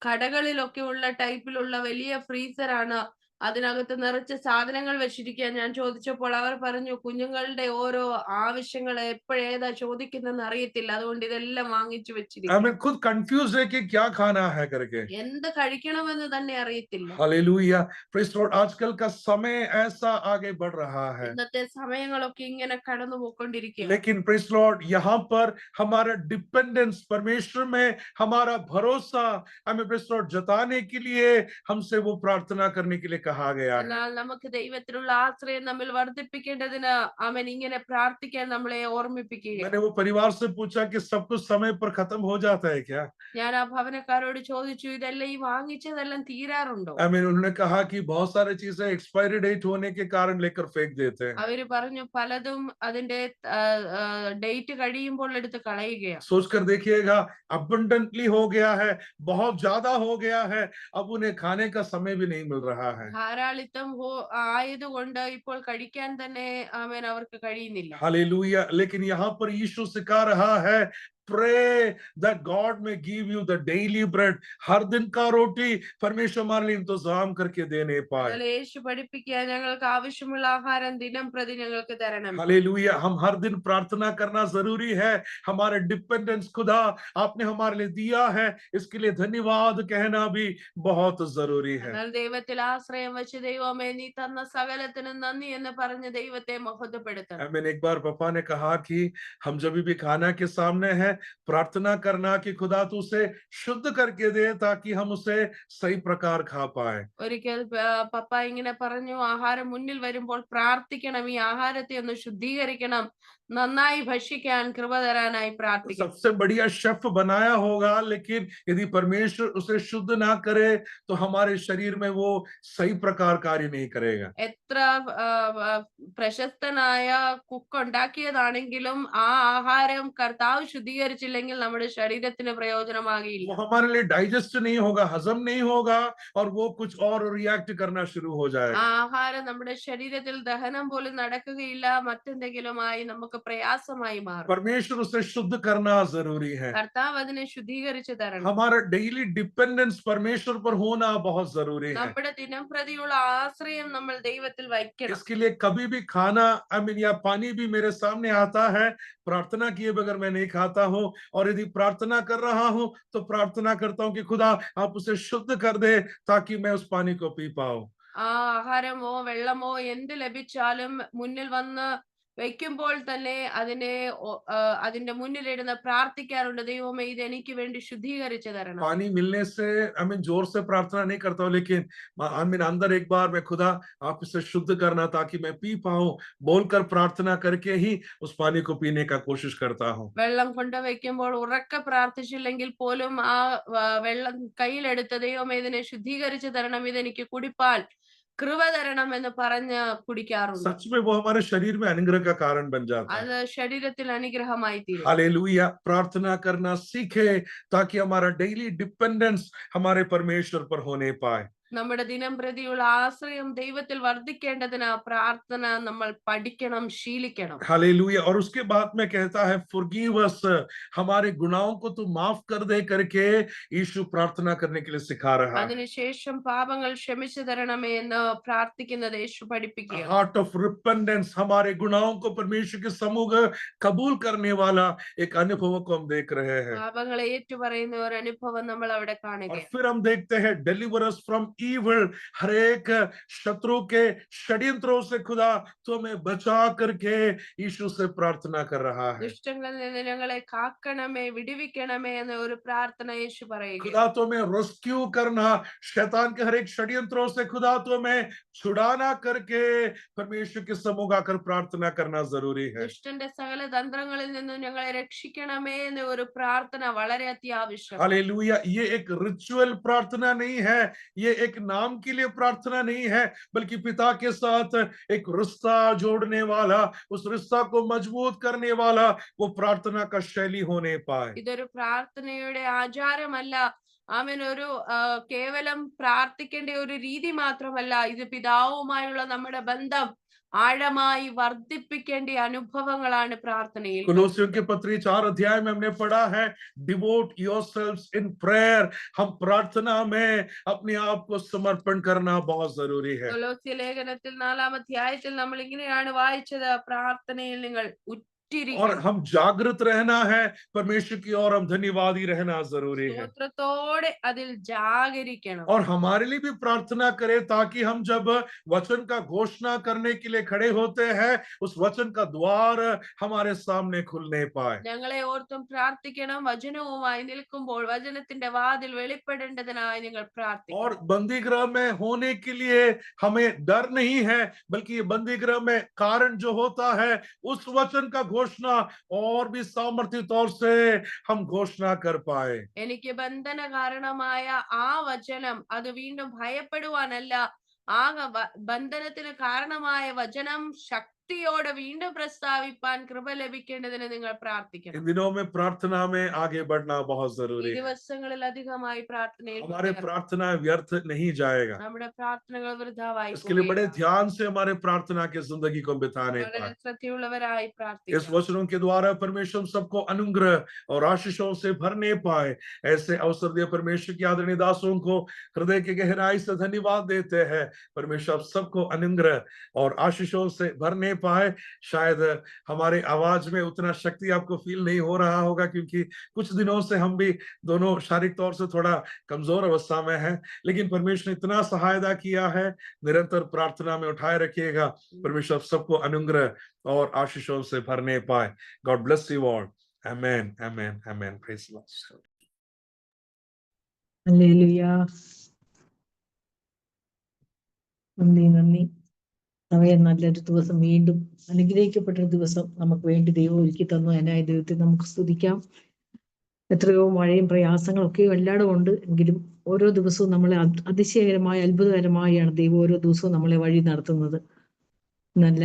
Speaker 2: കടകളിലൊക്കെയുള്ള ടൈപ്പിലുള്ള വലിയ ഫ്രീസറാണ്. അതിനകത്ത് നിറച്ച് സാധനങ്ങൾ വെച്ചിരിക്കുക. ഞാൻ ചോദിച്ചപ്പോൾ അവർ പറഞ്ഞു, കുഞ്ഞുങ്ങളുടെ ഓരോ ആവശ്യങ്ങൾ എപ്പോഴേതാ ചോദിക്കുന്നെന്ന് അറിയത്തില്ല, അതുകൊണ്ട് ഇതെല്ലാം വാങ്ങിച്ചു വെച്ചിരിക്കും.
Speaker 1: खुद कंफ्यूज है कि क्या खाना है करके।
Speaker 2: എന്ത് കഴിക്കണമെന്ന് തന്നെ അറിയത്തില്ല.
Speaker 1: हालेलुया। Praise Lord. आजकल का समय ऐसा आगे बढ़ रहा है,
Speaker 2: ഇന്നത്തെ സമയങ്ങളൊക്കെ ഇങ്ങനെ കടന്നു പോയിക്കൊണ്ടിരിക്കുക.
Speaker 1: लेकिन प्रेज़ लॉर्ड यहाँ पर हमारा डिपेंडेंस परमेश्वर में हमारा भरोसा हमें प्रेज़ लॉर्ड जताने के लिए हमसे वो प्रार्थना करने के लिए कहा गया है।
Speaker 2: എന്നാൽ നമുക്ക് ദൈവത്തിലുള്ള ആശ്രയം നമ്മിൽ വർദ്ധിപ്പിക്കേണ്ടതിന് അവൻ ഇങ്ങനെ പ്രാർത്ഥിക്കാൻ നമ്മളെ ഓർമ്മിപ്പിക്കുക.
Speaker 1: मैंने वो परिवार से पूछा कि सब कुछ समय पर खत्म हो जाता है क्या।
Speaker 2: ഞാൻ ആ ഭവനക്കാരോട് ചോദിച്ചു, ഇതെല്ലാം ഈ വാങ്ങിച്ചതെല്ലാം തീരാറുണ്ടോ?
Speaker 1: उन्होंने कहा कि बहुत सारी चीजें एक्सपायरी डेट होने के कारण लेकर फेंक देते हैं।
Speaker 2: അവര് പറഞ്ഞു പലതും അതിന്റെ ഡേറ്റ് കഴിയുമ്പോൾ എടുത്ത് കളയുകയാണ്.
Speaker 1: सोचकर देखिएगा, अबंडेंटली हो गया है, बहुत ज्यादा हो गया है, अब उन्हें खाने का समय भी नहीं मिल रहा है।
Speaker 2: ധാരാളിത്തം ആയതുകൊണ്ട് ഇപ്പോൾ കഴിക്കാൻ തന്നെ അവർക്ക് കഴിയുന്നില്ല.
Speaker 1: हालेलुया। लेकिन यहाँ पर यीशु सिखा रहा है, pray that God may give you the daily bread. हर दिन का रोटी परमेश्वर हमारे लिए इंतजाम करके देने पाए।
Speaker 2: എന്നാൽ യേശു പഠിപ്പിക്കുക, ഞങ്ങൾക്ക് ആവശ്യമുള്ള ആഹാരം ദിനം പ്രതി ഞങ്ങൾക്ക് തരണം.
Speaker 1: हालेलुया। हम हर दिन प्रार्थना करना जरूरी है। हमारे डिपेंडेंस खुदा आपने हमारे लिए दिया है, इसके लिए धन्यवाद कहना भी बहुत जरूरी है।
Speaker 2: എന്നാൽ ദൈവത്തിൽ ആശ്രയം വെച്ച്, ദൈവമേ നീ തന്ന സകലത്തിനും നന്ദി എന്ന് പറഞ്ഞ് ദൈവത്തെ മഹത്വപ്പെടുത്തണം.
Speaker 1: मैंने एक बार पापा ने कहा कि हम जब भी खाना के सामने है, प्रार्थना करना कि खुदा तू उसे शुद्ध करके दे ताकि हम उसे सही प्रकार खा पाए।
Speaker 2: ഒരിക്കൽ പപ്പ ഇങ്ങനെ പറഞ്ഞു, ആഹാരം മുന്നിൽ വരുമ്പോൾ പ്രാർത്ഥിക്കണം, ഈ ആഹാരത്തെ ഒന്ന് ശുദ്ധീകരിക്കണം, നന്നായി ഭക്ഷിക്കാൻ കൃപ തരാനായി പ്രാർത്ഥിക്കണം.
Speaker 1: सबसे बढ़िया शेफ बनाया होगा, लेकिन यदि परमेश्वर उसे शुद्ध ना करे तो हमारे शरीर में वो सही प्रकार कार्य नहीं करेगा।
Speaker 2: എത്ര പ്രശസ്തനായ കുക്ക് ഉണ്ടാക്കിയതാണെങ്കിലും ആ ആഹാരം കർത്താവ് ശുദ്ധീകരിച്ചില്ലെങ്കിൽ നമ്മുടെ ശരീരത്തിന്
Speaker 1: वो
Speaker 2: പ്രയോജനമാകില്ല.
Speaker 1: हमारे लिए डाइजेस्ट नहीं होगा, हजम नहीं होगा, और वो कुछ और रिएक्ट करना शुरू हो
Speaker 2: ആ
Speaker 1: जाएगा।
Speaker 2: ആഹാരം നമ്മുടെ ശരീരത്തിൽ ദഹനം പോലും നടക്കുകയില്ല, മറ്റെന്തെങ്കിലുമായി നമുക്ക് പ്രയാസമായി മാറും.
Speaker 1: परमेश्वर उसे शुद्ध करना जरूरी है।
Speaker 2: കർത്താവ് അതിനെ ശുദ്ധീകരിച്ചു തരണം.
Speaker 1: हमारा डेली डिपेंडेंस परमेश्वर पर होना बहुत जरूरी है।
Speaker 2: നമ്മുടെ ദിനം പ്രതിയുള്ള ആശ്രയം നമ്മൾ ദൈവത്തിൽ വയ്ക്കണം.
Speaker 1: इसके लिए कभी भी खाना या पानी भी मेरे सामने आता है, प्रार्थना किए बगैर मैं नहीं खाता हूँ, और यदि प्रार्थना कर रहा हूँ तो प्रार्थना करता हूँ कि खुदा आप उसे शुद्ध कर दे ताकि मैं उस पानी को पी पाऊं।
Speaker 2: ആ ആഹാരമോ വെള്ളമോ എന്ത് ലഭിച്ചാലും മുന്നിൽ വന്ന് വെക്കുമ്പോൾ തന്നെ അതിന്റെ മുന്നിലിരുന്ന് പ്രാർത്ഥിക്കാറുണ്ട്, ദൈവമേ ഇത് എനിക്ക് വേണ്ടി ശുദ്ധീകരിച്ചു തരണം.
Speaker 1: पानी मिलने से जोर से प्रार्थना नहीं करता हूँ, लेकिन अंदर एक बार मैं खुदा आप इसे शुद्ध करना ताकि मैं पी पाऊं बोलकर प्रार्थना करके ही उस पानी को पीने का कोशिश करता हूँ।
Speaker 2: വെള്ളം കൊണ്ടുവയ്ക്കുമ്പോൾ ഉറക്കെ പ്രാർത്ഥിച്ചില്ലെങ്കിൽ പോലും ആ വെള്ളം കയ്യിലെടുത്ത്, ദൈവമേ ഇതിനെ ശുദ്ധീകരിച്ചു തരണം, ഇതെനിക്ക് കുടിപ്പാൽ കൃപ തരണം എന്ന് പറഞ്ഞ് കുടിക്കാറുണ്ട്.
Speaker 1: सच में वो हमारे शरीर में अनुग्रह का कारण बन जाता है।
Speaker 2: അത് ശരീരത്തിൽ അനുഗ്രഹമായി തീരും.
Speaker 1: हालेलुया। प्रार्थना करना सीखे ताकि हमारा डेली डिपेंडेंस हमारे परमेश्वर पर होने पाए।
Speaker 2: നമ്മുടെ ദിനം പ്രതിയുള്ള ആശ്രയം ദൈവത്തിൽ വർദ്ധിക്കേണ്ടതിന് പ്രാർത്ഥന നമ്മൾ പഠിക്കണം, ശീലിക്കണം.
Speaker 1: हालेलुया। और उसके बाद में कहता है फॉरगिव अस, हमारे गुनाहों को तू माफ कर दे करके यीशु प्रार्थना करने के लिए सिखा रहा है।
Speaker 2: അതിനുശേഷം പാപങ്ങൾ ക്ഷമിച്ചു തരണമേ എന്ന് പ്രാർത്ഥിക്കുന്നത് യേശു പഠിപ്പിക്കുക.
Speaker 1: हार्ट ऑफ रिपेंडेंस, हमारे गुनाहों को परमेश्वर के सम्मुख कबूल करने वाला एक अनुभव को हम देख रहे हैं।
Speaker 2: പാപങ്ങളെ ഏറ്റുപറയുന്ന ഒരു അനുഭവം നമ്മൾ അവിടെ
Speaker 1: और
Speaker 2: കാണുകയാണ്.
Speaker 1: फिर हम देखते हैं डिलीवर अस फ्रॉम ईविल, हर एक शत्रु के षड्यंत्रों से खुदा तो हमें बचा करके यीशु से प्रार्थना कर रहा है।
Speaker 2: ദുഷ്ടങ്ങളിൽ നിന്ന് ഞങ്ങളെ കാക്കണമേ, വിടുവിക്കണമേ എന്ന ഒരു പ്രാർത്ഥന യേശു പറയുക.
Speaker 1: खुदा तो हमें रेस्क्यू करना, शैतान के हर एक षड्यंत्रों से खुदा तो हमें छुड़ाना करके परमेश्वर के सम्मुख आकर प्रार्थना करना जरूरी है।
Speaker 2: ദുഷ്ടന്റെ സകല തന്ത്രങ്ങളിൽ നിന്നും ഞങ്ങളെ രക്ഷിക്കണമേ എന്ന ഒരു പ്രാർത്ഥന വളരെ അത്യാവശ്യം.
Speaker 1: हालेलुया। ये एक रिचुअल प्रार्थना नहीं है, ये एक नाम के लिए प्रार्थना नहीं है, बल्कि पिता के साथ एक रिश्ता जोड़ने वाला, उस रिश्ता को मजबूत करने वाला वो प्रार्थना का शैली होने पाए।
Speaker 2: ഇതൊരു പ്രാർത്ഥനയുടെ ആചാരമല്ല, ഒരു കേവലം പ്രാർത്ഥിക്കേണ്ട ഒരു രീതി മാത്രമല്ല, ഇത് പിതാവുമായുള്ള നമ്മുടെ ബന്ധം ആഴമായി വർദ്ധിപ്പിക്കേണ്ട അനുഭവങ്ങളാണ് പ്രാർത്ഥനയിൽ.
Speaker 1: कुलोसियों के पत्री 4 अध्याय में हमने पढ़ा है, डिवोट योरसेल्व्स इन प्रेयर, हम प्रार्थना में अपने आप को समर्पण करना बहुत जरूरी है।
Speaker 2: കൊലോസ്യ ലേഖനത്തിൽ 4-ാം അധ്യായത്തിൽ നമ്മൾ ഇങ്ങനെയാണ് വായിച്ചത്, പ്രാർത്ഥനയിൽ നിങ്ങൾ
Speaker 1: और हम जागृत रहना है परमेश्वर की ओर, हम धन्यवादी रहना जरूरी है।
Speaker 2: സ്തോത്രത്തോടെ അതിൽ ജാഗരിക്കണം.
Speaker 1: और हमारे लिए भी प्रार्थना करें ताकि हम जब वचन का घोषणा करने के लिए खड़े होते हैं, उस वचन का द्वार हमारे सामने खुलने पाए।
Speaker 2: ഞങ്ങളെ ഓർത്തും പ്രാർത്ഥിക്കണം. വചനവുമായി നിൽക്കുമ്പോൾ വചനത്തിന്റെ വാതിൽ വെളിപ്പെടേണ്ടതിനായി നിങ്ങൾ പ്രാർത്ഥിക്കണം.
Speaker 1: और बंदी गृह में होने के लिए हमें डर नहीं है, बल्कि ये बंदी गृह में कारण जो होता है उस वचन का घोषणा और भी सामर्थ्य तौर से हम घोषणा कर पाए।
Speaker 2: എനിക്ക് ബന്ധന കാരണമായ ആ വചനം അത് വീണ്ടും ഭയപ്പെടുവാനല്ല, ആ ബന്ധനത്തിന് കാരണമായ വചനം ശക്തിയോടെ വീണ്ടും പ്രസ്താവിപ്പാൻ കൃപ ലഭിക്കേണ്ടതിന് നിങ്ങൾ
Speaker 1: इन
Speaker 2: പ്രാർത്ഥിക്കണം.
Speaker 1: दिनों में प्रार्थना में आगे बढ़ना बहुत
Speaker 2: ഈ
Speaker 1: जरूरी है.
Speaker 2: ദിവസങ്ങളിൽ അധികമായി പ്രാർത്ഥനയിൽ
Speaker 1: हमारे
Speaker 2: മുന്നേറണം.
Speaker 1: प्रार्थना व्यर्थ नहीं जाएगा.
Speaker 2: നമ്മുടെ പ്രാർത്ഥനകൾ വൃഥാവായി
Speaker 1: इसके लिए बड़े
Speaker 2: പോവുകയില്ല.
Speaker 1: ध्यान से हमारे प्रार्थना की जिंदगी को बिताने
Speaker 2: വളരെ
Speaker 1: पाए.
Speaker 2: ശ്രദ്ധയുള്ളവരായി
Speaker 1: इस
Speaker 2: പ്രാർത്ഥിക്കണം.
Speaker 1: वचनों के द्वारा परमेश्वर सबको अनुग्रह और आशीषों से भरने पाए. ऐसे अवसर दिए परमेश्वर की आदरणीय दासों को हृदय की गहराई से धन्यवाद देते हैं. परमेश्वर आप सबको अनुग्रह और आशीषों से भरने पाए. शायद हमारे आवाज में उतना शक्ति आपको फील नहीं हो रहा होगा, क्योंकि कुछ दिनों से हम भी दोनों शारीरिक तौर से थोड़ा कमजोर अवस्था में हैं, लेकिन परमेश्वर ने इतना सहायता किया है. निरंतर प्रार्थना में उठाए रखिएगा. परमेश्वर आप सबको अनुग्रह और आशीषों से भरने पाए. God bless you all. Amen. Amen. Amen. Praise the Lord.
Speaker 3: Hallelujah. നന്ദി. അവയെ നല്ലൊരു ദിവസം, വീണ്ടും അനുഗ്രഹിക്കപ്പെട്ടൊരു ദിവസം നമുക്ക് വേണ്ടി ദൈവം ഒരുക്കി തന്നു. അതിനായി ദൈവത്തെ നമുക്ക് സ്തുതിക്കാം. എത്രയോ മഴയും പ്രയാസങ്ങളൊക്കെയും എല്ലായിടും ഉണ്ട്. എങ്കിലും ഓരോ ദിവസവും നമ്മളെ അതിശയകരമായി അത്ഭുതകരമായാണ് ദൈവം ഓരോ ദിവസവും നമ്മളെ വഴി നടത്തുന്നത്. നല്ല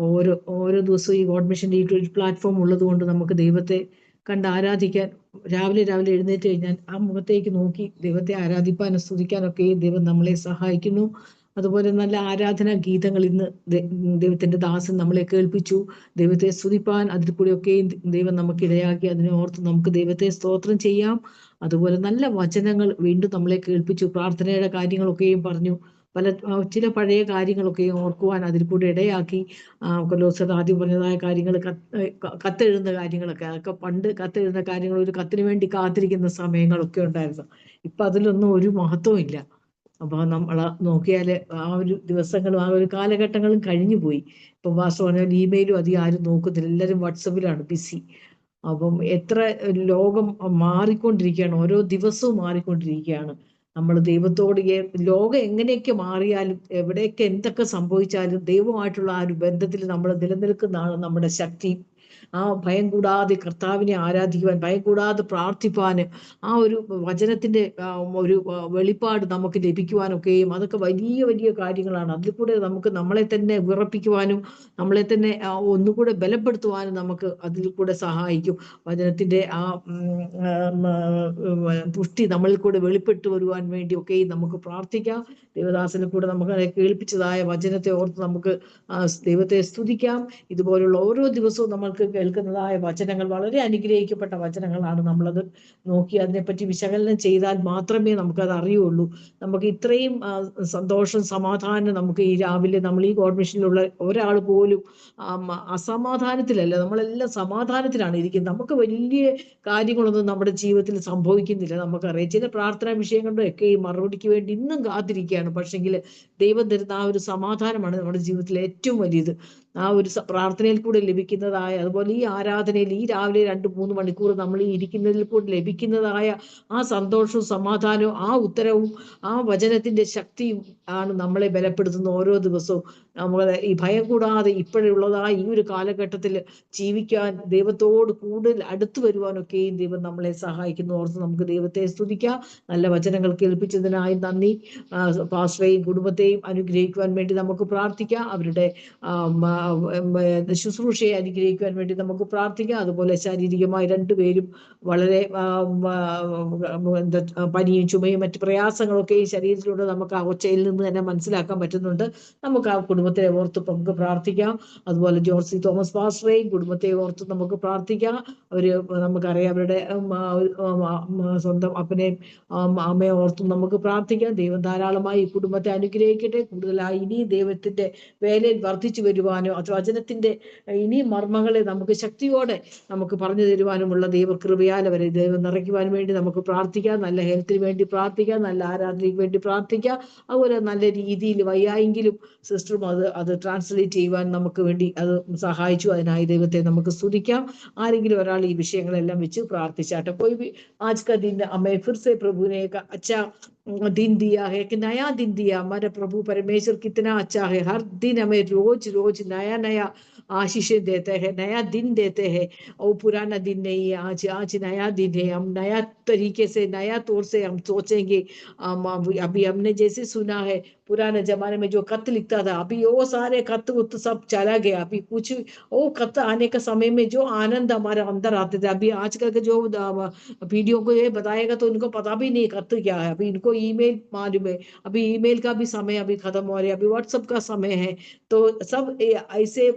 Speaker 3: ഓരോ ദിവസവും ഈ ഗോഡ് മിഷന്റെ ഈ ഒരു പ്ലാറ്റ്ഫോം ഉള്ളത് കൊണ്ട് നമുക്ക് ദൈവത്തെ കണ്ട് ആരാധിക്കാൻ, രാവിലെ എഴുന്നേറ്റ് കഴിഞ്ഞാൽ ആ മുഖത്തേക്ക് നോക്കി ദൈവത്തെ ആരാധിപ്പാനും സ്തുതിക്കാനൊക്കെ ദൈവം നമ്മളെ സഹായിക്കുന്നു. അതുപോലെ നല്ല ആരാധനാ ഗീതങ്ങൾ ഇന്ന് ദൈവത്തിന്റെ ദാസൻ നമ്മളെ കേൾപ്പിച്ചു. ദൈവത്തെ സ്തുതിപ്പാൻ അതിൽ കൂടെയൊക്കെയും ദൈവം നമുക്ക് ഇടയാക്കി. അതിനെ ഓർത്ത് നമുക്ക് ദൈവത്തെ സ്തോത്രം ചെയ്യാം. അതുപോലെ നല്ല വചനങ്ങൾ വീണ്ടും നമ്മളെ കേൾപ്പിച്ചു. പ്രാർത്ഥനയുടെ കാര്യങ്ങളൊക്കെയും പറഞ്ഞു. ചില പഴയ കാര്യങ്ങളൊക്കെയും ഓർക്കുവാൻ അതിൽ കൂടെ ഇടയാക്കി. കൊലോസ്യർ ആദ്യം പറഞ്ഞതായ കാര്യങ്ങൾ, കത്തെഴുതുന്ന കാര്യങ്ങളൊക്കെ, അതൊക്കെ പണ്ട് കത്തെഴുതുന്ന കാര്യങ്ങൾ, ഒരു കത്തിന് വേണ്ടി കാത്തിരിക്കുന്ന സമയങ്ങളൊക്കെ ഉണ്ടായിരുന്നു. ഇപ്പൊ അതിലൊന്നും ഒരു മഹത്വം ഇല്ല. അപ്പൊ നമ്മൾ നോക്കിയാല് ആ ഒരു ദിവസങ്ങളും ആ ഒരു കാലഘട്ടങ്ങളും കഴിഞ്ഞു പോയി. ഇപ്പൊ വാസ്തു പറഞ്ഞാൽ ഇമെയിലും അധികം ആരും നോക്കുന്നില്ല, എല്ലാവരും വാട്സപ്പിലാണ് ബിസി. അപ്പം എത്ര ലോകം മാറിക്കൊണ്ടിരിക്കുകയാണ്, ഓരോ ദിവസവും മാറിക്കൊണ്ടിരിക്കുകയാണ്. നമ്മൾ ദൈവത്തോട് ലോകം എങ്ങനെയൊക്കെ മാറിയാലും എവിടെയൊക്കെ എന്തൊക്കെ സംഭവിച്ചാലും ദൈവമായിട്ടുള്ള ആ ഒരു ബന്ധത്തിൽ നമ്മൾ നിലനിൽക്കുന്നതാണ് നമ്മുടെ ശക്തി. ആ ഭയം കൂടാതെ കർത്താവിനെ ആരാധിക്കുവാൻ, ഭയം കൂടാതെ പ്രാർത്ഥിപ്പാന്, ആ ഒരു വചനത്തിന്റെ ഒരു വെളിപ്പാട് നമുക്ക് ലഭിക്കുവാനൊക്കെയും അതൊക്കെ വലിയ വലിയ കാര്യങ്ങളാണ്. അതിൽ കൂടെ നമുക്ക് നമ്മളെ തന്നെ വിറപ്പിക്കുവാനും നമ്മളെ തന്നെ ഒന്നുകൂടെ ബലപ്പെടുത്തുവാനും നമുക്ക് അതിൽ കൂടെ സഹായിക്കും. വചനത്തിന്റെ ആ പുഷ്ടി നമ്മളിൽ കൂടെ വെളിപ്പെട്ടു വരുവാൻ വേണ്ടി ഒക്കെയും നമുക്ക് പ്രാർത്ഥിക്കാം. ദേവദാസനെ കൂടെ നമുക്ക് കേൾപ്പിച്ചതായ വചനത്തെ ഓർത്ത് നമുക്ക് ദൈവത്തെ സ്തുതിക്കാം. ഇതുപോലുള്ള ഓരോ ദിവസവും നമ്മൾക്ക് കേൾക്കുന്നതായ വചനങ്ങൾ വളരെ അനുഗ്രഹിക്കപ്പെട്ട വചനങ്ങളാണ്. നമ്മളത് നോക്കി അതിനെപ്പറ്റി വിശകലനം ചെയ്താൽ മാത്രമേ നമുക്കത് അറിയുള്ളൂ. നമുക്ക് ഇത്രയും സന്തോഷം, സമാധാനം നമുക്ക് ഈ രാവിലെ നമ്മൾ ഈ ഗോഡ് മിഷനിലുള്ള ഒരാൾ പോലും അസമാധാനത്തിലല്ല, നമ്മളെല്ലാം സമാധാനത്തിലാണ് ഇരിക്കുന്നത്. നമുക്ക് വലിയ കാര്യങ്ങളൊന്നും നമ്മുടെ ജീവിതത്തിൽ സംഭവിക്കുന്നില്ല. നമുക്കറിയാം ചില പ്രാർത്ഥനാ വിഷയങ്ങളുടെ ഒക്കെ ഈ മറുപടിക്ക് വേണ്ടി ഇന്നും കാത്തിരിക്കുകയാണ്. പക്ഷെങ്കിൽ ദൈവം തരുന്ന ആ ഒരു സമാധാനമാണ് നമ്മുടെ ജീവിതത്തിൽ ഏറ്റവും വലിയത്. ആ ഒരു പ്രാർത്ഥനയിൽ കൂടെ ലഭിക്കുന്നതായ, അതുപോലെ ഈ ആരാധനയിൽ ഈ രാവിലെ 2-3 മണിക്കൂർ നമ്മൾ ഈ ഇരിക്കുന്നതിൽ കൂടെ ലഭിക്കുന്നതായ ആ സന്തോഷവും സമാധാനവും ആ ഉത്തരവും ആ വചനത്തിന്റെ ശക്തിയും ആണ് നമ്മളെ ബലപ്പെടുത്തുന്ന ഓരോ ദിവസവും. നമ്മളെ ഈ ഭയം കൂടാതെ ഇപ്പോഴുള്ളതായ ഈ ഒരു കാലഘട്ടത്തിൽ ജീവിക്കാൻ, ദൈവത്തോട് കൂടുതൽ അടുത്തു വരുവാനൊക്കെയും ദൈവം നമ്മളെ സഹായിക്കുന്നു. ഓർത്ത് നമുക്ക് ദൈവത്തെ സ്തുതിക്കാം. നല്ല വചനങ്ങൾ കേൾപ്പിച്ചതിനായി നന്ദി. പാസ്റ്ററേയും കുടുംബത്തെയും അനുഗ്രഹിക്കുവാൻ വേണ്ടി നമുക്ക് പ്രാർത്ഥിക്കാം. അവരുടെ ശുശ്രൂഷയെ അനുഗ്രഹിക്കുവാൻ വേണ്ടി നമുക്ക് പ്രാർത്ഥിക്കാം. അതുപോലെ ശാരീരികമായി രണ്ടുപേരും വളരെ പനിയും ചുമയും മറ്റ് പ്രയാസങ്ങളൊക്കെ ഈ ശരീരത്തിലൂടെ നമുക്ക് ആ ഒച്ചയിൽ നിന്ന് തന്നെ മനസ്സിലാക്കാൻ പറ്റുന്നുണ്ട്. നമുക്ക് ആ കുടുംബത്തെ ഓർത്ത് നമുക്ക് പ്രാർത്ഥിക്കാം. അതുപോലെ ജോർസി തോമസ് പാസ്റ്ററേയും കുടുംബത്തെ ഓർത്ത് നമുക്ക് പ്രാർത്ഥിക്കാം. നമുക്കറിയാം അവരുടെ സ്വന്തം അപ്പനെയും അമ്മയെ ഓർത്തും നമുക്ക് പ്രാർത്ഥിക്കാം. ദൈവം ധാരാളമായി ഈ കുടുംബത്തെ അനുഗ്രഹിക്കട്ടെ. കൂടുതലായി ഇനിയും ദൈവത്തിന്റെ വേലയിൽ വർദ്ധിച്ചു വരുവാനോ വചനത്തിന്റെ ഇനിയും മർമ്മങ്ങളെ നമുക്ക് ശക്തിയോടെ നമുക്ക് പറഞ്ഞു തരുവാനുമുള്ള ദൈവകൃപയാൽ അവരെ ദൈവം നിറയ്ക്കുവാൻ വേണ്ടി നമുക്ക് പ്രാർത്ഥിക്കാം. നല്ല ഹെൽത്തിന് വേണ്ടി പ്രാർത്ഥിക്കാം, നല്ല ആരാധനയ്ക്ക് വേണ്ടി പ്രാർത്ഥിക്കാം. അതുപോലെ നല്ല രീതിയിൽ വയ്യായെങ്കിലും സിസ്റ്ററും അത് ട്രാൻസ്ലേറ്റ് ചെയ്യുവാൻ നമുക്ക് വേണ്ടി അത് സഹായിച്ചു. അതിനായി ദൈവത്തെ നമുക്ക് സ്തുതിക്കാം. ആരെങ്കിലും ഒരാൾ ഈ വിഷയങ്ങളെല്ലാം വെച്ച് പ്രാർത്ഥിച്ചാട്ടെ. कोई आज का दिन हमें फिर से प्रभु ने एक अच्छा दिन दिया है, एक नया दिन दिया. हमारा प्रभु परमेश्वर कितना अच्छा है. हर दिन हमें रोज रोज नया नया आशीषें देते हैं, नया दिन देते हैं. और पुराना दिन नहीं है, आज नया दिन है. हम नया तरीके से, नया तौर से हम सोचेंगे. अभी हमने जैसे सुना है पुराने जमाने में जो खत लिखता था, अभी वो सारे खत उत सब चला गया। अभी कुछ वो खत आने का समय में जो आनंद हमारे अंदर आते थे, अभी आजकल के जो पीढ़ियों को ये बताएगा तो इनको पता भी नहीं खत क्या है। अभी इनको ईमेल मालूम है। अभी ईमेल का भी समय अभी खत्म हो रहा है, अभी व्हाट्सएप का समय है। तो सब ऐसे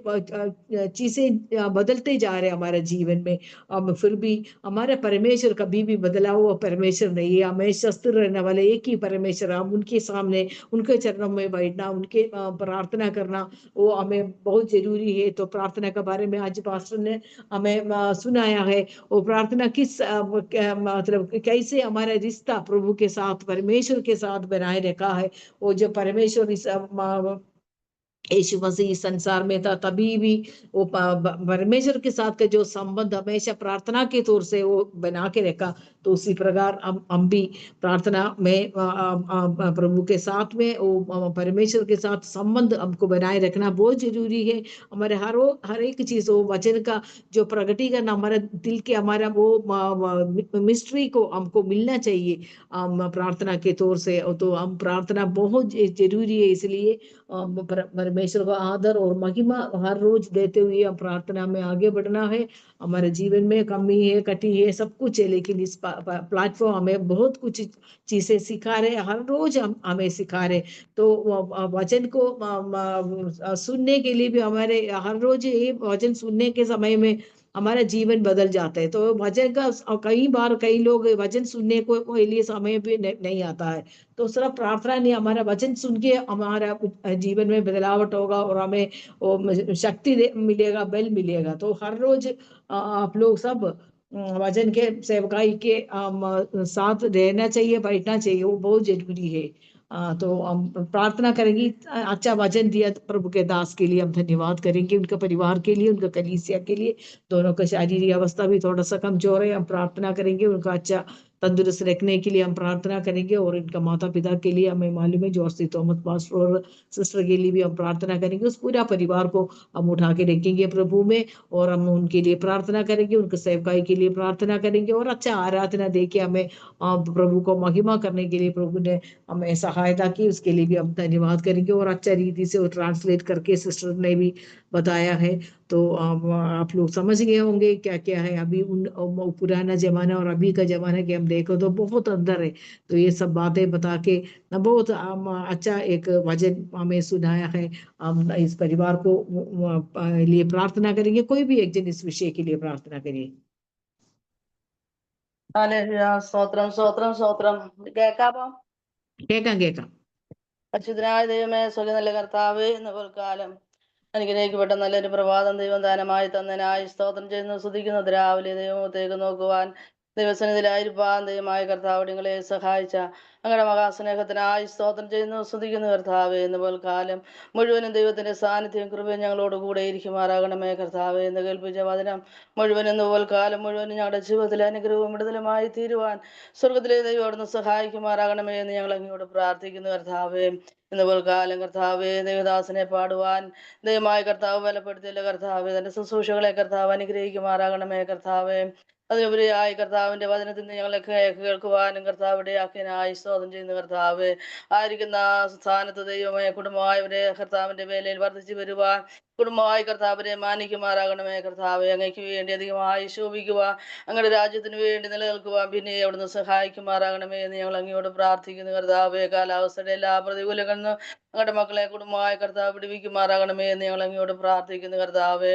Speaker 3: चीजें बदलते जा रहे हैं हमारे जीवन में। फिर भी हमारे परमेश्वर कभी भी बदला हुआ परमेश्वर नहीं है, हमेशा स्थिर रहने वाले एक ही परमेश्वर। हम उनके सामने उनके चरणों में बैठना, उनके प्रार्थना करना वो हमें बहुत जरूरी है। तो प्रार्थना के बारे में आज पास्टर ने हमें सुनाया है। वो प्रार्थना किस मतलब कैसे हमारा रिश्ता प्रभु के साथ, परमेश्वर के साथ बनाए रखा है। वो जो परमेश्वर इस यीशु मसीह इस संसार में था तभी भी वो परमेश्वर के साथ का जो संबंध हमेशा प्रार्थना के तौर से वो बना के रखा। तो उसी प्रकार हम भी प्रार्थना में प्रभु के साथ में वो परमेश्वर के साथ संबंध हमको बनाए रखना बहुत जरूरी है। हमारे हर एक चीज वो वचन का जो प्रगटीकरण हमारे दिल के हमारा वो मिस्ट्री को हमको मिलना चाहिए प्रार्थना के तौर से। तो हम प्रार्थना बहुत जरूरी है, इसलिए परमेश्वर को आदर और महिमा हर रोज देते हुए हम प्रार्थना में आगे बढ़ना है। हमारे जीवन में कमी है, कटी है, सब कुछ है, लेकिन इस प्लेटफॉर्म हमें बहुत कुछ चीजें सिखा रहे, हर रोज हमें सिखा रहे। तो वचन को सुनने के लिए भी हमारे हर रोज ये वचन सुनने के समय में हमारा जीवन बदल जाता है। तो वचन का कई बार कई लोग वचन सुनने को लिए समय भी नहीं आता है। तो सिर्फ प्रार्थना नहीं, हमारा वचन सुन के हमारा जीवन में बदलावट होगा और हमें वो शक्ति मिलेगा, बल मिलेगा। तो हर रोज आप लोग सब वचन के सेवकाई के साथ रहना चाहिए, बैठना चाहिए, वो बहुत जरूरी है। तो हम प्रार्थना करेंगे। अच्छा वचन दिया प्रभु के दास के लिए हम धन्यवाद करेंगे, उनके परिवार के लिए, उनका कलीसिया के लिए। दोनों का शारीरिक अवस्था भी थोड़ा सा कमजोर है, हम प्रार्थना करेंगे उनका अच्छा तंदुरुस्त रखने के लिए हम प्रार्थना करेंगे। और इनका माता पिता के लिए हमें मालूम है, जॉर्सी थॉमस पास्टर और सिस्टर के लिए भी हम प्रार्थना करेंगे। उस पूरा परिवार को हम उठा के रखेंगे प्रभु में, और हम उनके लिए प्रार्थना करेंगे, उनके सेवकाई के लिए प्रार्थना करेंगे। और अच्छा आराधना दे के हमें प्रभु को महिमा करने के लिए प्रभु ने हमें सहायता की, उसके लिए भी हम धन्यवाद करेंगे। और अच्छा रीति से वो ट्रांसलेट करके सिस्टर ने भी बताया है। तो आप लोग समझ गए होंगे क्या क्या है अभी पुराना जमाना और अभी का जमाना के हम देखो तो बहुत अंदर है। तो ये सब बातें बता के बहुत अच्छा एक वचन हमें सुनाया है। हम इस परिवार को लिए प्रार्थना करेंगे। कोई भी एक जन इस विषय के लिए प्रार्थना करिए।
Speaker 4: ഹല്ലേലൂയ. സ്തോത്രം സ്തോത്രം സ്തോത്രം. കേൾക്കാമോ?
Speaker 3: കേൾക്കാം കേൾക്കാം.
Speaker 4: പരിശുദ്ധനായ ദൈവമേ, സ്വല നല്ല കർത്താവേ, ഇന്ന് പോൽക്കാലം അനുഗ്രഹിക്കപ്പെട്ട നല്ലൊരു പ്രഭാതം ദൈവം ദാനമായി തന്നതിനായി സ്തോത്രം ചെയ്യുന്നു, സ്തുതിക്കുന്നത്. രാവിലെ ദൈവത്തേക്ക് നോക്കുവാൻ, ദൈവസന്നിധിയിലായിരിക്കാൻ ദൈവമായ കർത്താവ് നിങ്ങളെ സഹായിച്ച അങ്ങയുടെ മഹാസ്നേഹത്തിനായി സ്തോത്രം ചെയ്യുന്നു, സ്തുതിക്കുന്നു കർത്താവേ. ഇന്ന് പോൽക്കാലം മുഴുവനും ദൈവത്തിന്റെ സാന്നിധ്യം കൃപയും ഞങ്ങളോട് കൂടെ ഇരിക്കുമാറാകണമേ കർത്താവേ. എന്ന് കേൾപ്പിച്ച വചനം മുഴുവൻ ഇന്ന് പോൽക്കാലം മുഴുവനും ഞങ്ങളുടെ ജീവിതത്തിലെ അനുഗ്രഹവും വിടുതലുമായി തീരുവാൻ സ്വർഗത്തിലെ ദൈവം അവിടുന്ന് സഹായിക്കുമാറാകണമേ എന്ന് ഞങ്ങൾ അങ്ങോട്ട് പ്രാർത്ഥിക്കുന്നു കർത്താവേ. ഇന്ന് പോൽക്കാലം കർത്താവേ, ദൈവദാസനെ പാടുവാൻ ദൈവമായ കർത്താവ് ബലപ്പെടുത്തിയല്ലോ കർത്താവേ. തന്റെ ശുശ്രൂഷകളെ കർത്താവ് അനുഗ്രഹിക്കുമാറാകണമേ കർത്താവേ. അതിനുപരിയായി കർത്താവിന്റെ വചനത്തിൽ നിന്ന് ഞങ്ങളെ കേൾക്കുവാനും കർത്താവിടെ ആക്കിയനായി സ്തോത്രം ചെയ്യുന്ന കർത്താവ് ആയിരിക്കുന്ന സ്ഥാനത്ത് ദൈവമേ, കുടുംബമായവരെ കർത്താവിന്റെ വേലയിൽ വർദ്ധിച്ചു വരുവാൻ, കുടുംബമായി കർത്താവിനെ മാനിക്കുമാറാകണമേ കർത്താവ്. അങ്ങയ്ക്ക് വേണ്ടി അധികമായി ശോഭിക്കുവാൻ, അങ്ങയുടെ രാജ്യത്തിന് വേണ്ടി നിലനിൽക്കുവാൻ പിന്നെ അവിടുന്ന് സഹായിക്കുമാറാകണമേ എന്ന് ഞങ്ങൾ അങ്ങയോട് പ്രാർത്ഥിക്കുന്നു കർത്താവ്. കാലാവസ്ഥയുടെ എല്ലാ പ്രതികൂലങ്ങളിൽ നിന്നും അങ്ങയുടെ മക്കളെ കുടുംബമായി കർത്താവ് വിടുവിക്കുമാറാകണമേ എന്ന് ഞങ്ങൾ അങ്ങയോട് പ്രാർത്ഥിക്കുന്നു കർത്താവ്.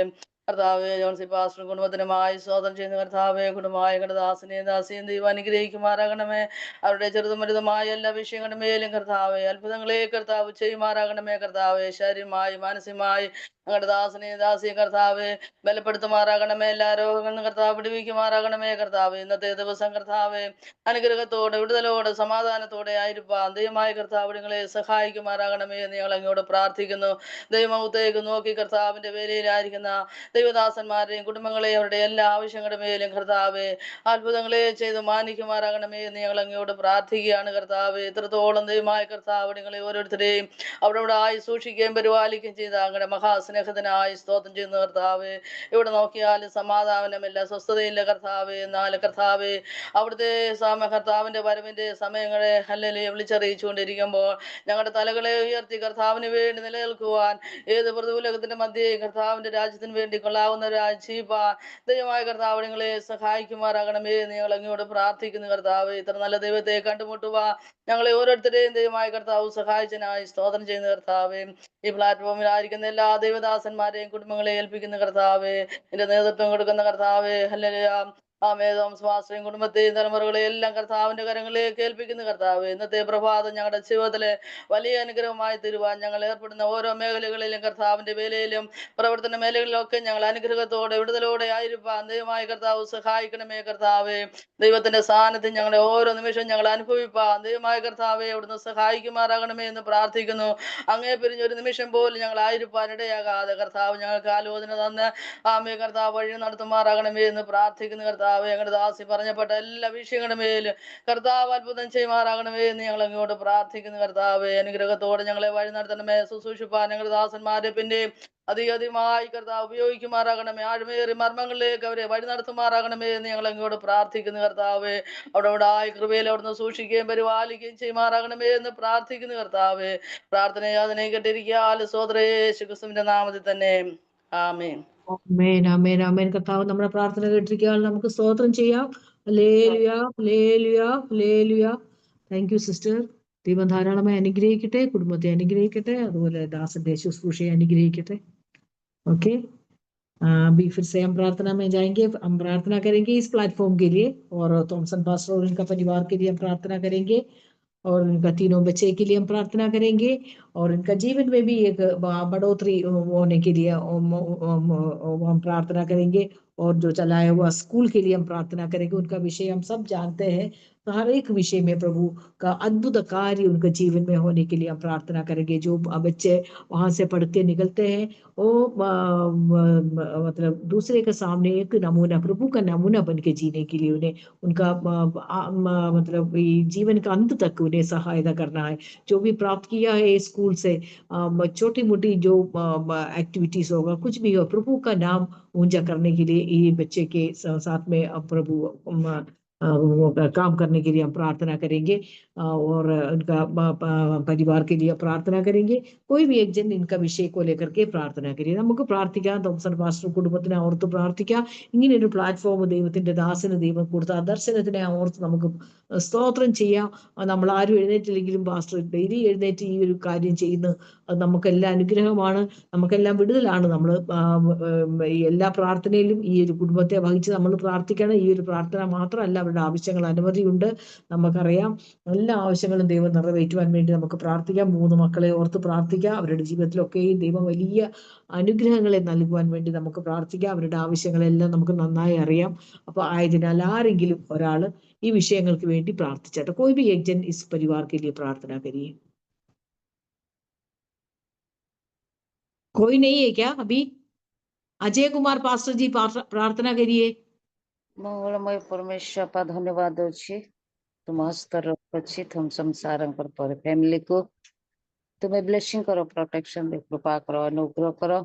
Speaker 4: കർത്താവെ, ജോൺസി പാസ്റ്റർ കുടുംബത്തിനുമായി സ്തോത്രം ചെയ്യുന്ന കർത്താവെ, കുടുംബമായ ഞങ്ങളുടെ ദാസനെയും ദാസിയും ദൈവം അനുഗ്രഹിക്കുമാറാകണമേ. അവരുടെ ചെറുതും വലുതുമായ എല്ലാ വിഷയങ്ങളുടെ മേലും കർത്താവെ അത്ഭുതങ്ങളെ കർത്താവ് ചെയ്യുമാറാകണമേ കർത്താവെ. ശരീരമായി മാനസികമായി ഞങ്ങളുടെ ദാസനെയും ദാസിയും കർത്താവെ ബലപ്പെടുത്തുമാറാകണമേ. എല്ലാ രോഗങ്ങളും കർത്താവ് വിടുവിക്കുമാറാകണമേ കർത്താവ്. ഇന്നത്തെ ദിവസം കർത്താവെ അനുഗ്രഹത്തോടെ വിടുതലോടെ സമാധാനത്തോടെ ആയിരിക്കാൻ ദൈവമായ കർത്താവ് നിങ്ങളെ സഹായിക്കുമാറാകണമേ എന്ന് ഞങ്ങൾ അങ്ങോട്ട് പ്രാർത്ഥിക്കുന്നു. ദൈവമുഖത്തേക്ക് നോക്കി കർത്താവിന്റെ വേലയിലായിരിക്കുന്ന ദൈവദാസന്മാരെയും കുടുംബങ്ങളെയും അവരുടെ എല്ലാ ആവശ്യങ്ങളുടെ മേലും കർത്താവെ അത്ഭുതങ്ങളെ ചെയ്ത് മാനിക്കുമാറാകണമേ എന്ന് ഞങ്ങൾ അങ്ങയോട് പ്രാർത്ഥിക്കുകയാണ് കർത്താവെ. എത്രത്തോളം ദൈവമായ കർത്താവ് നിങ്ങളെ ഓരോരുത്തരെയും അവിടെ ആയി സൂക്ഷിക്കുകയും പരിപാലിക്കുകയും ചെയ്ത അങ്ങയുടെ മഹാസ്നേഹത്തിനായി സ്തോത്രം ചെയ്യുന്ന കർത്താവെ. ഇവിടെ നോക്കിയാലും സമാധാനമില്ല, സ്വസ്ഥതയില്ല കർത്താവെ. എന്നാൽ കർത്താവെ അവിടുത്തെ കർത്താവിന്റെ വരവിന്റെ സമയങ്ങളെ ഹല്ലേലൂയ വിളിച്ചറിയിച്ചുകൊണ്ടിരിക്കുമ്പോൾ ഞങ്ങളുടെ തലകളെ ഉയർത്തി കർത്താവിന് വേണ്ടി നിലനിൽക്കുവാൻ, ഏത് പ്രതികൂലത്തിന്റെ മധ്യേ കർത്താവിന്റെ രാജ്യത്തിന് വേണ്ടി കൊള്ളാവുന്നവരായി ജീവിപ്പാൻ ദൈവമായ കർത്താവ് നിങ്ങളെ സഹായിക്കുമാറാകണമേ എന്ന് ഞങ്ങൾ അങ്ങോട്ട് പ്രാർത്ഥിക്കുന്നു കർത്താവ്. ഇത്ര നല്ല ദൈവത്തെ കണ്ടുമുട്ടുവാൻ ഞങ്ങളെ ഓരോരുത്തരെയും ദൈവമായ കർത്താവ് സഹായിച്ചതിനായി സ്തോത്രം ചെയ്യുന്ന കർത്താവേ. ഈ പ്ലാറ്റ്ഫോമിലായിരിക്കുന്ന എല്ലാ ദൈവദാസന്മാരെയും കുടുംബങ്ങളെ ഏൽപ്പിക്കുന്ന കർത്താവേ, എന്റെ നേതൃത്വം കൊടുക്കുന്ന കർത്താവേ, ഹല്ലേലൂയ. തോമസ് കുടുംബത്തെയും തലമുറകളെ എല്ലാം കർത്താവിന്റെ കരങ്ങളിലേക്ക് ഏൽപ്പിക്കുന്ന കർത്താവ്. ഇന്നത്തെ പ്രഭാതം ഞങ്ങളുടെ ജീവിതത്തിലെ വലിയ അനുഗ്രഹമായി തരുവാൻ ഞങ്ങൾ ഏർപ്പെടുന്ന ഓരോ മേഖലകളിലും കർത്താവിന്റെ വേലയിലും പ്രവർത്തന മേഖലകളിലൊക്കെ ഞങ്ങൾ അനുഗ്രഹത്തോടെ വിടുതലോടെ ആയിരിക്കാൻ ദൈവമായ കർത്താവ് സഹായിക്കണമേ കർത്താവേ. ദൈവത്തിന്റെ സാന്നിധ്യം ഞങ്ങളുടെ ഓരോ നിമിഷവും ഞങ്ങൾ അനുഭവിപ്പാൻ ദൈവമായ കർത്താവെ അവിടുന്ന് സഹായിക്കുമാറാകണമേ എന്ന് പ്രാർത്ഥിക്കുന്നു. അങ്ങേ പിരിഞ്ഞ ഒരു നിമിഷം പോലും ഞങ്ങൾ ആയിരിക്കാൻ ഇടയാകാതെ കർത്താവ് ഞങ്ങൾക്ക് ആലോചന തന്ന് ആമേ കർത്താവ് വഴി നടത്തുമാറാകണമേ എന്ന് പ്രാർത്ഥിക്കുന്നു കർത്താവ്. ഞങ്ങളുടെ ദാസി പറഞ്ഞപ്പെട്ട എല്ലാ വിഷയങ്ങളുടെ മേലും കർത്താവ് അത്ഭുതം ചെയ്യുമാറാകണമേ എന്ന് ഞങ്ങൾ അങ്ങോട്ട് പ്രാർത്ഥിക്കുന്നു കർത്താവ്. അനുഗ്രഹത്തോടെ ഞങ്ങളെ വഴി നടത്തണമേ. ശുശ്രൂഷിപ്പാൻ ഞങ്ങളുടെ ദാസന്മാരെ പിന്നെയും അധികമായി കർത്താവ് ഉപയോഗിക്കുമാറാകണമേ. ആഴ്മേറി മർമ്മങ്ങളിലേക്ക് അവരെ വഴി നടത്തുമാറാകണമേ എന്ന് ഞങ്ങൾ അങ്ങോട്ട് പ്രാർത്ഥിക്കുന്നു കർത്താവ്. അവിടെ ആയി കൃപയിൽ അവിടുന്ന് സൂക്ഷിക്കുകയും പരിപാലിക്കുകയും ചെയ്യുമാറാകണമേ എന്ന് പ്രാർത്ഥിക്കുന്നു കർത്താവ്. പ്രാർത്ഥനയെ അതിനെ കേട്ടിരിക്കാൽ സോദരേ യേശുക്രിസ്തുവിന്റെ നാമത്തിൽ തന്നെ ആമേൻ.
Speaker 3: ആമേൻ ആമേൻ ആമേൻ. കർത്താവ് നമ്മുടെ പ്രാർത്ഥന കേട്ടിരിക്കാൻ നമുക്ക് സ്തോത്രം ചെയ്യാം. Hallelujah hallelujah hallelujah. Thank you sister. ദൈവം ധാരാളമായി അനുഗ്രഹിക്കട്ടെ, കുടുംബത്തെ അനുഗ്രഹിക്കട്ടെ, അതുപോലെ ദാസന്റെ ശുശ്രൂഷയെ അനുഗ്രഹിക്കട്ടെ. ओके, अभी फिर से हम प्रार्थना में जाएंगे. हम प्रार्थना करेंगे इस प्लेटफॉर्म के लिए और थॉमसन पास्टर और इनका परिवार के लिए हम प्रार्थना करेंगे और इनका तीनों बच्चे के लिए हम प्रार्थना करेंगे और इनका जीवन में भी एक बढ़ोतरी होने के लिए हम प्रार्थना करेंगे और जो चलाया हुआ स्कूल के लिए हम प्रार्थना करेंगे. उनका विषय हम सब जानते हैं, तो हर एक विषय में प्रभु का अद्भुत कार्य उनके जीवन में होने के लिए हम प्रार्थना करेंगे. जो बच्चे वहां से पढ़ के निकलते हैं वो मतलब दूसरे के सामने एक नमूना, प्रभु का नमूना बन के जीने के लिए उन्हें उनका मतलब जीवन का अंत तक उन्हें सहायता करना है. जो भी प्राप्त किया है स्कूल से, छोटी मोटी जो एक्टिविटीज होगा, कुछ भी हो, प्रभु का नाम ऊंचा करने के लिए ये बच्चे के साथ में प्रभु काम करने के लिए हम प्रार्थना करेंगे और उनका परिवार के लिए प्रार्थना करेंगे. कोई भी एक जन इनका विषय को लेकर के प्रार्थന करिए. നമുക്ക് പ്രാർത്ഥിക്കാം. തോമസൺ പാസ്റ്റർ കുടുംബത്തിനെ ഓർത്ത് പ്രാർത്ഥിക്കാം. ഇങ്ങനെ ഒരു പ്ലാറ്റ്ഫോം ദൈവത്തിന്റെ ദാസന് ദൈവം കൊടുത്ത ദർശനത്തിനെ ഓർത്ത് നമുക്ക് സ്തോത്രം ചെയ്യാം. നമ്മൾ ആരും എഴുന്നേറ്റില്ലെങ്കിലും പാസ്റ്റർ ഡെയിലി എഴുന്നേറ്റ് ഈ ഒരു കാര്യം ചെയ്യുന്നു. അത് നമുക്കെല്ലാം അനുഗ്രഹമാണ്, നമുക്കെല്ലാം വിടുതലാണ്. നമ്മൾ എല്ലാ പ്രാർത്ഥനയിലും ഈ ഒരു കുടുംബത്തെ വഹിച്ച് നമ്മൾ പ്രാർത്ഥിക്കണം. ഈ ഒരു പ്രാർത്ഥന മാത്രമല്ല, അവരുടെ ആവശ്യങ്ങൾ അനവധിയുണ്ട്. നമുക്കറിയാം എല്ലാ ആവശ്യങ്ങളും ദൈവം നിറവേറ്റുവാൻ വേണ്ടി നമുക്ക് പ്രാർത്ഥിക്കാം. 3 മക്കളെ ഓർത്ത് പ്രാർത്ഥിക്കാം. അവരുടെ ജീവിതത്തിലൊക്കെയും ദൈവം വലിയ അനുഗ്രഹങ്ങളെ നൽകുവാൻ വേണ്ടി നമുക്ക് പ്രാർത്ഥിക്കാം. അവരുടെ ആവശ്യങ്ങളെല്ലാം നമുക്ക് നന്നായി അറിയാം. അപ്പൊ ആയതിനാൽ ആരെങ്കിലും ഒരാൾ ഈ വിഷയങ്ങൾക്ക് വേണ്ടി പ്രാർത്ഥിച്ചാട്ടെ. कोई भी एक जन इस परिवार के लिए प्रार्थना करिए. कोई नहीं है क्या अभी? अजय कुमार पास्टर जी प्रार्थना करिए.
Speaker 5: मंगलमय परमेश्वर का धन्यवाद अच्छी तुम हस्तर अच्छी तुम संसार पर फैमिली को तुम्हें ब्लेसिंग करो, प्रोटेक्शन दे, कृपा करो, अनुग्रह करो.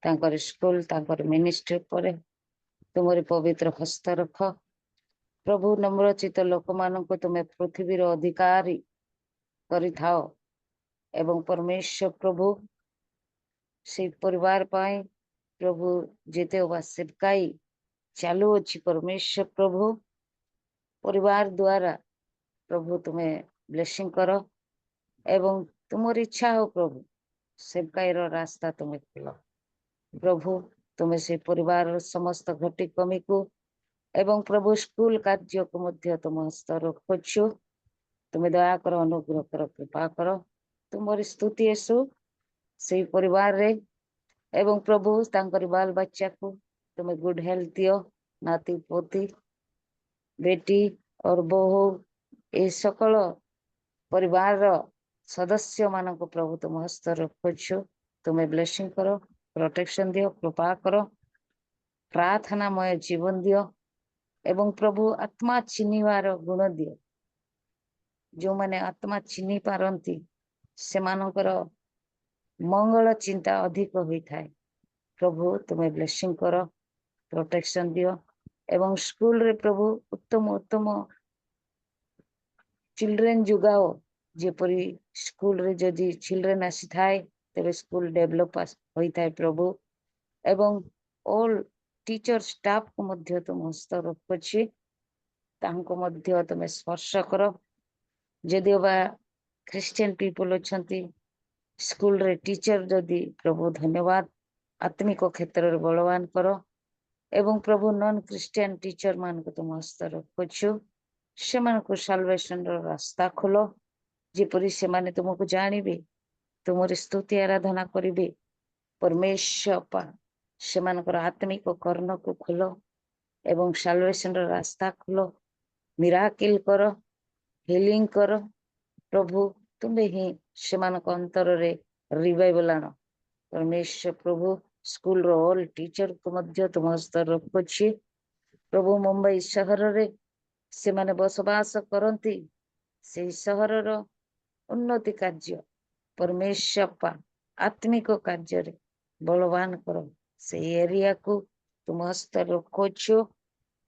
Speaker 5: तांकर स्कूल तांकर मिनिस्ट्री पर तुम्हारी पवित्र हस्त रख प्रभु. नम्रचित लोक मान को तुम्हें पृथ्वी अधिकारी करि थाओ एवं परमेश्वर प्रभु से परिवार पाए प्रभु जेते सेवकाई चालू अच्छी परमेश्वर प्रभु परिवार द्वारा प्रभु तुम्हें ब्लेसिंग करो एवं तुम्हारी इच्छा हो प्रभु सेवकाई रो रास्ता तुम्हें खोलो प्रभु. तुम्हें से परिवार समस्त घटी कमी को एवं प्रभु स्कूल कार्य को मध्य तुम हस्त रखो. तुम्हें दया करो, अनुग्रह करो, कृपा करो. तुम्हारी स्तुति यीशु से परिवार रे एवं प्रभु तांकर बाल बच्चा को तुम्हें गुड हेल्थ दियो. नाती पोती बेटी और बहू ये सकल परिवार सदस्य मान को प्रभु तुम हस्त रखो. तुम्हें ब्लेसिंग करो, प्रोटेक्शन दियो, कृपा करो. प्रार्थनामय जीवन दियो एवं प्रभु आत्मा चिन्हिबार गुण दियो। जो माने आत्मा चिन्हि पारंती सेमानकर मंगल चिंता अधिक होई थाए। प्रभु तुम्हें ब्लेसिंग करो, प्रोटेक्शन दियो एवं स्कूल रे प्रभु उत्तम उत्तम चिल्ड्रेन जुगाओ। जेपरी स्कूल रे जदि चिल्ड्रेन आसी थाए तेरे स्कूल डेवलप होई थाए प्रभु एवं ऑल टीचर स्टाफ को मध्य तुम हस्त रखुछि तांको मध्य तुम स्पर्श करो। जदिओ बा क्रिश्चियन पीपल अछंती स्कूल रे टीचर जदि प्रभु धन्यवाद आत्मिक क्षेत्र रे बलवान करो एवं प्रभु नॉन क्रिश्चियन टीचर मान को तुम हस्त रखुछु से मान को साल्वेशन रो रास्ता खोलो। जेपरी से माने तुमको जानिबे तुमरी स्तुति आराधना करिबे परमेश्वर से मानकर आत्मिक कर्ण को खोलो एवं साल्वेशन रो रास्ता खोलो। मिराकिल करो, हिलिंग करो प्रभु तुम्हें ही से अंतर रे रिवाइवल आनो। परमेश्वर प्रभु स्कूल रो ऑल टीचर को मध्य तुम हस्त रखुछि प्रभु। मुंबई शहर रे से माने बसवास करंती से शहर रो उन्नति कार्य परमेश्वर आत्मिक कार्य रे बलवान करो। से एरिया को तुम हस्त रखुछु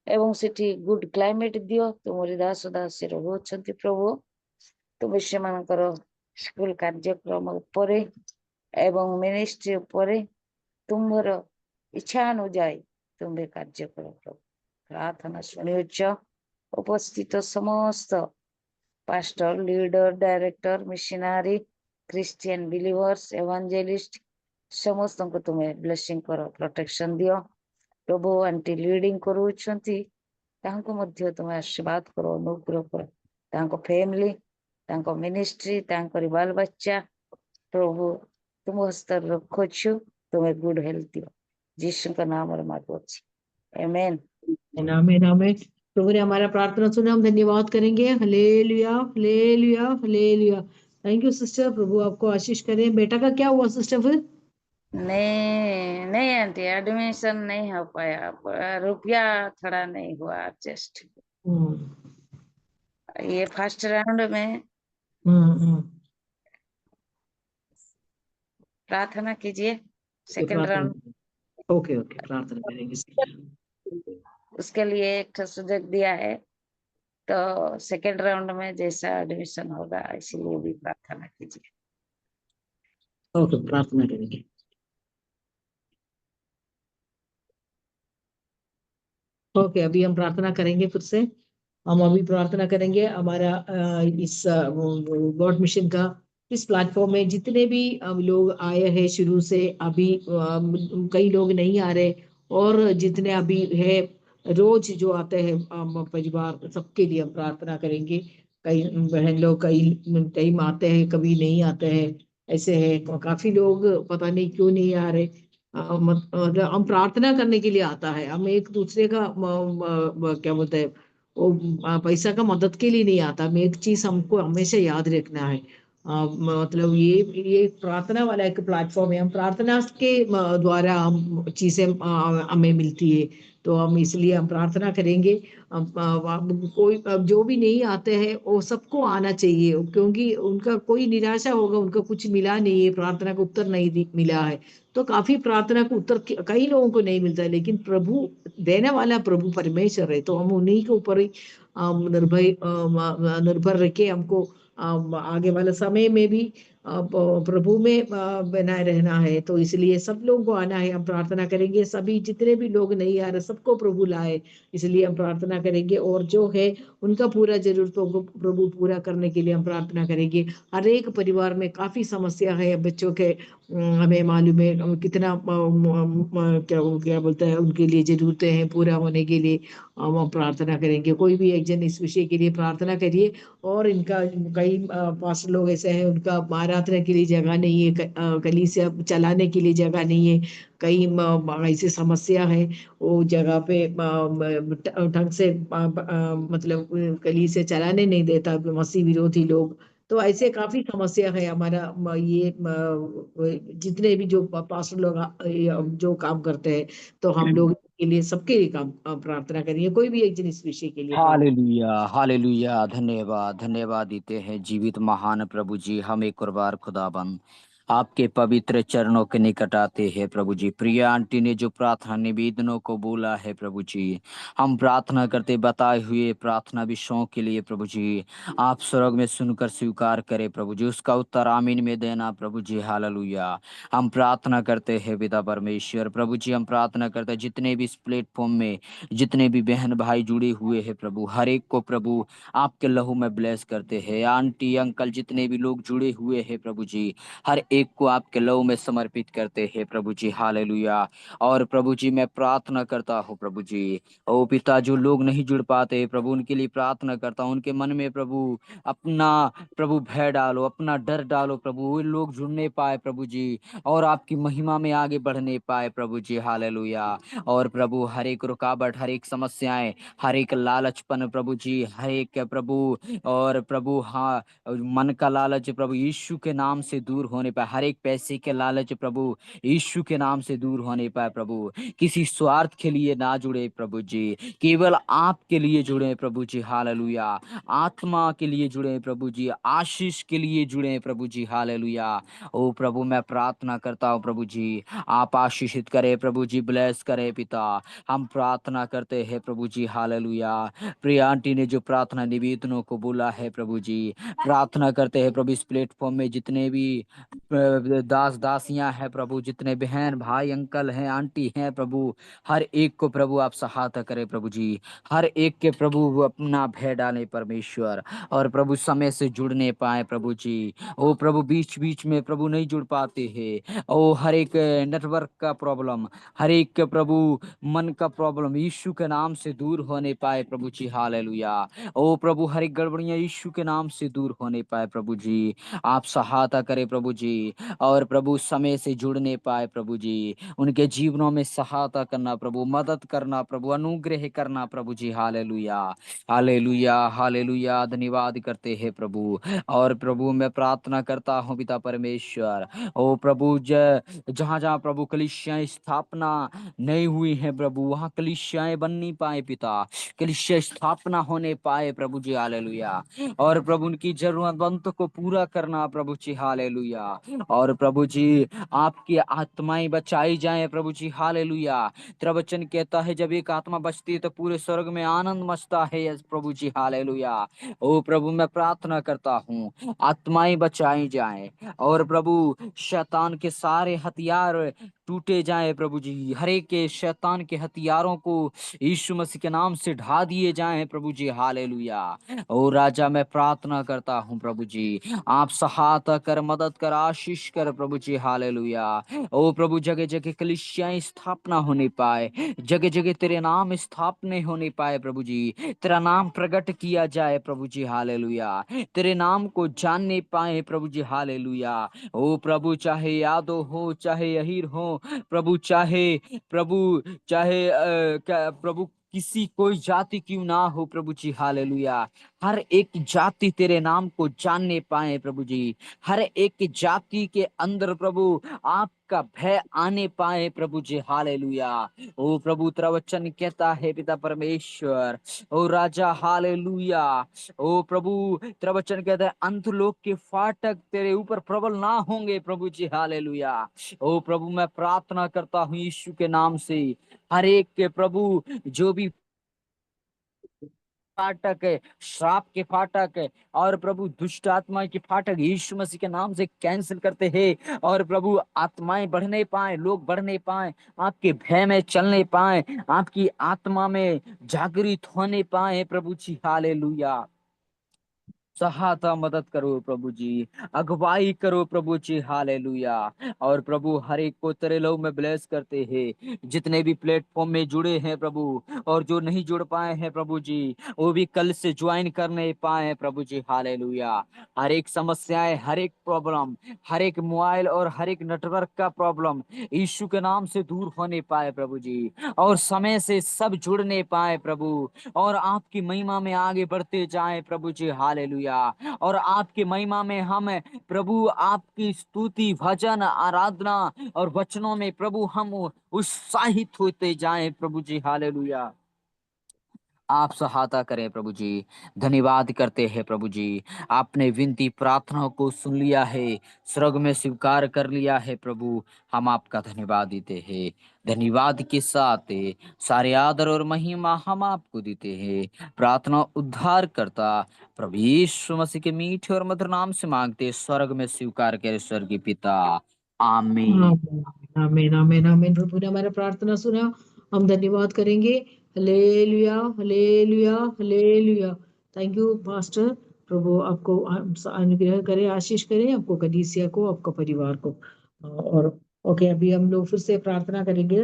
Speaker 5: एवं सेठी गुड क्लाइमेट दियो। तुमरी दास दासी रहुछंती प्रभु तुम से मानकर स्कूल कार्यक्रम उपरे एवं मिनिस्ट्री उपरे तुम्हार इच्छा अनुଯାयी तुम्हें कार्य करो प्रभु। प्रार्थना शुणुच उपस्थित समस्त pastor leader director missionary Christian believers evangelist समस्त को तुम्हें ब्लेसिंग करो, प्रोटेक्शन दियो प्रभु। आंटी लीडिंग करूछंती तांको मध्य तुम्हें आशीर्वाद करो, अनुग्रह करो तांको फैमिली तांको मिनिस्ट्री तांको बाल बच्चा प्रभु तुम हस्त रखुछु तुम्हें गुड हेल्थ दियो यीशु का नाम रे मांगुछि आमेन
Speaker 3: आमीन आमीन। प्रभु ने हमारा प्रार्थना सुना, हम धन्यवाद करेंगे। Hallelujah hallelujah hallelujah. Thank you sister, प्रभु आपको आशीष करें। बेटा का क्या हुआ सिस्टर फिर?
Speaker 5: नहीं नहीं आंटी एडमिशन नहीं हो पाया, रुपया थोड़ा नहीं हुआ एडजस्ट। ये फर्स्ट राउंड में प्रार्थना कीजिए, सेकंड राउंड
Speaker 3: ओके ओके प्रार्थना करेंगे।
Speaker 5: उसके लिए एक सुजग दिया है तो सेकंड राउंड में जैसा एडमिशन होगा इसलिए भी प्रार्थना कीजिए।
Speaker 3: ओके प्रार्थना करेंगे। ओके अभी हम प्रार्थना करेंगे फिर से। हम अभी प्रार्थना करेंगे हमारा इस गॉड मिशन का इस प्लेटफॉर्म में जितने भी लोग आए हैं शुरू से, अभी कई लोग नहीं आ रहे और जितने अभी है रोज जो आते हैं परिवार, सबके लिए हम प्रार्थना करेंगे। कई बहन लोग कई टाइम आते हैं कभी नहीं आते हैं, ऐसे है काफी लोग पता नहीं क्यों नहीं आ रहे। हम प्रार्थना करने के लिए आता है, हम एक दूसरे का क्या बोलते हैं वो पैसा का मदद के लिए नहीं आता। हम एक चीज हमको हमेशा याद रखना है, मतलब ये प्रार्थना वाला एक प्लेटफॉर्म है। हम प्रार्थना के द्वारा हम चीजें हमें मिलती है, तो हम इसलिए हम प्रार्थना करेंगे। कोई जो भी नहीं आते हैं वो सबको आना चाहिए, क्योंकि उनका कोई निराशा होगा, उनका कुछ मिला नहीं है, प्रार्थना का उत्तर नहीं मिला है। तो काफी प्रार्थना का उत्तर कई लोगों को नहीं मिलता है, लेकिन प्रभु देने वाला प्रभु परमेश्वर है, तो हम उन्हीं के ऊपर ही निर्भर रह के हमको आगे वाला समय में भी प्रभु में बनाए रहना है। तो इसलिए सब लोगों को आना है, हम प्रार्थना करेंगे। सभी जितने भी लोग नहीं आ रहे सबको प्रभु लाए, इसलिए हम प्रार्थना करेंगे। और जो है उनका पूरा जरूरतों को प्रभु पूरा करने के लिए हम प्रार्थना करेंगे। हर एक परिवार में काफी समस्या है बच्चों के, हमें मालूम है कितना क्या बोलते हैं उनके लिए जरूरतें हैं पूरा होने के लिए हम प्रार्थना करेंगे। कोई भी एक जन इस विषय के लिए प्रार्थना करिए। और इनका कई पास्टर लोग ऐसे हैं उनका आराधना के लिए जगह नहीं है, कलीसिया चलाने के लिए जगह नहीं है, कई ऐसी समस्या है वो जगह पे ढंग से मतलब कलीसिया चलाने नहीं देता मसीह विरोधी लोग। तो ऐसे काफी समस्या है हमारा ये जितने भी जो पास्टर लोग जो काम करते हैं, तो हम लोग के लिए सबके लिए प्रार्थना करिए, कोई भी एक जन इस विषय के लिए प्रार्थना।
Speaker 6: Hallelujah hallelujah. धन्यवाद धन्यवाद देते हैं जीवित महान प्रभु जी। हम एक और बार खुदाबंद आपके पवित्र चरणों के निकट आते हैं प्रभु जी। प्रिया आंटी ने जो प्रार्थना निवेदनों को बोला है प्रभु जी, हम प्रार्थना करते बताए हुए प्रार्थना विषयों के लिए प्रभु जी, आप स्वर्ग में सुनकर स्वीकार करें प्रभु जी, उसका उत्तर आमीन में देना प्रभु जी। हालेलुया। हम प्रार्थना करते हैं पिता परमेश्वर प्रभु जी, हम प्रार्थना करते हैं जितने भी इस प्लेटफॉर्म में जितने भी बहन भाई जुड़े हुए हैं प्रभु, हर एक को प्रभु आपके लहू में ब्लेस करते हैं। आंटी अंकल जितने भी लोग जुड़े हुए हैं प्रभु जी, हर एक को आपके लहू में समर्पित करते हैं प्रभु जी। हालेलुया। और प्रभु जी मैं प्रार्थना करता हूँ प्रभु जी, ओ पिता जो लोग नहीं जुड़ पाते प्रभु, उनके लिए प्रार्थना करता हूँ। उनके मन में प्रभु अपना प्रभु भय डालो, अपना डर डालो प्रभु, वो लोग जुड़ने पाए प्रभु जी और आपकी महिमा में आगे बढ़ने पाए प्रभु जी। हालेलुया। और प्रभु हर एक रुकावट, हर एक समस्याएं, हर एक लालचपन प्रभु जी, हर एक प्रभु और प्रभु हाँ मन का लालच प्रभु यीशु के नाम से दूर होने पाए। हर एक पैसे के लालच प्रभु यीशु के नाम से दूर होने पाए प्रभु। किसी स्वार्थ के लिए ना जुड़े प्रभु जी, केवल आपके लिए जुड़े प्रभु जी। हालेलुया। आत्मा के लिए जुड़े प्रभु जी, आशीष के लिए जुड़े प्रभु जी। हालेलुया। ओ प्रभु मैं प्रार्थना करता हूँ प्रभु जी, आप आशीषित करे प्रभु जी, ब्लेस करे पिता। हम प्रार्थना करते हैं प्रभु जी। हालेलुया। प्रिया आंटी ने जो प्रार्थना निवेदनों को बोला है प्रभु जी, प्रार्थना करते हैं प्रभु इस प्लेटफॉर्म में जितने भी दास दासियां हैं प्रभु, जितने बहन भाई अंकल हैं आंटी हैं प्रभु, हर एक को प्रभु आप सहायता करें प्रभु जी। हर एक के प्रभु अपना भय डालें परमेश्वर, और प्रभु समय से जुड़ने पाए प्रभु जी। ओ प्रभु बीच बीच में प्रभु नहीं जुड़ पाते हैं, ओ हर एक नेटवर्क का प्रॉब्लम, हर एक के प्रभु मन का प्रॉब्लम यीशु के नाम से दूर होने पाए प्रभु जी। हालेलुया। ओ प्रभु हर एक गड़बड़ियां यीशु के नाम से दूर होने पाए प्रभु जी। आप सहायता करें प्रभु जी, और प्रभु समय से जुड़ने पाए प्रभु जी। उनके जीवनों में सहायता करना प्रभु, मदद करना प्रभु, अनुग्रह करना प्रभु जी। Hallelujah hallelujah hallelujah. धन्यवाद करते हैं प्रभु। और प्रभु मैं प्रार्थना करता हूँ पिता परमेश्वर, ओ प्रभु जहाँ जहाँ प्रभु कलीसियाएं स्थापना नहीं हुई है प्रभु, वहाँ कलीसियाएं बन नहीं पाए पिता, कलीसिया स्थापना होने पाए प्रभु जी। हालेलुया। और प्रभु उनकी जरूरतमंद को पूरा करना प्रभु जी। हालेलुया। और प्रभु जी आपकी आत्माएं बचाई जाएं प्रभु जी। हालेलुया। तेरा वचन कहता है जब एक आत्मा बचती है तो पूरे स्वर्ग में आनंद मचता है प्रभु जी। हालेलुया। ओ प्रभु मैं प्रार्थना करता हूँ आत्माएं बचाई जाएं, और प्रभु शैतान के सारे हथियार टूटे जाएं प्रभु जी। हर एक के शैतान के हथियारों को यीशु मसीह के नाम से ढा दिए जाएं प्रभु जी। हालेलुया। ओ राजा मैं प्रार्थना करता हूँ प्रभु जी, आप सहायता कर, मदद कर, आशीष कर प्रभु जी। हालेलुया। ओ प्रभु जगह जगह कलीसियाएं स्थापना होने पाए, जगह जगह तेरे नाम स्थापने होने पाए प्रभु जी, तेरा नाम प्रकट किया जाए प्रभु जी। हालेलुया। तेरे नाम को जानने पाए प्रभु जी। हालेलुया। ओ प्रभु चाहे यादव हो, चाहे यहीर हो प्रभु, चाहे प्रभु किसी कोई जाति क्यों ना हो प्रभु जी। हालेलुया। हर एक जाति तेरे नाम को जानने पाए प्रभु जी, हर एक जाति के अंदर प्रभु आपका भय आने पाए प्रभु जी। हालेलुया। ओ प्रभु तेरा वचन कहता है पिता परमेश्वर, ओ राजा हालेलुया, ओ प्रभु तेरा वचन कहता है अंत लोक के फाटक तेरे ऊपर प्रबल ना होंगे प्रभु जी। हालेलुया। ओ प्रभु मैं प्रार्थना करता हूँ यीशु के नाम से, हर एक के प्रभु जो भी फाटक है, श्राप के फाटक है, और प्रभु दुष्ट आत्मा के फाटक यीशु मसीह के नाम से कैंसिल करते हैं, और प्रभु आत्माएं बढ़ने पाए, लोग बढ़ने पाए, आपके भय में चलने पाए, आपकी आत्मा में जागृत होने पाए प्रभु जी। हालेलुया। सहायता मदद करो प्रभु जी, अगुवाई करो प्रभु जी। हालेलुया। और प्रभु हर एक को तेरे लहू में ब्लेस करते हैं, जितने भी प्लेटफॉर्म में जुड़े हैं प्रभु, और जो नहीं जुड़ पाए हैं प्रभु जी, वो भी कल से ज्वाइन करने पाए प्रभु जी। हालेलुया। हर एक समस्याएं, हर एक प्रॉब्लम, हर एक मोबाइल और हर एक नेटवर्क का प्रॉब्लम यीशु के नाम से दूर होने पाए प्रभु जी, और समय से सब जुड़ने पाए प्रभु, और आपकी महिमा में आगे बढ़ते जाए प्रभु जी। हालेलुया। हालेलुया। और आपकी महिमा में हम प्रभु आपकी स्तुति, भजन, आराधना और वचनों में प्रभु हम उत्साहित होते जाएं प्रभु जी। हालेलुया। आप सहायता करें प्रभु जी। धन्यवाद करते हैं प्रभु जी, आपने विनती प्रार्थनाओं को सुन लिया है, स्वर्ग में स्वीकार कर लिया है प्रभु। हम आपका धन्यवाद देते हैं। धन्यवाद के साथ सारे आदर और महिमा हम आपको देते हैं। प्रार्थना उद्धार करता प्रभु यीशु मसीह के मीठे और मधुर नाम से मांगते, स्वर्ग में स्वीकार करे स्वर्गीय पिता। आमीन।
Speaker 3: आमीन आमीन आमीन आमीन। प्रभु ने हमारा प्रार्थना सुना, हम धन्यवाद करेंगे। Hallelujah hallelujah hallelujah. Thank you pastor. प्रभु आपको अनुग्रह करे, आशीष करे, आपको, कलीसिया को, आपका परिवार को। और ओके, अभी हम लोग फिर से प्रार्थना करेंगे।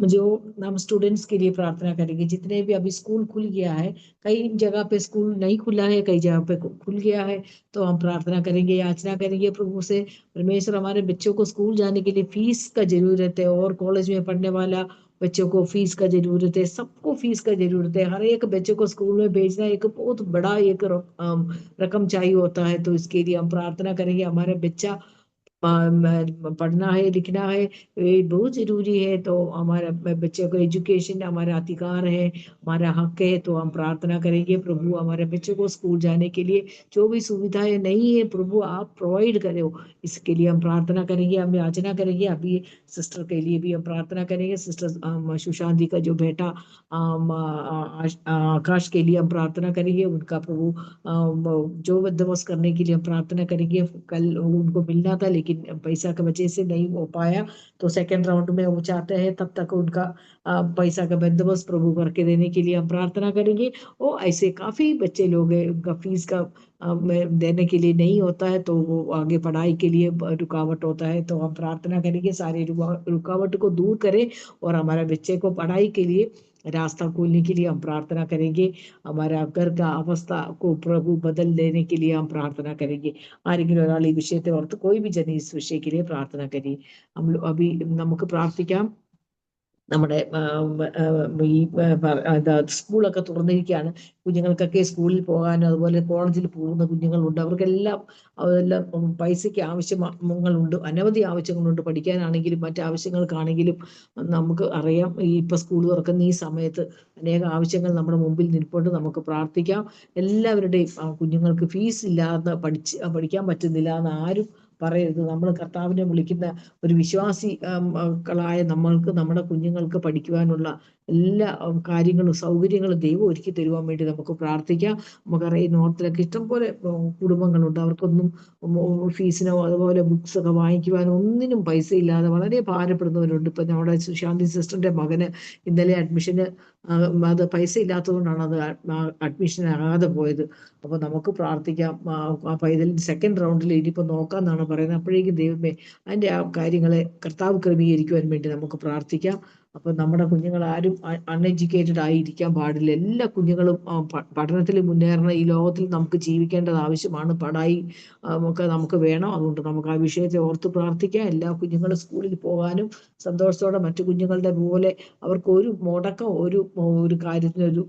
Speaker 3: जो हम स्टूडेंट्स के लिए प्रार्थना करेंगे, जितने भी अभी स्कूल खुल गया है, कई जगह पे स्कूल नहीं खुला है, कई जगह पे खुल गया है, तो हम प्रार्थना करेंगे, याचना करेंगे प्रभु से। परमेश्वर, हमारे बच्चों को स्कूल जाने के लिए फीस का जरूरत है, और कॉलेज में पढ़ने वाला बच्चों को फीस का जरूरत है, सबको फीस का जरूरत है। हर एक बच्चे को स्कूल में भेजना एक बहुत बड़ा एक रकम चाहिए होता है। तो इसके लिए हम प्रार्थना करेंगे, हमारे बच्चा पढ़ना है, लिखना है, ये बहुत जरूरी है। तो हमारा बच्चे को एजुकेशन हमारा अधिकार है, हमारा हक है। तो हम प्रार्थना करेंगे प्रभु, हमारे बच्चों को स्कूल जाने के लिए जो भी सुविधाएं नहीं है प्रभु, आप प्रोवाइड करो। इसके लिए हम प्रार्थना करेंगे, हम याचना करेंगे। अभी सिस्टर के लिए भी हम प्रार्थना करेंगे। सिस्टर सुशांति का जो बेटा आकाश के लिए हम प्रार्थना करेंगे। उनका प्रभु जो बंदोबस्त करने के लिए हम प्रार्थना करेंगे। कल उनको मिलना था, लेकिन पैसा की वजह से नहीं हो पाया, तो सेकंड राउंड में वो चाहते हैं तब तक उनका पैसा का बंदोबस्त प्रभु करके देने के लिए हम प्रार्थना करेंगे। और ऐसे काफी बच्चे लोग हैं, उनका फीस का देने के लिए नहीं होता है, तो वो आगे पढ़ाई के लिए रुकावट होता है। तो हम प्रार्थना करेंगे सारे रुकावट को दूर करें, और हमारे बच्चे को पढ़ाई के लिए रास्ता खोलने के लिए हम प्रार्थना करेंगे। हमारा घर का अवस्था को प्रभु बदल देने के लिए हम प्रार्थना करेंगे। ആരെങ്കിലും ഒരാൾ ഈ വിഷയത്തെ ഓർത്ത് कोई भी जन इस विषय के लिए प्रार्थना करिए। हम लोग अभी നമുക്ക് പ്രാർത്ഥിക്കാം। നമ്മുടെ ഈ സ്കൂളൊക്കെ തുറന്നിരിക്കുകയാണ്, കുഞ്ഞുങ്ങൾക്കൊക്കെ സ്കൂളിൽ പോകാനും അതുപോലെ കോളേജിൽ പോകുന്ന കുഞ്ഞുങ്ങളുണ്ട്, അവർക്കെല്ലാം അതെല്ലാം പൈസയ്ക്ക് ആവശ്യങ്ങളുണ്ട്, അനവധി ആവശ്യങ്ങളുണ്ട്, പഠിക്കാനാണെങ്കിലും മറ്റാവശ്യങ്ങൾക്കാണെങ്കിലും. നമുക്ക് അറിയാം, ഈ ഇപ്പൊ സ്കൂൾ തുറക്കുന്ന ഈ സമയത്ത് അനേക ആവശ്യങ്ങൾ നമ്മുടെ മുമ്പിൽ നിൽപ്പുണ്ട്. നമുക്ക് പ്രാർത്ഥിക്കാം. എല്ലാവരുടെയും കുഞ്ഞുങ്ങൾക്ക് ഫീസ് ഇല്ലാതെ പഠിക്കാൻ പറ്റുന്നില്ല എന്ന് ആരും പറയരുത്. നമ്മൾ കർത്താവിനെ വിളിക്കുന്ന ഒരു വിശ്വാസികളായ നമ്മൾക്ക് നമ്മുടെ കുഞ്ഞുങ്ങൾക്ക് പഠിക്കുവാനുള്ള എല്ലാ കാര്യങ്ങളും സൗകര്യങ്ങളും ദൈവം ഒരുക്കി തരുവാൻ വേണ്ടി നമുക്ക് പ്രാർത്ഥിക്കാം. നമുക്കറിയാം, നോർത്തിലൊക്കെ ഇഷ്ടംപോലെ കുടുംബങ്ങളുണ്ട്, അവർക്കൊന്നും ഫീസിനോ അതുപോലെ ബുക്സ് ഒക്കെ വാങ്ങിക്കുവാനോ ഒന്നിനും പൈസ ഇല്ലാതെ വളരെ ഭാരപ്പെടുന്നവരുണ്ട്. ഇപ്പൊ നമ്മുടെ സുശാന്തി സിസ്റ്ററിന്റെ മകന് ഇന്നലെ അഡ്മിഷന് അത് പൈസ ഇല്ലാത്തതുകൊണ്ടാണ് അത് അഡ്മിഷൻ ആകാതെ പോയത്. അപ്പൊ നമുക്ക് പ്രാർത്ഥിക്കാം. പൈതൽ സെക്കൻഡ് റൗണ്ടിൽ ഇനിയിപ്പോ നോക്കാന്നാണ് പറയുന്നത്. അപ്പോഴേക്കും ദൈവമേ അതിന്റെ ആ കാര്യങ്ങളെ കർത്താവ് ക്രമീകരിക്കുവാൻ വേണ്ടി നമുക്ക് പ്രാർത്ഥിക്കാം. അപ്പൊ നമ്മുടെ കുഞ്ഞുങ്ങൾ ആരും അൺഎഡ്യൂക്കേറ്റഡ് ആയിരിക്കാൻ പാടില്ല. എല്ലാ കുഞ്ഞുങ്ങളും പഠനത്തിൽ മുന്നേറണം. ഈ ലോകത്തിൽ നമുക്ക് ജീവിക്കേണ്ടത് ആവശ്യമാണ്. പഠായി ഒക്കെ നമുക്ക് വേണം. അതുകൊണ്ട് നമുക്ക് ആ വിഷയത്തെ ഓർത്ത് പ്രാർത്ഥിക്കാം. എല്ലാ കുഞ്ഞുങ്ങളും സ്കൂളിൽ പോകാനും സന്തോഷത്തോടെ മറ്റു കുഞ്ഞുങ്ങളുടെ പോലെ അവർക്ക് ഒരു മുടക്കം ഒരു കാര്യത്തിനൊരു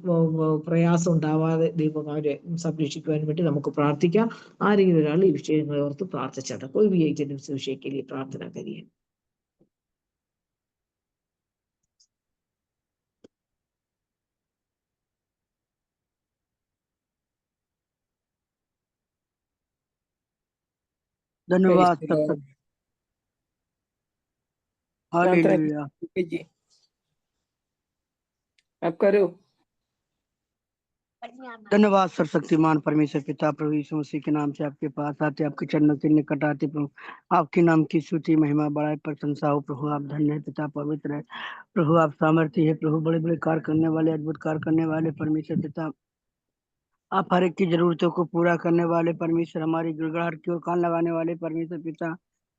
Speaker 3: പ്രയാസം ഉണ്ടാവാതെ ദൈവം അവരെ സംരക്ഷിക്കുവാൻ വേണ്ടി നമുക്ക് പ്രാർത്ഥിക്കാം. ആരെങ്കിലും ഒരാൾ ഈ വിഷയങ്ങളെ ഓർത്ത് പ്രാർത്ഥിച്ചാട്ടെ. कोई भी एक जन इस विषय के लिए प्रार्थना करिए।
Speaker 7: धन्यवाद
Speaker 8: Praise the
Speaker 7: तब
Speaker 8: Lord.
Speaker 7: तक। हालेलुया।
Speaker 8: जी आप करो।
Speaker 7: धन्यवाद सर्वशक्तिमान परमेश्वर पिता, प्रभु यीशु मसीह के नाम से आपके पास आते, आपके चरणों के निकट आते प्रभु। आपके नाम की स्तुति महिमा बड़ाई प्रशंसा हो प्रभु। आप धन्य है पिता, पवित्र है प्रभु, आप सामर्थ्य है प्रभु, बड़े बड़े कार्य करने वाले, अद्भुत कार्य करने वाले परमेश्वर पिता। आप हर एक की जरूरतों को पूरा करने वाले परमेश्वर, हमारी गिड़गिड़ाहट की ओर कान लगाने वाले परमेश्वर पिता।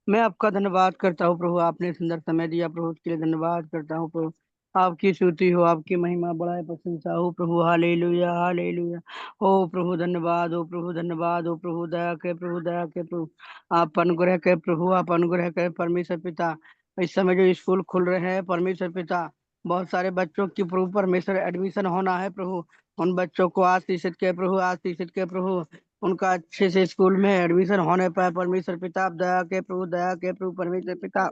Speaker 7: मैं आपका धन्यवाद करता हूँ प्रभु, आपने सुंदर समय दिया प्रभु, उसके लिए धन्यवाद करता हूँ प्रभु। आपकी स्तुति हो, आपकी महिमा बड़ाई प्रशंसा हो प्रभु। Hallelujah hallelujah. ओ प्रभु धन्यवाद, ओ प्रभु धन्यवाद, ओ प्रभु दया के प्रभु, दया के प्रभु। आप अनुग्रह के प्रभु, आप अनुग्रह के परमेश्वर पिता। इस समय जो स्कूल खुल रहे हैं परमेश्वर पिता, बहुत सारे बच्चों की प्रभु परमेश्वर एडमिशन होना है प्रभु। उन बच्चों को आशीषित के प्रभु, आशीषित के प्रभु। उनका अच्छे से स्कूल में एडमिशन होने पाए। परमेश्वर पिता आप दया के प्रभु, दया के प्रभु परमेश्वर पिता।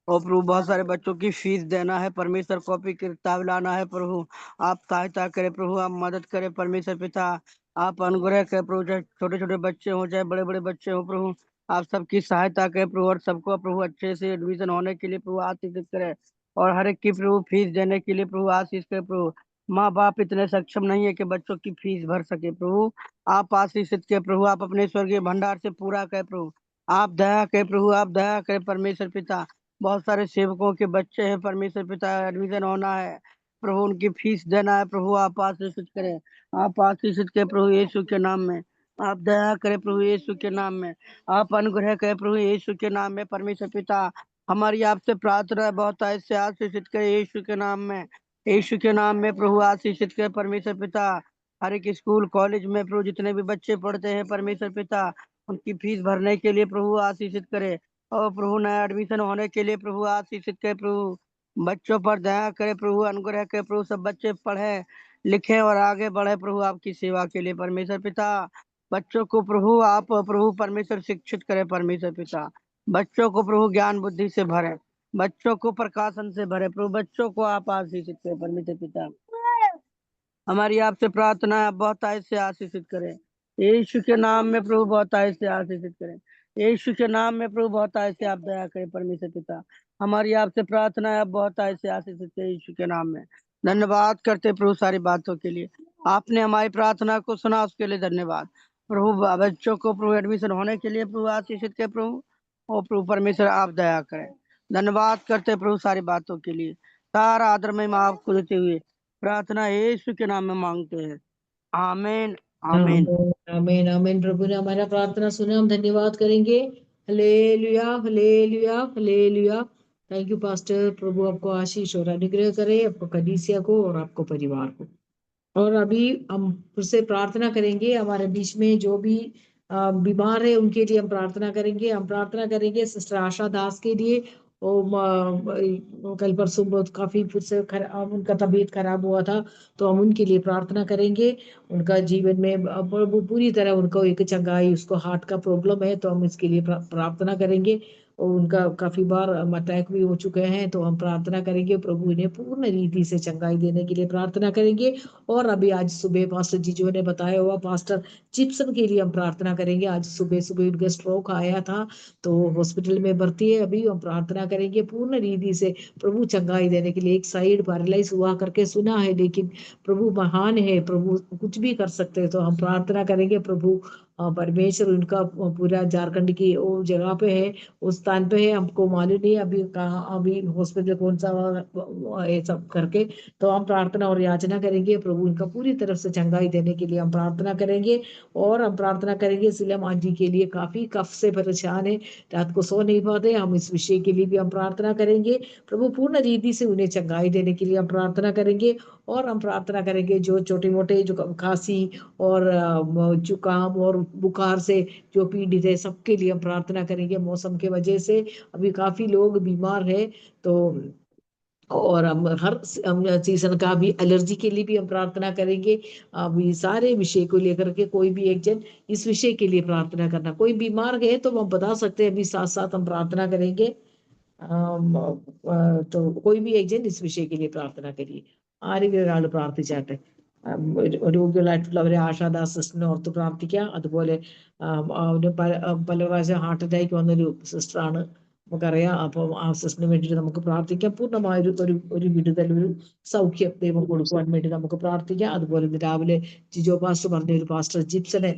Speaker 7: और प्रभु बहुत सारे बच्चों की फीस देना है परमेश्वर, कॉपी किताब लाना है प्रभु, आप सहायता करें प्रभु, आप मदद करें परमेश्वर पिता। आप अनुग्रह करें प्रभु, चाहे छोटे छोटे बच्चे हों चाहे बड़े बड़े बच्चे हों प्रभु, आप सबकी सहायता करें प्रभु, और सबको प्रभु अच्छे से एडमिशन होने के लिए प्रभु आशीष करें, और हर एक की प्रभु फीस देने के लिए प्रभु आशीष करें प्रभु। माँ बाप इतने सक्षम नहीं है कि बच्चों की फीस भर सके प्रभु, आप आशीषित के प्रभु, आप अपने स्वर्गीय भंडार से पूरा करें प्रभु, आप दया करें प्रभु, आप दया करें परमेश्वर पिता। बहुत सारे सेवकों के बच्चे हैं परमेश्वर पिता, एडमिशन होना है प्रभु, उनकी फीस देना है प्रभु, आप आशीषित करें, आप आशीषित करें प्रभु यीशु के नाम में, आप दया करें प्रभु यीशु के नाम में, आप अनुग्रह करें प्रभु यीशु के नाम में परमेश्वर पिता। हमारी आपसे प्रार्थना है, बहुत ऐसे आशीषित करें यीशु के नाम में, यीशु के नाम में प्रभु आशीषित करें परमेश्वर पिता। हर एक स्कूल कॉलेज में प्रभु जितने भी बच्चे पढ़ते हैं परमेश्वर पिता, उनकी फीस भरने के लिए प्रभु आशीषित करे, और प्रभु नया एडमिशन होने के लिए प्रभु आशीषित करे प्रभु, बच्चों पर दया करे प्रभु, अनुग्रह करे प्रभु, सब बच्चे पढ़े लिखे और आगे बढ़े प्रभु आपकी सेवा के लिए परमेश्वर पिता। बच्चों को प्रभु आप प्रभु परमेश्वर शिक्षित करे परमेश्वर पिता, बच्चों को प्रभु ज्ञान बुद्धि से भरे, बच्चों को प्रकाशन से भरे प्रभु, बच्चों को आप आशीषित करे परमेश्वर पिता। हमारी आपसे प्रार्थना है, आप बहुत आय से आशीषित करें यीशु के नाम में प्रभु, बहुत आय से आशीषित करें यीशु के नाम में प्रभु, बहुत आय से आप दया करें परमेश्वर पिता। हमारी आपसे प्रार्थना है, आप बहुत आय से आशीषित करें यीशु के नाम में। धन्यवाद करते प्रभु सारी बातों के लिए, आपने हमारी प्रार्थना को सुना उसके लिए धन्यवाद प्रभु। बच्चों को प्रभु एडमिशन होने के लिए प्रभु आशीषित करें प्रभु, और प्रभु परमेश्वर आप दया करें। धन्यवाद करते प्रभु सारी बातों के लिए, सारा आदर में आपको देते हुए प्रार्थना यीशु के नाम में मांगते हैं, आमीन आमीन।
Speaker 3: आमीन आमीन। प्रभु ने हमारा प्रार्थना सुना, हम धन्यवाद करेंगे। Hallelujah hallelujah hallelujah. Thank you pastor, प्रभु आपको आशीष और अनुग्रह करे, आपको कलीसिया को और आपको परिवार को। और अभी हम फिर से प्रार्थना करेंगे, हमारे बीच में जो भी बीमार है उनके लिए हम प्रार्थना करेंगे। हम प्रार्थना करेंगे सिस्टर आशा दास के लिए, कल परसों बहुत काफी फिर से उनका तबीयत खराब हुआ था, तो हम उनके लिए प्रार्थना करेंगे। उनका जीवन में पूरी तरह उनको एक चंगाई, उसको हार्ट का प्रॉब्लम है तो हम इसके लिए प्रार्थना करेंगे। और उनका काफी बार अटैक भी हो चुके हैं, तो हम प्रार्थना करेंगे प्रभु इन्हें पूर्ण रीति से चंगाई देने के लिए प्रार्थना करेंगे। और अभी आज सुबह पास्टर जीजू ने बताया हुआ पास्टर जिप्सन के लिए हम प्रार्थना करेंगे। आज सुबह सुबह उनका स्ट्रोक आया था तो हॉस्पिटल में भर्ती है, अभी हम प्रार्थना करेंगे पूर्ण रीति से प्रभु चंगाई देने के लिए। एक साइड पैरालाइज हुआ करके सुना है, लेकिन प्रभु महान है, प्रभु कुछ भी कर सकते हैं। तो हम प्रार्थना करेंगे प्रभु परमेश्वर उनका पूरा झारखंड की वो जगह पे है, उस स्थान पे है, हमको मालूम नहीं अभी कहाँ, अभी हॉस्पिटल कौन सा ये सब करके। तो हम प्रार्थना और याचना करेंगे प्रभु उनका पूरी तरफ से चंगाई देने के लिए हम प्रार्थना करेंगे। और हम प्रार्थना करेंगे सिलम आंटी के लिए, काफी कफ से परेशान है, रात को सो नहीं पाते, हम इस विषय के लिए भी हम प्रार्थना करेंगे। प्रभु पूर्ण रीति से उन्हें चंगाई देने के लिए हम प्रार्थना करेंगे। और हम प्रार्थना करेंगे जो छोटे मोटे जो खांसी और जुकाम और बुखार से जो पीड़ित है सबके लिए हम प्रार्थना करेंगे। मौसम के वजह से अभी काफी लोग बीमार है, तो और हम हर सीजन का भी एलर्जी के लिए भी हम प्रार्थना करेंगे। अभी सारे विषय को लेकर के कोई भी एक जन इस विषय के लिए प्रार्थना करना, कोई बीमार है तो हम बता सकते हैं, अभी साथ साथ हम प्रार्थना करेंगे। तो कोई भी एक जन इस विषय के लिए പ്രാർത്ഥന करिए। ആരെങ്കിലും ഒരാൾ പ്രാർത്ഥിച്ചാട്ടെ, രോഗികളായിട്ടുള്ളവരെ ആശാദാസ് സിസ്റ്ററിനെ ഓർത്ത് പ്രാർത്ഥിക്കുക. അതുപോലെ അവന് പല പ്രാവശ്യം ഹാർട്ട് അറ്റാക്ക് വന്നൊരു സിസ്റ്ററാണ്, നമുക്കറിയാം. അപ്പം ആ സിസ്റ്ററിന് വേണ്ടിയിട്ട് നമുക്ക് പ്രാർത്ഥിക്കാം. പൂർണ്ണമായ ഒരു വിടുതൽ, ഒരു സൗഖ്യം ദൈവം കൊടുക്കുവാൻ വേണ്ടി നമുക്ക് പ്രാർത്ഥിക്കാം. അതുപോലെ ഇന്ന് രാവിലെ ജിജോ പാസ്റ്റർ പറഞ്ഞ ഒരു പാസ്റ്റർ ജിപ്സനെ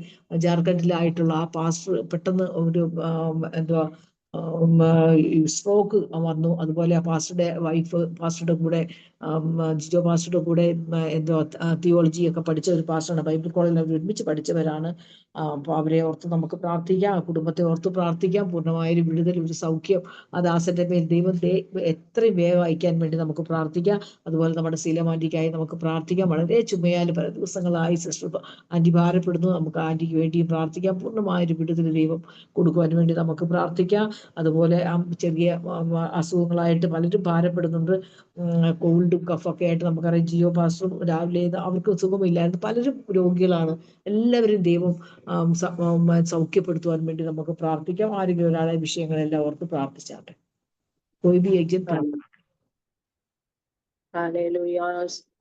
Speaker 3: ജാർഖണ്ഡിലായിട്ടുള്ള ആ പാസ്റ്റർ പെട്ടെന്ന് ഒരു എന്തുവാ സ്ട്രോക്ക് വന്നു. അതുപോലെ ആ പാസ്റ്ററുടെ വൈഫ് പാസ്റ്ററുടെ കൂടെ ജിജോ പാസ്റ്ററുടെ കൂടെ എന്തോ തിയോളജി ഒക്കെ പഠിച്ച ഒരു പാസ്റ്ററാണ്, ബൈബിൾ കോളേജിൽ അവർ ഒരുമിച്ച് പഠിച്ചവരാണ്. അപ്പൊ അവരെ ഓർത്ത് നമുക്ക് പ്രാർത്ഥിക്കാം, ആ കുടുംബത്തെ ഓർത്ത് പ്രാർത്ഥിക്കാം. പൂർണ്ണമായൊരു വിടുതൽ, ഒരു സൗഖ്യം ആ ദാസന്റെ മേൽ ദൈവം എത്രയും വേഗം അയക്കാൻ വേണ്ടി നമുക്ക് പ്രാർത്ഥിക്കാം. അതുപോലെ നമ്മുടെ ശീലമാൻറ്റിക്കായി നമുക്ക് പ്രാർത്ഥിക്കാം. വളരെ ചുമയാൽ പല ദിവസങ്ങളായി സിസ്റ്റർ ആൻറ്റി ഭാരപ്പെടുന്നു, നമുക്ക് ആൻറ്റിക്ക് വേണ്ടിയും പ്രാർത്ഥിക്കാം. പൂർണ്ണമായൊരു വിടുതൽ ദൈവം കൊടുക്കുവാൻ വേണ്ടി നമുക്ക് പ്രാർത്ഥിക്കാം. അതുപോലെ ചെറിയ അസുഖങ്ങളായിട്ട് പലരും ഭാരപ്പെടുന്നുണ്ട്, കോൾഡ് കോൾഡും കഫൊക്കെ ആയിട്ട് നമുക്കറിയാം. ജിയോ പാസ്റ്ററും രാവിലെ അവർക്ക് സുഖമില്ലായിരുന്നു, പലരും രോഗികളാണ്. എല്ലാവരും ദൈവം സൗഖ്യപ്പെടുത്തുവാൻ വേണ്ടി നമുക്ക് പ്രാർത്ഥിക്കാം. ആരെങ്കിലും ഒരാളെ വിഷയങ്ങളെല്ലാം ഓർത്ത് പ്രാർത്ഥിച്ചാട്ടെ. कोई भी एक जन प्रार्थना.
Speaker 2: Hallelujah,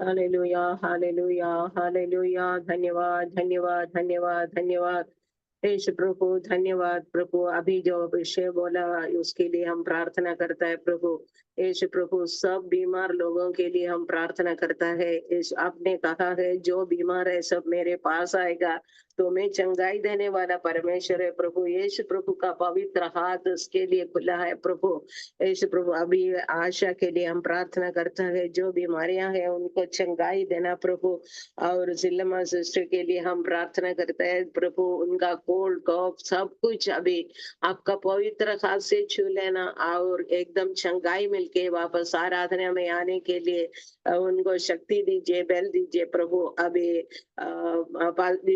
Speaker 2: hallelujah, hallelujah, hallelujah. धन्यवाद, धन्यवाद, धन्यवाद, धन्यवाद यीशु प्रभु। धन्यवाद प्रभु। अभी जो विषय बोला उसके लिए हम प्रार्थना करता है प्रभु। यीशु प्रभु, सब बीमार लोगों के लिए हम प्रार्थना करता है। आपने कहा है जो बीमार है सब मेरे पास आएगा, तो मैं चंगाई देने वाला परमेश्वर है प्रभु। यीशु प्रभु का पवित्र हाथ उसके लिए खुला है प्रभु। यीशु प्रभु, अभी आशा के लिए हम प्रार्थना करता है, जो बीमारियां हैं उनको चंगाई देना प्रभु। और जिल्लमा सिस्टर के लिए हम प्रार्थना करते हैं प्रभु, उनका कोल्ड कफ सब कुछ अभी आपका पवित्र हाथ से छू लेना और एकदम चंगाई मिलके वापस आराधना में आने के लिए उनको शक्ति दीजिए, बल दीजिए प्रभु। अभी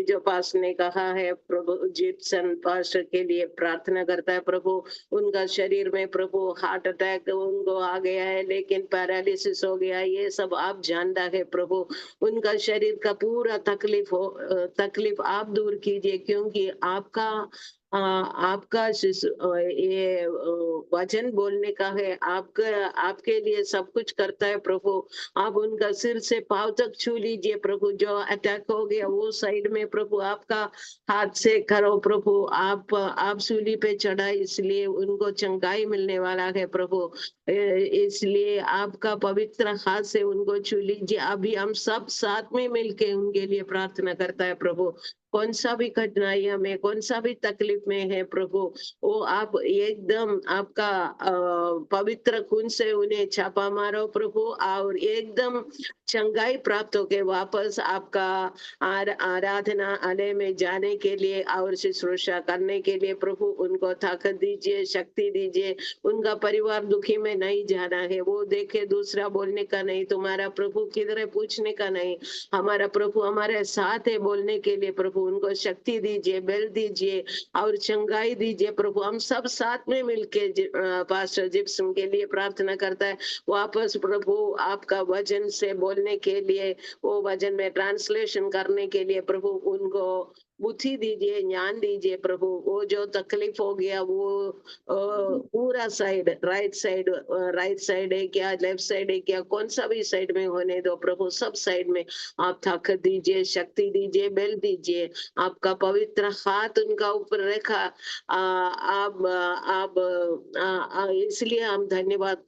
Speaker 2: जो पास ने कहा है प्रभु, जिप्सन पास्टर के लिए प्रार्थना करता है प्रभु। उनका शरीर में प्रभु हार्ट अटैक उनको आ गया है, लेकिन पैरालिसिस हो गया, ये सब आप जानता है प्रभु। उनका शरीर का पूरा तकलीफ आप दूर कीजिए, क्योंकि आपका ये वचन बोलने का है, आपके लिए सब कुछ करता है प्रभु। आप उनका सिर से पांव तक छू लीजिए प्रभु। जो अटैक हो गया वो साइड में प्रभु आपका हाथ से करो प्रभु। आप सूली पे चढ़ा, इसलिए उनको चंगाई मिलने वाला है प्रभु। इसलिए आपका पवित्र हाथ से उनको छू लीजिए। अभी हम सब साथ में मिलके उनके लिए प्रार्थना करता है प्रभु। कौन सा भी कठिनाइयां में, कौन सा भी तकलीफ में है प्रभु, वो आप एकदम आपका पवित्र खून से उन्हें छापा मारो प्रभु, और एकदम चंगाई प्राप्त होके वापस आपका आराधना आलय में जाने के लिए और शुश्रूषा करने के लिए प्रभु उनको ताकत दीजिए, शक्ति दीजिए। उनका परिवार दुखी में नहीं जाना है, वो देखे दूसरा बोलने का नहीं, तुम्हारा प्रभु किधर है पूछने का नहीं, हमारा प्रभु हमारे साथ है बोलने के लिए प्रभु उनको शक्ति दीजिए, बल दीजिए और चंगाई दीजिए प्रभु। हम सब साथ में मिलके पास्टर जिप्सन के लिए प्रार्थना करता है, वापस प्रभु आपका वचन से बोलने के लिए, वो वचन में ट्रांसलेशन करने के लिए प्रभु उनको बुद्धि दीजिए, ज्ञान दीजिए प्रभु। वो जो तकलीफ हो गया वो पूरा साइड, राइट साइड है क्या, लेफ्ट साइड है क्या, कौन सा भी साइड में होने दो प्रभु, सब साइड में आप ताकत दीजिए, शक्ति दीजिए, बल दीजिए। आपका पवित्र हाथ उनका ऊपर रखा। इसलिए हम धन्यवाद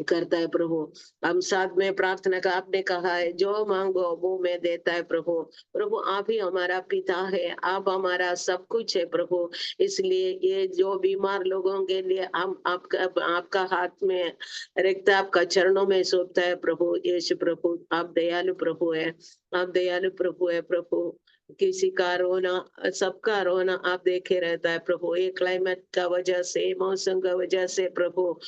Speaker 2: करता है प्रभु। हम साथ में प्रार्थना का, आपने कहा है जो मांगो वो मैं देता है प्रभु। प्रभु आप ही हमारा पिता है, आप हमारा सब कुछ है प्रभु। इसलिए ये जो बीमार लोगों के लिए हम आपका हाथ में रखता, आपका चरणों में सौंपता है प्रभु। यीशु प्रभु आप दयालु प्रभु है, आप दयालु प्रभु है प्रभु। किसी का रोना, सबका रोना आप देखे रहता है प्रभु। ये क्लाइमेट का वजह से, मौसम का वजह से प्रभु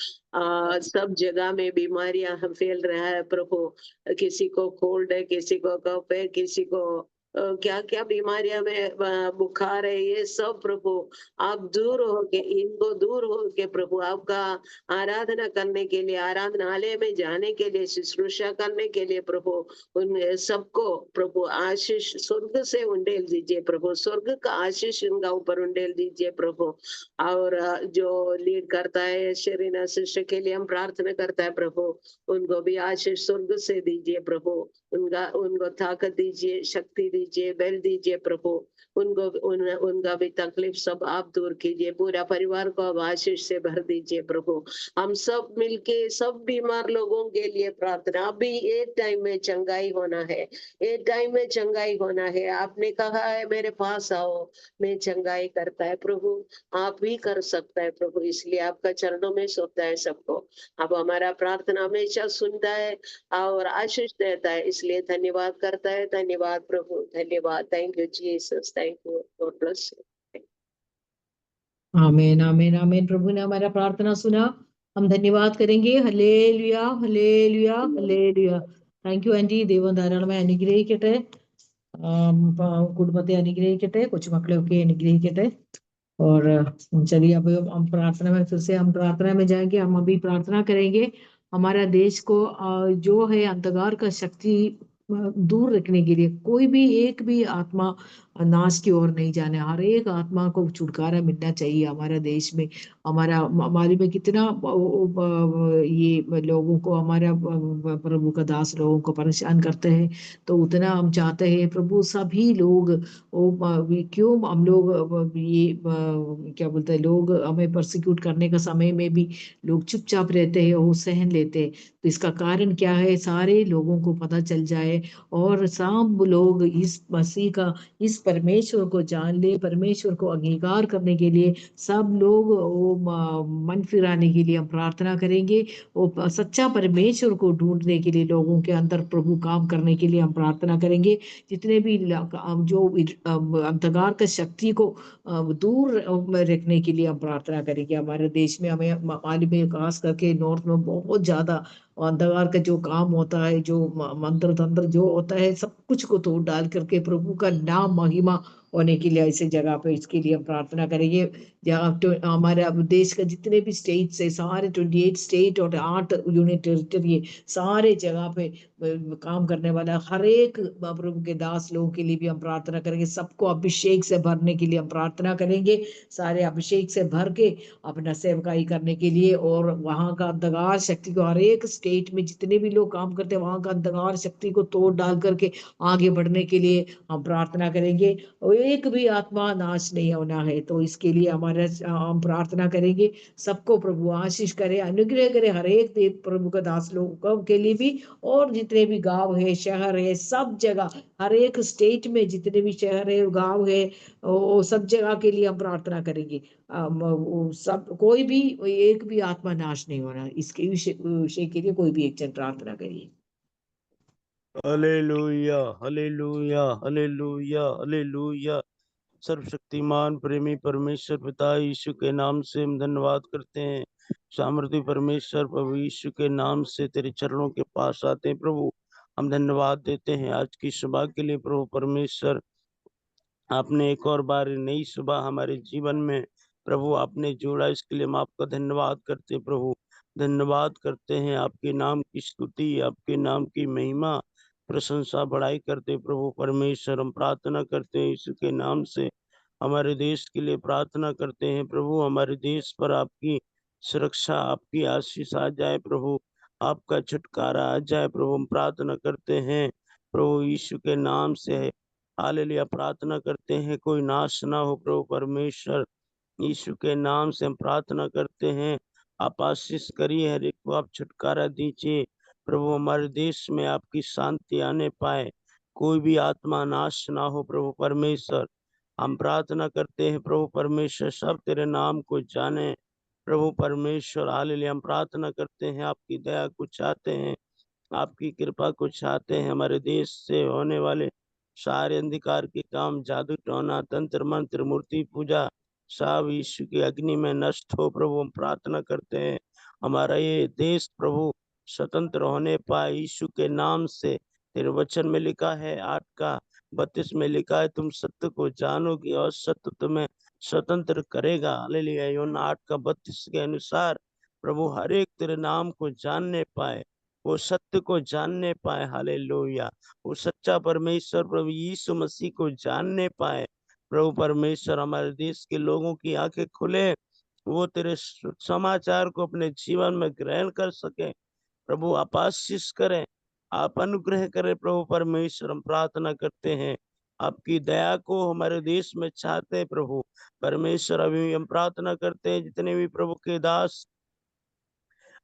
Speaker 2: सब जगह में बीमारियां फैल रहा है प्रभु। किसी को कोल्ड है, किसी को कफ है, किसी को क्या क्या बीमारियां में बुखार है, ये सब प्रभु आप दूर होके, इनको दूर होके प्रभु आपका आराधना करने के लिए, आराधनालय में जाने के लिए, शुश्रूषा करने के लिए प्रभु उन सबको प्रभु आशीष स्वर्ग से उंडेल दीजिए प्रभु। स्वर्ग का आशीष उनका ऊपर उंडेल दीजिए प्रभु। और जो लीड करता है शरीना शिष्य के लिए हम प्रार्थना करता है प्रभु, उनको भी आशीष स्वर्ग से दीजिए प्रभु। उनको ताकत दीजिए, शक्ति दीजिए, बल दीजिए प्रभु। उनका भी तकलीफ सब आप दूर कीजिए। पूरा परिवार को आप आशीष से भर दीजिए प्रभु। हम सब मिलके सब बीमार लोगों के लिए प्रार्थना। अभी एक टाइम में चंगाई होना है, एक टाइम में चंगाई होना है। आपने कहा है मेरे पास आओ, मैं चंगाई करता है प्रभु। आप ही कर सकता है प्रभु, इसलिए आपका चरणों में सौंपता है सबको। अब हमारा प्रार्थना हमेशा सुनता है और आशीष देता है, इसलिए धन्यवाद करता है। धन्यवाद प्रभु, धन्यवाद। Thank you Jesus, thank you, God bless you.
Speaker 3: आमीन आमीन आमीन। प्रभु ने हमारा प्रार्थना सुना, हम धन्यवाद करेंगे। Hallelujah hallelujah hallelujah. Thank you aunty, ദൈവം ധാരാളമായി അനുഗ്രഹിക്കട്ടെ, കുടുംബത്തെ അനുഗ്രഹിക്കട്ടെ, കൊച്ചുമക്കളെ ഒക്കെ അനുഗ്രഹിക്കട്ടെ। और चलिए अब हम प्रार्थना में फिर से हम प्रार्थना में जाएंगे। हम अभी प्रार्थना करेंगे हमारा देश को जो है अंधकार का शक्ति दूर रखने के लिए कोई भी एक भी आत्मा नाश की ओर नहीं जाने, हर एक आत्मा को छुटकारा मिलना चाहिए हमारा देश में। हमारे में कितना ये लोगों को, हमारा प्रभु का दास लोगों को परेशान करते हैं, तो उतना हम चाहते हैं प्रभु सभी लोग क्यों हम लोग क्या बोलते हैं, लोग हमें परसिक्यूट करने का समय में भी लोग चुपचाप रहते हैं और सहन लेते हैं। तो इसका कारण क्या है, सारे लोगों को पता चल जाए और सब लोग इस मसीह का, इस परमेश्वर को जान ले, परमेश्वर को अंगीकार करने के लिए सब लोग वो मन फिराने के लिए हम प्रार्थना करेंगे। वो सच्चा परमेश्वर को ढूंढने के लिए लोगों के अंदर प्रभु काम करने के लिए हम प्रार्थना करेंगे। जितने भी जो अंधकार का शक्ति को दूर रखने के लिए हम प्रार्थना करेंगे। हमारे देश में हमें मालूम है, खास करके नॉर्थ में बहुत ज्यादा अंधकार का जो काम होता है, जो मंत्र तंत्र जो होता है, सब कुछ को तोड़ डाल करके प्रभु का नाम महिमा होने के लिए ऐसे जगह पे, इसके लिए हम प्रार्थना करेंगे। जहाँ हमारे देश का जितने भी स्टेट्स है, सारे 28 स्टेट और 8 यूनियन टेरिटरी, सारे जगह पे काम करने वाला हर एक प्रभु के दास लोगों के लिए भी हम प्रार्थना करेंगे। सबको अभिषेक से भरने के लिए हम प्रार्थना करेंगे, सारे अभिषेक से भर के अपना सेवकाई करने के लिए। और वहां का अंधकार शक्ति को, हर एक स्टेट में जितने भी लोग काम करते हैं, वहां का अंधकार शक्ति को तोड़ डाल करके आगे बढ़ने के लिए हम प्रार्थना करेंगे। और एक भी आत्मा नाश नहीं होना है, तो इसके लिए हमारा हम प्रार्थना करेंगे। सबको प्रभु आशीष करे, अनुग्रह करे, हर एक देव प्रभु का दास लोगों के लिए भी, और जितने भी गांव है, शहर है, सब जगह, हर एक स्टेट में जितने भी शहर है, गांव है, वो सब जगह के लिए हम प्रार्थना करेंगे। वो सब, कोई भी एक भी आत्मा नाश नहीं होना, इसके विषय के लिए कोई भी एक जन प्रार्थना करिए।
Speaker 8: Hallelujah, hallelujah, hallelujah, hallelujah. सर्वशक्तिमान प्रेमी परमेश्वर पिता यीशु के नाम से हम धन्यवाद करते हैं। सामर्थ्य परमेश्वर प्रभु यीशु के नाम से तेरे चरणों के पास आते हैं प्रभु। हम धन्यवाद देते हैं आज की सुबह के लिए प्रभु परमेश्वर। आपने एक और बार नई सुबह हमारे जीवन में प्रभु आपने जोड़ा, इसके लिए हम आपका धन्यवाद करते हैं प्रभु। धन्यवाद करते हैं, आपके नाम की स्तुति, आपके नाम की महिमा, प्रशंसा, बड़ाई करते प्रभु परमेश्वर। हम प्रार्थना करते हैं यीशु के नाम से, हमारे देश के लिए प्रार्थना करते हैं प्रभु। हमारे देश पर आपकी सुरक्षा, आपकी आशीष आ जाए प्रभु, आपका छुटकारा आ जाए प्रभु। हम प्रार्थना करते हैं प्रभु यीशु के नाम से, हालेलुया। प्रार्थना करते हैं कोई नाश ना हो प्रभु परमेश्वर, यीशु के नाम से हम प्रार्थना करते हैं। आप आशीष करिए, हर एक को आप छुटकारा दीजिए प्रभु। हमारे देश में आपकी शांति आने पाए, कोई भी आत्मा नाश ना हो प्रभु परमेश्वर। हम प्रार्थना करते हैं प्रभु परमेश्वर, सब तेरे नाम को जाने प्रभु परमेश्वर, हालेलुया। हम प्रार्थना करते हैं, आपकी दया को चाहते हैं, आपकी कृपा को चाहते हैं। हमारे देश से होने वाले सारे अंधकार के काम, जादू टोना, तंत्र मंत्र, मूर्ति पूजा, सब यीशु की अग्नि में नष्ट हो प्रभु। हम प्रार्थना करते हैं हमारा ये देश प्रभु स्वतंत्र होने पाए यीशु के नाम से। तेरे वचन में लिखा है 8:32 में लिखा है, तुम सत्य को जानोगे और सत्य तुम्हें स्वतंत्र करेगा। हालेलुया। यूहन्ना 8:32 के अनुसार प्रभु हर एक तेरे नाम को जानने पाए, वो सत्य को जानने पाए। हालेलुया। वो सच्चा परमेश्वर प्रभु यीशु मसीह को जानने पाए प्रभु परमेश्वर। हमारे देश के लोगों की आंखें खुले, वो तेरे समाचार को अपने जीवन में ग्रहण कर सके प्रभु। आप आशीष करें, आप अनुग्रह करें प्रभु परमेश्वर। हम प्रार्थना करते हैं, आपकी दया को हमारे देश में चाहते हैं प्रभु परमेश्वर। अभी हम प्रार्थना करते हैं जितने भी प्रभु के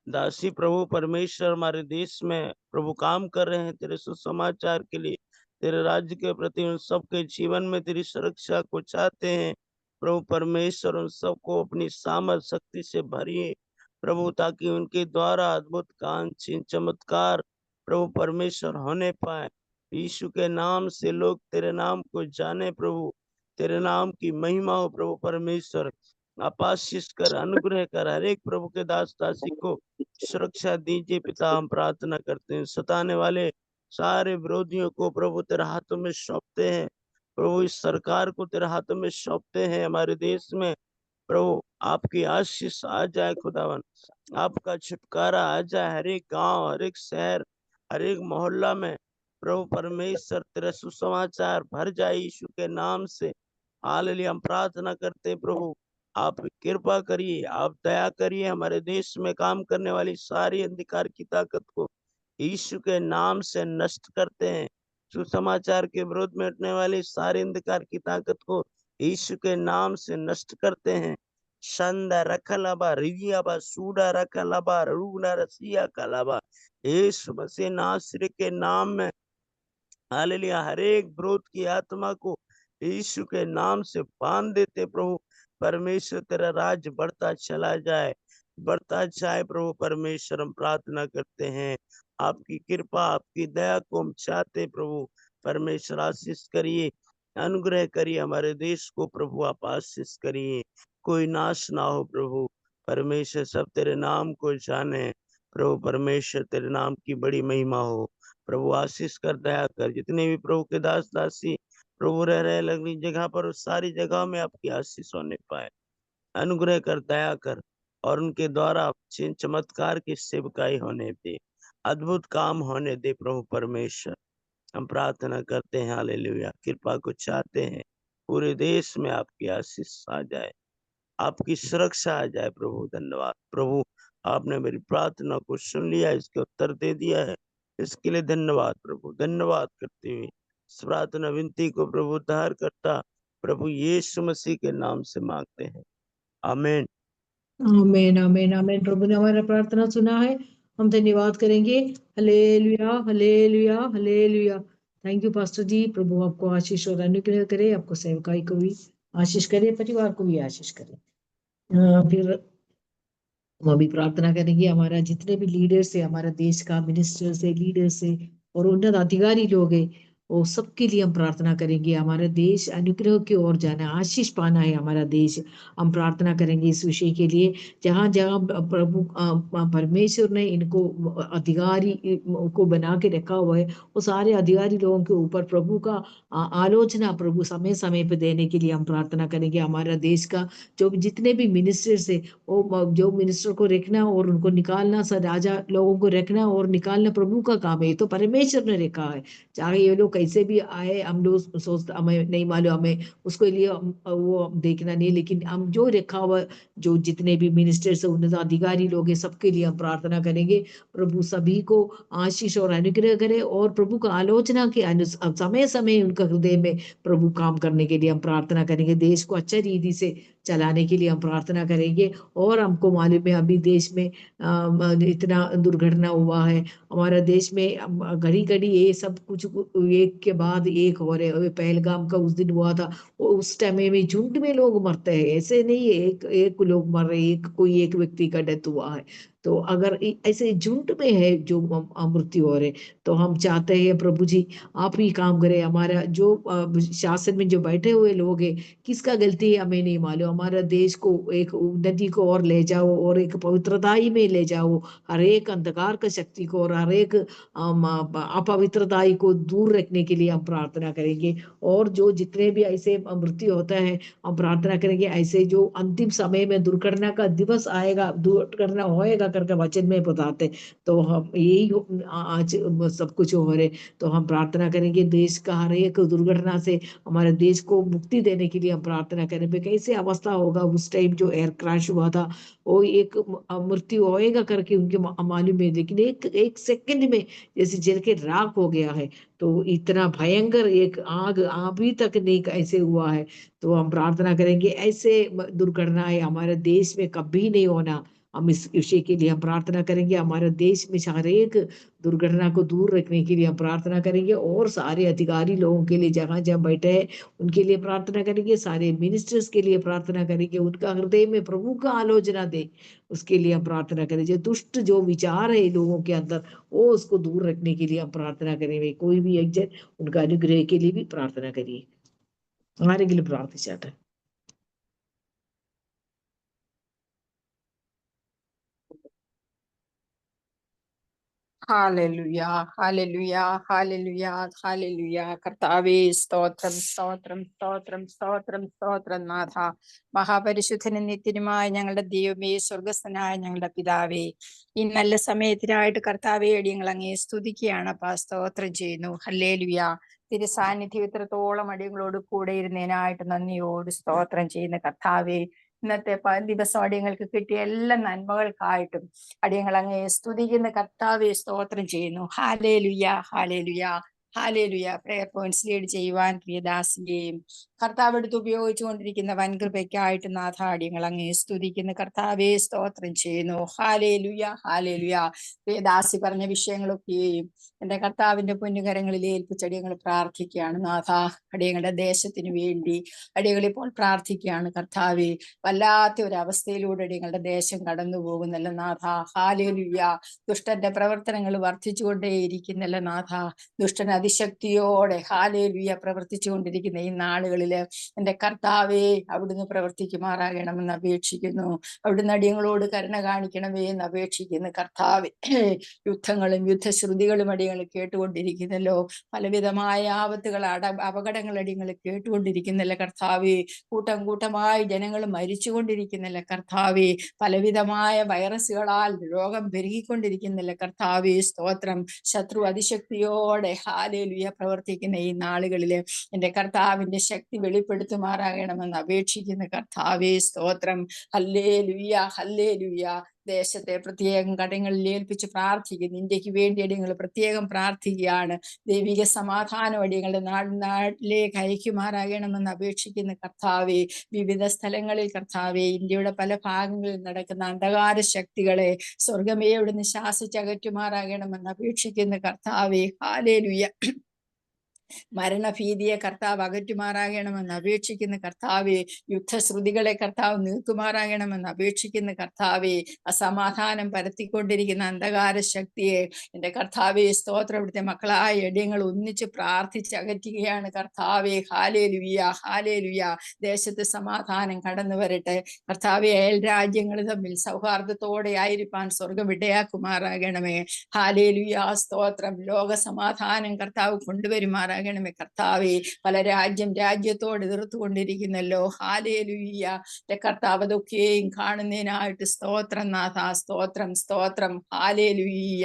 Speaker 8: दासी प्रभु परमेश्वर हमारे देश में प्रभु काम कर रहे हैं तेरे सुसमाचार के लिए, तेरे राज्य के प्रति, उन सबके जीवन में तेरी सुरक्षा को चाहते हैं प्रभु परमेश्वर। उन सबको अपनी सामर्थ शक्ति से भरिए प्रभु, ताकि उनके द्वारा अद्भुत काम, चिन्ह, चमत्कार प्रभु परमेश्वर होने पाए। यीशु के नाम से लोग तेरे नाम को जाने प्रभु, तेरे नाम की महिमा हो प्रभु परमेश्वर। आप आशीष कर, अनुग्रह कर, हर एक प्रभु के दास दासी को सुरक्षा दीजिए पिता। हम प्रार्थना करते हैं, सताने वाले सारे विरोधियों को प्रभु तेरे हाथों में सौंपते हैं प्रभु। इस सरकार को तेरे हाथों में सौंपते हैं, हमारे देश में प्रभु आपकी आशीष आ जाए खुदावन, आपका छुटकारा आ जाए हर एक गांव, हर एक शहर, हर एक मोहल्ला में। प्रभु परमेश्वर तेरा सुसमाचार भर जाए यीशु के नाम से। हालेलुया। हम प्रार्थना करते प्रभु, आप कृपा करिए, आप दया करिए, हमारे देश में काम करने वाली सारी अंधकार की ताकत को यीशु के नाम से नष्ट करते हैं। सुसमाचार के विरोध में उठने वाली सारी अंधकार की ताकत को यीशु के नाम से नष्ट करते हैं। शंदा रखलबा रिवियाबा सूडा रखलबा रूना रसिया कलबा, यीशु मसीह नासरी के नाम में हालेलुया हर एक विरोध की आत्मा को यीशु के नाम से बांध देते प्रभु। परमेश्वर तेरा राज्य बढ़ता चला जाए, बढ़ता जाए प्रभु परमेश्वर। हम प्रार्थना करते हैं, आपकी कृपा आपकी दया को हम चाहते प्रभु परमेश्वर। आशीष करिए, अनुग्रह करिए हमारे देश को प्रभु, आप आशीष करिए, कोई नाश ना हो प्रभु परमेश्वर। सब तेरे नाम को जाने प्रभु परमेश्वर, तेरे नाम की बड़ी महिमा हो प्रभु। आशीष कर, दया कर, जितने भी प्रभु के दास दासी प्रभु रह रहे लगनी जगह पर, उस सारी जगह में आपकी आशीष होने पाए। अनुग्रह कर, दया कर, और उनके द्वारा चिन्ह चमत्कार की सेवकाई होने दे, अद्भुत काम होने दे प्रभु परमेश्वर। हम प्रार्थना करते हैं, हालेलुया। कृपा को चाहते हैं, पूरे देश में आपकी आशीष आ जाए, आपकी सुरक्षा आ जाए प्रभु। धन्यवाद प्रभु, आपने मेरी प्रार्थना को सुन लिया, इसके उत्तर दे दिया है, इसके लिए धन्यवाद प्रभु। धन्यवाद करते हुए इस प्रार्थना विनती को प्रभु उद्धार करता प्रभु यीशु मसीह के नाम से मांगते हैं, आमीन।
Speaker 3: आमेन आमेन आमेन। प्रभु ने हमारा प्रार्थना सुना है, हम धन्यवाद करेंगे। Hallelujah hallelujah hallelujah. Thank you pastor ji. प्रभु आपको आशीष और अनुग्रह करे, आपको सेवकाई को भी आशीष करे, परिवार को भी आशीष करे। फिर हम अभी प्रार्थना करेंगे, हमारा जितने भी लीडर्स है, हमारा देश का मिनिस्टर्स है, लीडर्स है और उन्नत अधिकारी लोग है, वो सबके लिए हम प्रार्थना करेंगे। हमारा देश अनुग्रह की ओर जाना, आशीष पाना है हमारा देश। हम प्रार्थना करेंगे इस विषय के लिए। जहाँ जहाँ प्रभु परमेश्वर ने इनको अधिकारी को बना के रखा हुआ है, वो सारे अधिकारी लोगों के ऊपर प्रभु का आलोचना प्रभु समय समय पे देने के लिए हम प्रार्थना करेंगे। हमारा देश का जो जितने भी मिनिस्टर्स है, वो जो मिनिस्टर को रखना और उनको निकालना, राजा लोगों को रखना और निकालना प्रभु का काम है। तो परमेश्वर ने रखा है, चाहे ये लोग कैसे भी आए, हम लोग सोचते, हमें नहीं मालूम, हमें उसको लिए वो देखना नहीं, लेकिन हम जो रखा हुआ, जो जितने भी मिनिस्टर्स उन्नत अधिकारी लोग हैं, सबके लिए हम प्रार्थना करेंगे। प्रभु सभी को आशीष और अनुग्रह करे और प्रभु का आलोचना के समय समय उनका हृदय में प्रभु काम करने के लिए हम प्रार्थना करेंगे। देश को अच्छे रीति से चलाने के लिए हम प्रार्थना करेंगे। और हमको मालूम है अभी देश में इतना दुर्घटना हुआ है, हमारा देश में घड़ी घड़ी ये सब कुछ एक के बाद एक हो रहे। पहलगाम का उस दिन हुआ था, उस टाइम में झुंड में लोग मरते हैं, ऐसे नहीं है एक एक लोग मर रहे, कोई एक व्यक्ति का डेथ हुआ है। तो अगर ऐसे झुंड में है जो मृत्यु हो रहे, तो हम चाहते हैं प्रभु जी आप ही काम करें। हमारा जो शासन में जो बैठे हुए लोग हैं, किसका गलती है हमें नहीं मालूम, हमारा देश को एक उन्नति को और ले जाओ और एक पवित्रताई में ले जाओ, हर एक अंधकार का शक्ति को और हर एक अपवित्रताई को दूर रखने के लिए हम प्रार्थना करेंगे। और जो जितने भी ऐसे मृत्यु होता है, हम प्रार्थना करेंगे ऐसे जो अंतिम समय में दुर्घटना का दिवस आएगा, दुर्घटना होएगा करके वचन में बताते, तो हम यही आज सब कुछ हो रहे। तो हम प्रार्थना करेंगे देश का हर एक दुर्घटना से हमारे देश को मुक्ति देने के लिए हम प्रार्थना करेंगे। कैसे अवस्था होगा उस टाइम जो एयर क्रैश हुआ था, वो एक मृत्यु होएगा करके उनके मालूम है, लेकिन एक सेकंड में जैसे जल के राख हो गया है। तो इतना भयंकर एक आग अभी तक नहीं ऐसे हुआ है। तो हम प्रार्थना करेंगे ऐसे दुर्घटनाएं हमारे देश में कभी नहीं होना। हम इस विषय के लिए हम प्रार्थना करेंगे। हमारे देश में हर एक दुर्घटना को दूर रखने के लिए हम प्रार्थना करेंगे। और सारे अधिकारी लोगों के लिए जहाँ जहाँ बैठे हैं उनके लिए प्रार्थना करेंगे, सारे मिनिस्टर्स के लिए प्रार्थना करेंगे, उनका हृदय में प्रभु का आलोचना दे उसके लिए हम प्रार्थना करेंगे। दुष्ट जो विचार है लोगों के अंदर, वो उसको दूर रखने के लिए हम प्रार्थना करेंगे। कोई भी एक जन उनका अनुग्रह के लिए भी प्रार्थना करिए, हमारे के लिए प्रार्थना चाहता है।
Speaker 9: ഹാലലുയ ഹാലലുയ ഹാലലുയ ഹാലലുയ. കർത്താവേ സ്തോത്രം സ്തോത്രം സ്തോത്രം സ്തോത്രം സ്തോത്രം നാഥ. മഹാപരിശുദ്ധനും നിത്യനുമായ ഞങ്ങളുടെ ദൈവമേ, സ്വർഗസ്ഥനായ ഞങ്ങളുടെ പിതാവേ, ഈ നല്ല സമയത്തിനായിട്ട് കർത്താവേ അടിയങ്ങൾ അങ്ങേ സ്തുതിക്കുകയാണ്. അപ്പാ സ്തോത്രം ചെയ്യുന്നു. ഹല്ലേലുയ. തിരുസാന്നിധ്യം ഇത്രത്തോളം അടിയങ്ങളോട് കൂടെ ഇരുന്നതിനായിട്ട് നന്ദിയോട് സ്തോത്രം ചെയ്യുന്ന കർത്താവേ, ഇന്നത്തെ ദിവസം അടിയങ്ങൾക്ക് കിട്ടിയ എല്ലാ നന്മകൾക്കായിട്ടും അടിയങ്ങൾ അങ്ങേ സ്തുതിക്കുന്ന കർത്താവെ സ്തോത്രം ചെയ്യുന്നു. Hallelujah hallelujah hallelujah. Prayer points lead ചെയ്യുവാൻ പ്രിയദാസിന്റെയും കർത്താവ് എടുത്ത് ഉപയോഗിച്ചുകൊണ്ടിരിക്കുന്ന വൻകൃപയ്ക്കായിട്ട് നാഥ അടിയങ്ങൾ അങ്ങേ സ്തുതിക്കുന്ന കർത്താവെ സ്തോത്രം ചെയ്യുന്നു. Hallelujah hallelujah. പ്രിയദാസി പറഞ്ഞ വിഷയങ്ങളൊക്കെയും എന്റെ കർത്താവിന്റെ പൊന്നുകരങ്ങളിൽ ഏൽപ്പിച്ചടിയങ്ങൾ പ്രാർത്ഥിക്കുകയാണ് നാഥ. അടിയങ്ങളുടെ ദേശത്തിന് വേണ്ടി അടിയങ്ങൾ ഇപ്പോൾ പ്രാർത്ഥിക്കുകയാണ് കർത്താവെ. വല്ലാത്ത ഒരു അവസ്ഥയിലൂടെ അടിയങ്ങളുടെ ദേശം കടന്നു പോകുന്നല്ല നാഥ. ഹാലേലുയ. ദുഷ്ടന്റെ പ്രവർത്തനങ്ങൾ വർദ്ധിച്ചുകൊണ്ടേയിരിക്കുന്നല്ല നാഥ. ദുഷ്ടൻ അതിശക്തിയോടെ ഹാലേലുയ പ്രവർത്തിച്ചുകൊണ്ടിരിക്കുന്ന ഈ നാളുകളില് എന്റെ കർത്താവെ അവിടുന്ന് പ്രവർത്തിക്കുമാറാകണമെന്ന് അപേക്ഷിക്കുന്നു. അവിടുന്ന് അടിയങ്ങളോട് കരുണ കാണിക്കണമേ എന്ന് അപേക്ഷിക്കുന്നു കർത്താവെ. യുദ്ധങ്ങളും യുദ്ധശ്രുതികളും അടിയങ്ങൾ കേട്ടുകൊണ്ടിരിക്കുന്നല്ലോ. പലവിധമായ ആപത്തുകൾ അപകടങ്ങൾ അടിയങ്ങൾ കേട്ടുകൊണ്ടിരിക്കുന്നല്ല കർത്താവെ. കൂട്ടം കൂട്ടമായി ജനങ്ങൾ മരിച്ചുകൊണ്ടിരിക്കുന്നില്ല കർത്താവെ. പലവിധമായ വൈറസുകളാൽ രോഗം പെരുകിക്കൊണ്ടിരിക്കുന്നില്ല കർത്താവെ. സ്തോത്രം. ശത്രു അതിശക്തിയോടെ ഹാലേലുയ പ്രവർത്തിക്കുന്ന ഈ നാളുകളില് എന്റെ കർത്താവിന്റെ ശക്തി വെളിപ്പെടുത്തുമാറാകണമെന്ന് അപേക്ഷിക്കുന്ന കർത്താവേ സ്തോത്രം. Hallelujah hallelujah. ദേശത്തെ പ്രത്യേകം കടങ്ങളിൽ ഏൽപ്പിച്ച് പ്രാർത്ഥിക്കുന്നു. ഇന്ത്യക്ക് വേണ്ടി അടിയങ്ങൾ പ്രത്യേകം പ്രാർത്ഥിക്കുകയാണ്. ദൈവിക സമാധാനം അടിയങ്ങളുടെ നാട്ടിലേക്ക് അയക്കുമാറാകണമെന്ന് അപേക്ഷിക്കുന്ന കർത്താവെ. വിവിധ സ്ഥലങ്ങളിൽ കർത്താവെ, ഇന്ത്യയുടെ പല ഭാഗങ്ങളിൽ നടക്കുന്ന അന്ധകാര ശക്തികളെ സ്വർഗമേ അവിടുന്ന് ശാസിച്ചകറ്റുമാറാകണമെന്ന് അപേക്ഷിക്കുന്ന കർത്താവെ. ഹാലേലുയ. മരണഭീതിയെ കർത്താവ് അകറ്റുമാറാകണമെന്ന് അപേക്ഷിക്കുന്ന കർത്താവെ. യുദ്ധശ്രുതികളെ കർത്താവ് നീക്കുമാറാകണമെന്ന് അപേക്ഷിക്കുന്ന കർത്താവെ. അസമാധാനം പരത്തിക്കൊണ്ടിരിക്കുന്ന അന്ധകാര ശക്തിയെ എന്റെ കർത്താവെ സ്തോത്രം ഇവിടുത്തെ മക്കളായ എടിയങ്ങൾ ഒന്നിച്ച് പ്രാർത്ഥിച്ച് അകറ്റുകയാണ് കർത്താവെ. Hallelujah hallelujah. ദേശത്ത് സമാധാനം കടന്നു വരട്ടെ കർത്താവെ. അയൽ രാജ്യങ്ങൾ തമ്മിൽ സൗഹാർദ്ദത്തോടെ ആയിരിക്കാൻ സ്വർഗം ഇടയാക്കുമാറാകണമേ. ഹാലേലുയ സ്തോത്രം. ലോക സമാധാനം കർത്താവ് കൊണ്ടുവരുമാറാകണമേ കർത്താവെ. പല രാജ്യത്തോട് എതിർത്തുകൊണ്ടിരിക്കുന്നല്ലോ. ഹാലേലുയ. കർത്താവ് അതൊക്കെയും കാണുന്നതിനായിട്ട് സ്തോത്രം നാഥ. സ്തോത്രം സ്തോത്രം. ഹാലേലുയ.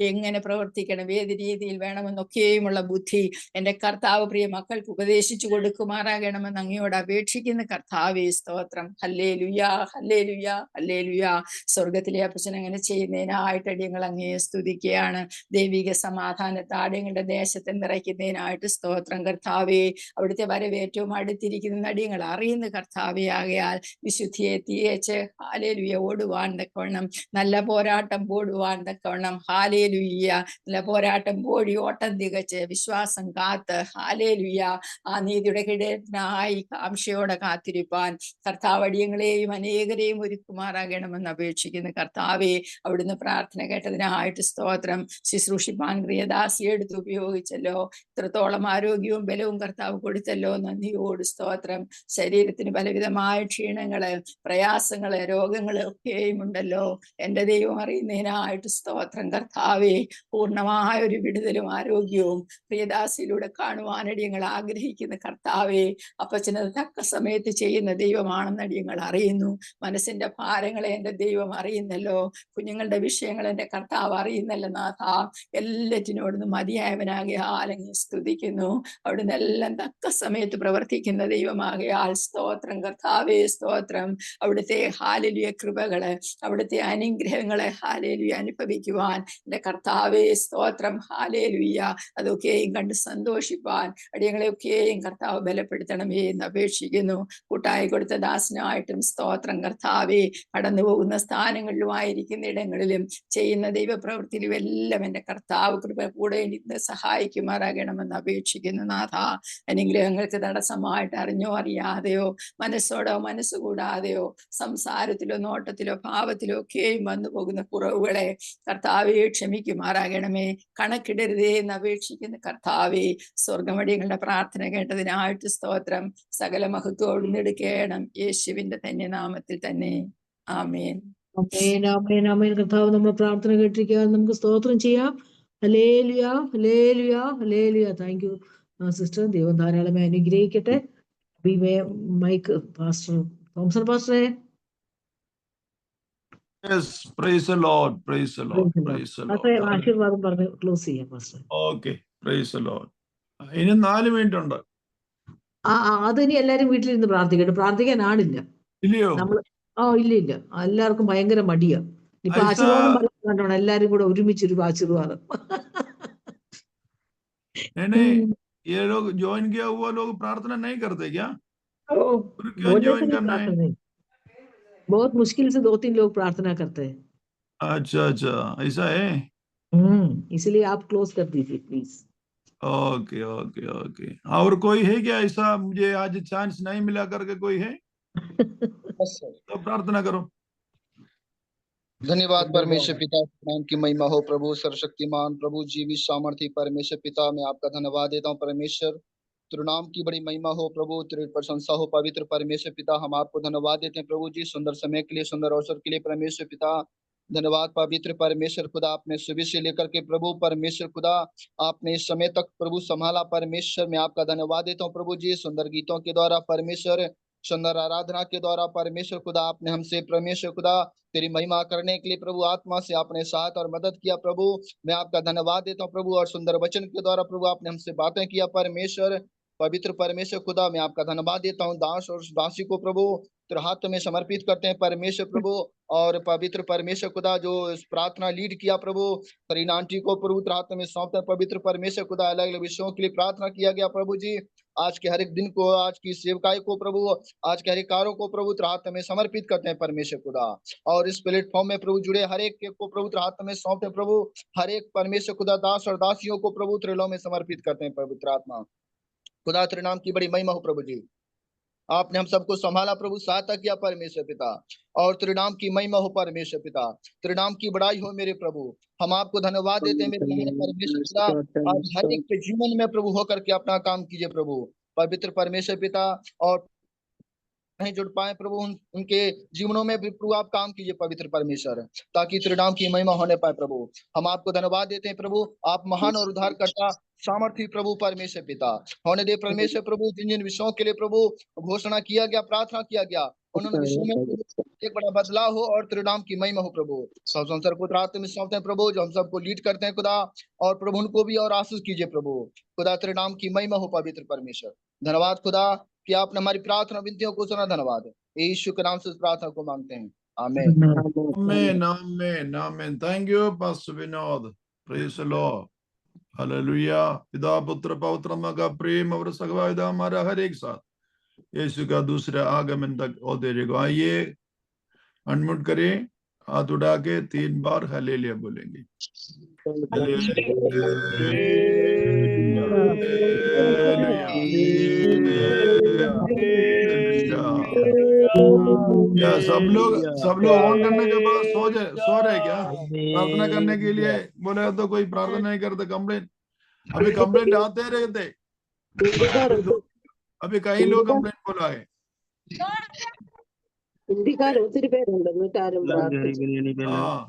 Speaker 9: എങ്ങനെ പ്രവർത്തിക്കണം, ഏത് രീതിയിൽ വേണമെന്നൊക്കെയുമുള്ള ബുദ്ധി എന്റെ കർത്താവ് പ്രിയ മക്കൾക്ക് ഉപദേശിച്ചു കൊടുക്കുമാറാകണമെന്ന് അങ്ങയോട് അപേക്ഷിക്കുന്ന കർത്താവെ സ്തോത്രം. Hallelujah hallelujah hallelujah. സ്വർഗത്തിലെ അപ്പച്ചൻ അങ്ങനെ ചെയ്യുന്നതിനായിട്ട് അടിയങ്ങൾ അങ്ങേ സ്തുതിക്കുകയാണ്. ദൈവിക സമാധാനത്തെ അടിയങ്ങളുടെ ദേശത്തെ നിറയ്ക്കുന്നതിനായിട്ട് സ്തോത്രം കർത്താവെ. അവിടുത്തെ വരവ് ഏറ്റവും അടുത്തിരിക്കുന്ന അടിയങ്ങൾ അറിയുന്ന കർത്താവെ. ആകയാൽ വിശുദ്ധിയെ തികച്ച് ഹാലേലുയ ഓടുവാൻ തക്കവണ്ണം, നല്ല പോരാട്ടം ഓടുവാൻ തക്കവണ്ണം ഹാലേലുയ. നല്ല പോരാട്ടം ഓടി ഓട്ടം തികച്ച് വിശ്വാസം കാത്ത് ഹാലേലുയ ആ നീതിയുടെ കിടനായി കാംക്ഷയോടെ കാത്തിരിപ്പാൻ കർത്താവ് അടിയങ്ങളെയും അനേകരെയും ഒരുക്കുമാറാകണമെന്ന് അപേക്ഷിക്കുന്ന കർത്താവെ. അവിടുന്ന് പ്രാർത്ഥന കേട്ടതിനായിട്ട് സ്തോത്രം. ശുശ്രൂഷിപ്പാൻ പ്രിയദാസിയെ എടുത്ത് ഉപയോഗിച്ചല്ലോ. ഇത്രത്തോളം ആരോഗ്യവും ബലവും കർത്താവ് കൊടുത്തല്ലോ. നന്ദിയോട് സ്തോത്രം. ശരീരത്തിന് പലവിധമായ ക്ഷീണങ്ങള്, പ്രയാസങ്ങള്, രോഗങ്ങള് ഒക്കെയും ഉണ്ടല്ലോ. എന്റെ ദൈവം അറിയുന്നതിനായിട്ട് സ്തോത്രം കർത്താവെ. പൂർണ്ണമായ ഒരു വിടുതലും ആരോഗ്യവും പ്രിയദാസിയിലൂടെ കാണുവാനടിയങ്ങൾ ആഗ്രഹിക്കുന്ന കർത്താവെ. അപ്പച്ചനത് തക്ക സമയത്ത് ചെയ്യുന്ന ദൈവമാണെന്നടിയങ്ങൾ അറിയുന്നു. മനസ്സിന്റെ ഭാരങ്ങളെ എന്റെ ദൈവം അറിയുന്നല്ലോ. കുഞ്ഞുങ്ങളുടെ വിഷയങ്ങൾ എന്റെ കർത്താവ് അറിയുന്നല്ലോ നാഥ. എല്ലാറ്റിനോടൊന്നും മതിയായവനാകിയാൽ സ്തുതിക്കുന്നു. അവിടുന്ന് എല്ലാം തക്ക സമയത്ത് പ്രവർത്തിക്കുന്ന ദൈവമാകയാൽ സ്തോത്രം കർത്താവേ സ്തോത്രം. അവിടുത്തെ ഹാലേലുയ കൃപകള്, അവിടുത്തെ അനുഗ്രഹങ്ങളെ ഹാലേലുയ അനുഭവിക്കുവാൻ എന്റെ കർത്താവേ സ്തോത്രം. ഹാലേലുയ. അതൊക്കെയും കണ്ട് സന്തോഷിപ്പാൻ അടിയങ്ങളെയൊക്കെയും കർത്താവ് ബലപ്പെടുത്തണമേ എന്ന് അപേക്ഷിക്കുന്നു. കൂട്ടായി കൊടുത്ത ദാസനായിട്ടും സ്തോത്രം കർത്താവേ. കടന്നു പോകുന്ന സ്ഥാനങ്ങളിലും ആയിരിക്കുന്ന ഇടങ്ങളിലും ചെയ്യുന്ന ദൈവപ്രവൃത്തിയിലും എല്ലാം എന്റെ കർത്താവ് കൃപ കൂടെ നിന്ന് സഹായിക്കുമാറാകണമെന്ന് അപേക്ഷിക്കുന്നു നാഥ. അനുഗ്രഹങ്ങൾക്ക് തടസ്സമായിട്ട് അറിഞ്ഞോ അറിയാതെയോ മനസ്സോടോ മനസ്സുകൂടാതെയോ സംസാരത്തിലോ നോട്ടത്തിലോ ഭാവത്തിലോ ഒക്കെയും വന്നു പോകുന്ന കുറവുകളെ കർത്താവെ ക്ഷമിക്കുമാറാകണമേ. കണക്കിടരുതേ എന്ന് അപേക്ഷിക്കുന്ന കർത്താവെ. സ്വർഗമടിയങ്ങളുടെ പ്രാർത്ഥന കേട്ടതിനായിട്ട് സ്തോത്രം. സകല മഹത്വം എടുക്കണം യേശുവിന്റെ തന്നെ നാമത്തിൽ തന്നെ. ആമേൻ.
Speaker 3: ആമേൻ ആമേൻ ആമേൻ. കർത്താവ് നമ്മൾ പ്രാർത്ഥന കേട്ടിരിക്കുക. നമുക്ക് സ്തോത്രം ചെയ്യാം. Hallelujah, hallelujah, hallelujah. Thank you sister. ദൈവം ധാരാളമായി അനുഗ്രഹിക്കട്ടെ. മൈക്ക് പാസ്റ്റർ തോംസൺ പാസ്റ്ററെ.
Speaker 10: Yes, praise the Lord, praise the Lord, praise the Lord.
Speaker 3: പാസ്റ്ററെ ആശീർവാദം പറഞ്ഞ് ക്ലോസ് ചെയ്യാം pastor.
Speaker 10: Okay, praise the Lord. ഇനി 4 മിനിറ്റ് ഉണ്ട്.
Speaker 3: അതിനി എല്ലാരും വീട്ടിലിരുന്ന് പ്രാർത്ഥിക്കട്ടെ. പ്രാർത്ഥിക്കാനാണില്ല
Speaker 10: ഇല്ലയോ?
Speaker 3: നമ്മള് ഇല്ല. എല്ലാവർക്കും ഭയങ്കര മടിയാ. ഇപ്പൊ ആശീർവാദം പറഞ്ഞോണം എല്ലാരും കൂടെ ഒരുമിച്ചൊരു ആശീർവാദം.
Speaker 10: नहीं, ये लोग ज्वाइन किया हुआ लोग प्रार्थना नहीं करते क्या? क्यों ज्वाइन करना है?
Speaker 3: बहुत मुश्किल से 2-3 लोग प्रार्थना करते हैं.
Speaker 10: अच्छा, ऐसा है.
Speaker 3: इसलिए आप क्लोज कर दीजिए प्लीज.
Speaker 10: ओके. और कोई है क्या ऐसा? मुझे आज चांस नहीं मिला करके कोई है? तो प्रार्थना करो.
Speaker 11: धन्यवाद परमेश्वर पिता, नाम की महिमा हो प्रभु सर्वशक्तिमान प्रभु जीवित सामर्थी परमेश्वर पिता, मैं आपका धन्यवाद देता हूँ परमेश्वर. तेरे नाम की बड़ी महिमा हो प्रभु, तेरी प्रशंसा हो पवित्र परमेश्वर पिता. हम आपको धन्यवाद देते हैं प्रभु जी, सुंदर समय के लिए, सुंदर अवसर के लिए परमेश्वर पिता. धन्यवाद पवित्र परमेश्वर खुदा, आपने सुबह से लेकर के प्रभु परमेश्वर खुदा आपने इस समय तक प्रभु संभाला परमेश्वर. मैं आपका धन्यवाद देता हूँ प्रभु जी, सुंदर गीतों के द्वारा परमेश्वर, सुंदर आराधना के द्वारा परमेश्वर खुदा आपने हमसे परमेश्वर खुदा तेरी महिमा करने के लिए प्रभु आत्मा से आपने साथ और मदद किया प्रभु. मैं आपका धन्यवाद देता हूँ प्रभु, और सुंदर वचन के द्वारा प्रभु आपने हमसे बातें किया परमेश्वर. पवित्र परमेश्वर खुदा मैं आपका धन्यवाद देता हूँ. दास और दासी को प्रभु तेरे हाथ में समर्पित करते हैं परमेश्वर प्रभु. और पवित्र परमेश्वर खुदा जो इस प्रार्थना लीड किया प्रभु, तरीना आंटी को प्रभु तेरे हाथ में सौंपते हैं पवित्र परमेश्वर खुदा. अलग अलग विषयों के लिए प्रार्थना किया गया प्रभु जी. आज के हर एक दिन को, आज की सेवकाई को प्रभु, आज के हर एक कार्यों को प्रभु तेरे हाथ में समर्पित करते हैं परमेश्वर खुदा. और इस प्लेटफॉर्म में प्रभु जुड़े हर एक को प्रभु तेरे हाथ में सौंपते हैं प्रभु. हर एक परमेश्वर खुदा दास और दासियों को प्रभु तेरे लो में समर्पित करते हैं पवित्र आत्मा खुदा. तेरे नाम की बड़ी महिमा हो प्रभु जी. आपने हम सबको संभाला प्रभु, सहायता किया परमेश्वर पिता, और तेरे नाम की महिमा हो परमेश्वर पिता. तेरे नाम की बड़ाई हो मेरे प्रभु. हम आपको धन्यवाद देते हैं मेरे महान परमेश्वर पिता. आज हर एक के जीवन में प्रभु होकर के अपना काम कीजिए प्रभु पवित्र परमेश्वर पिता. और नहीं जुड़ पाए प्रभु उनके जीवनों में भी प्रभु आप काम कीजिए पवित्र परमेश्वर, ताकि तेरे नाम की महिमा होने पाए प्रभु. हम आपको धन्यवाद देते हैं प्रभु. आप महान और उद्धारकर्ता सामर्थी प्रभु परमेश्वर पिता होने दे परमेश्वर प्रभु. जिन जिन विषयों के लिए प्रभु घोषणा किया गया, प्रार्थना किया गया, उन्होंने विषयों में एक बड़ा बदलाव हो और तेरे नाम की महिमा हो प्रभु. सब संसार को रात में सौंपते हैं प्रभु, जो हम सबको लीड करते हैं खुदा, और प्रभु उनको भी और आशीष कीजिए प्रभु खुदा. तेरे नाम की महिमा हो पवित्र परमेश्वर. धन्यवाद खुदा कि आपने हमारी प्रार्थना विनतियों को सुना. धन्यवाद यीशु के नाम से इस प्रार्थना को मांगते हैं, आमीन.
Speaker 10: आमीन. Thank you Pastor Vinod. Praise the Lord. Hallelujah. पिता पुत्र पवित्र आत्मा का प्रेम और सगवायदा हमारा हर एक साथ यीशु का दूसरे आगमन तक होते रहेगा. आइए अनम्यूट करें, हाथ उठा के 3 बार हालेलुया बोलेंगे. क्या सब लोग ऑन करने के बाद सो रहे क्या? प्रार्थना करने के लिए बोले तो कोई प्रार्थना नहीं करते. कंप्लेंट अभी कंप्लेंट आते रहते. अभी कई लोग कंप्लेंट बोला है. हाँ,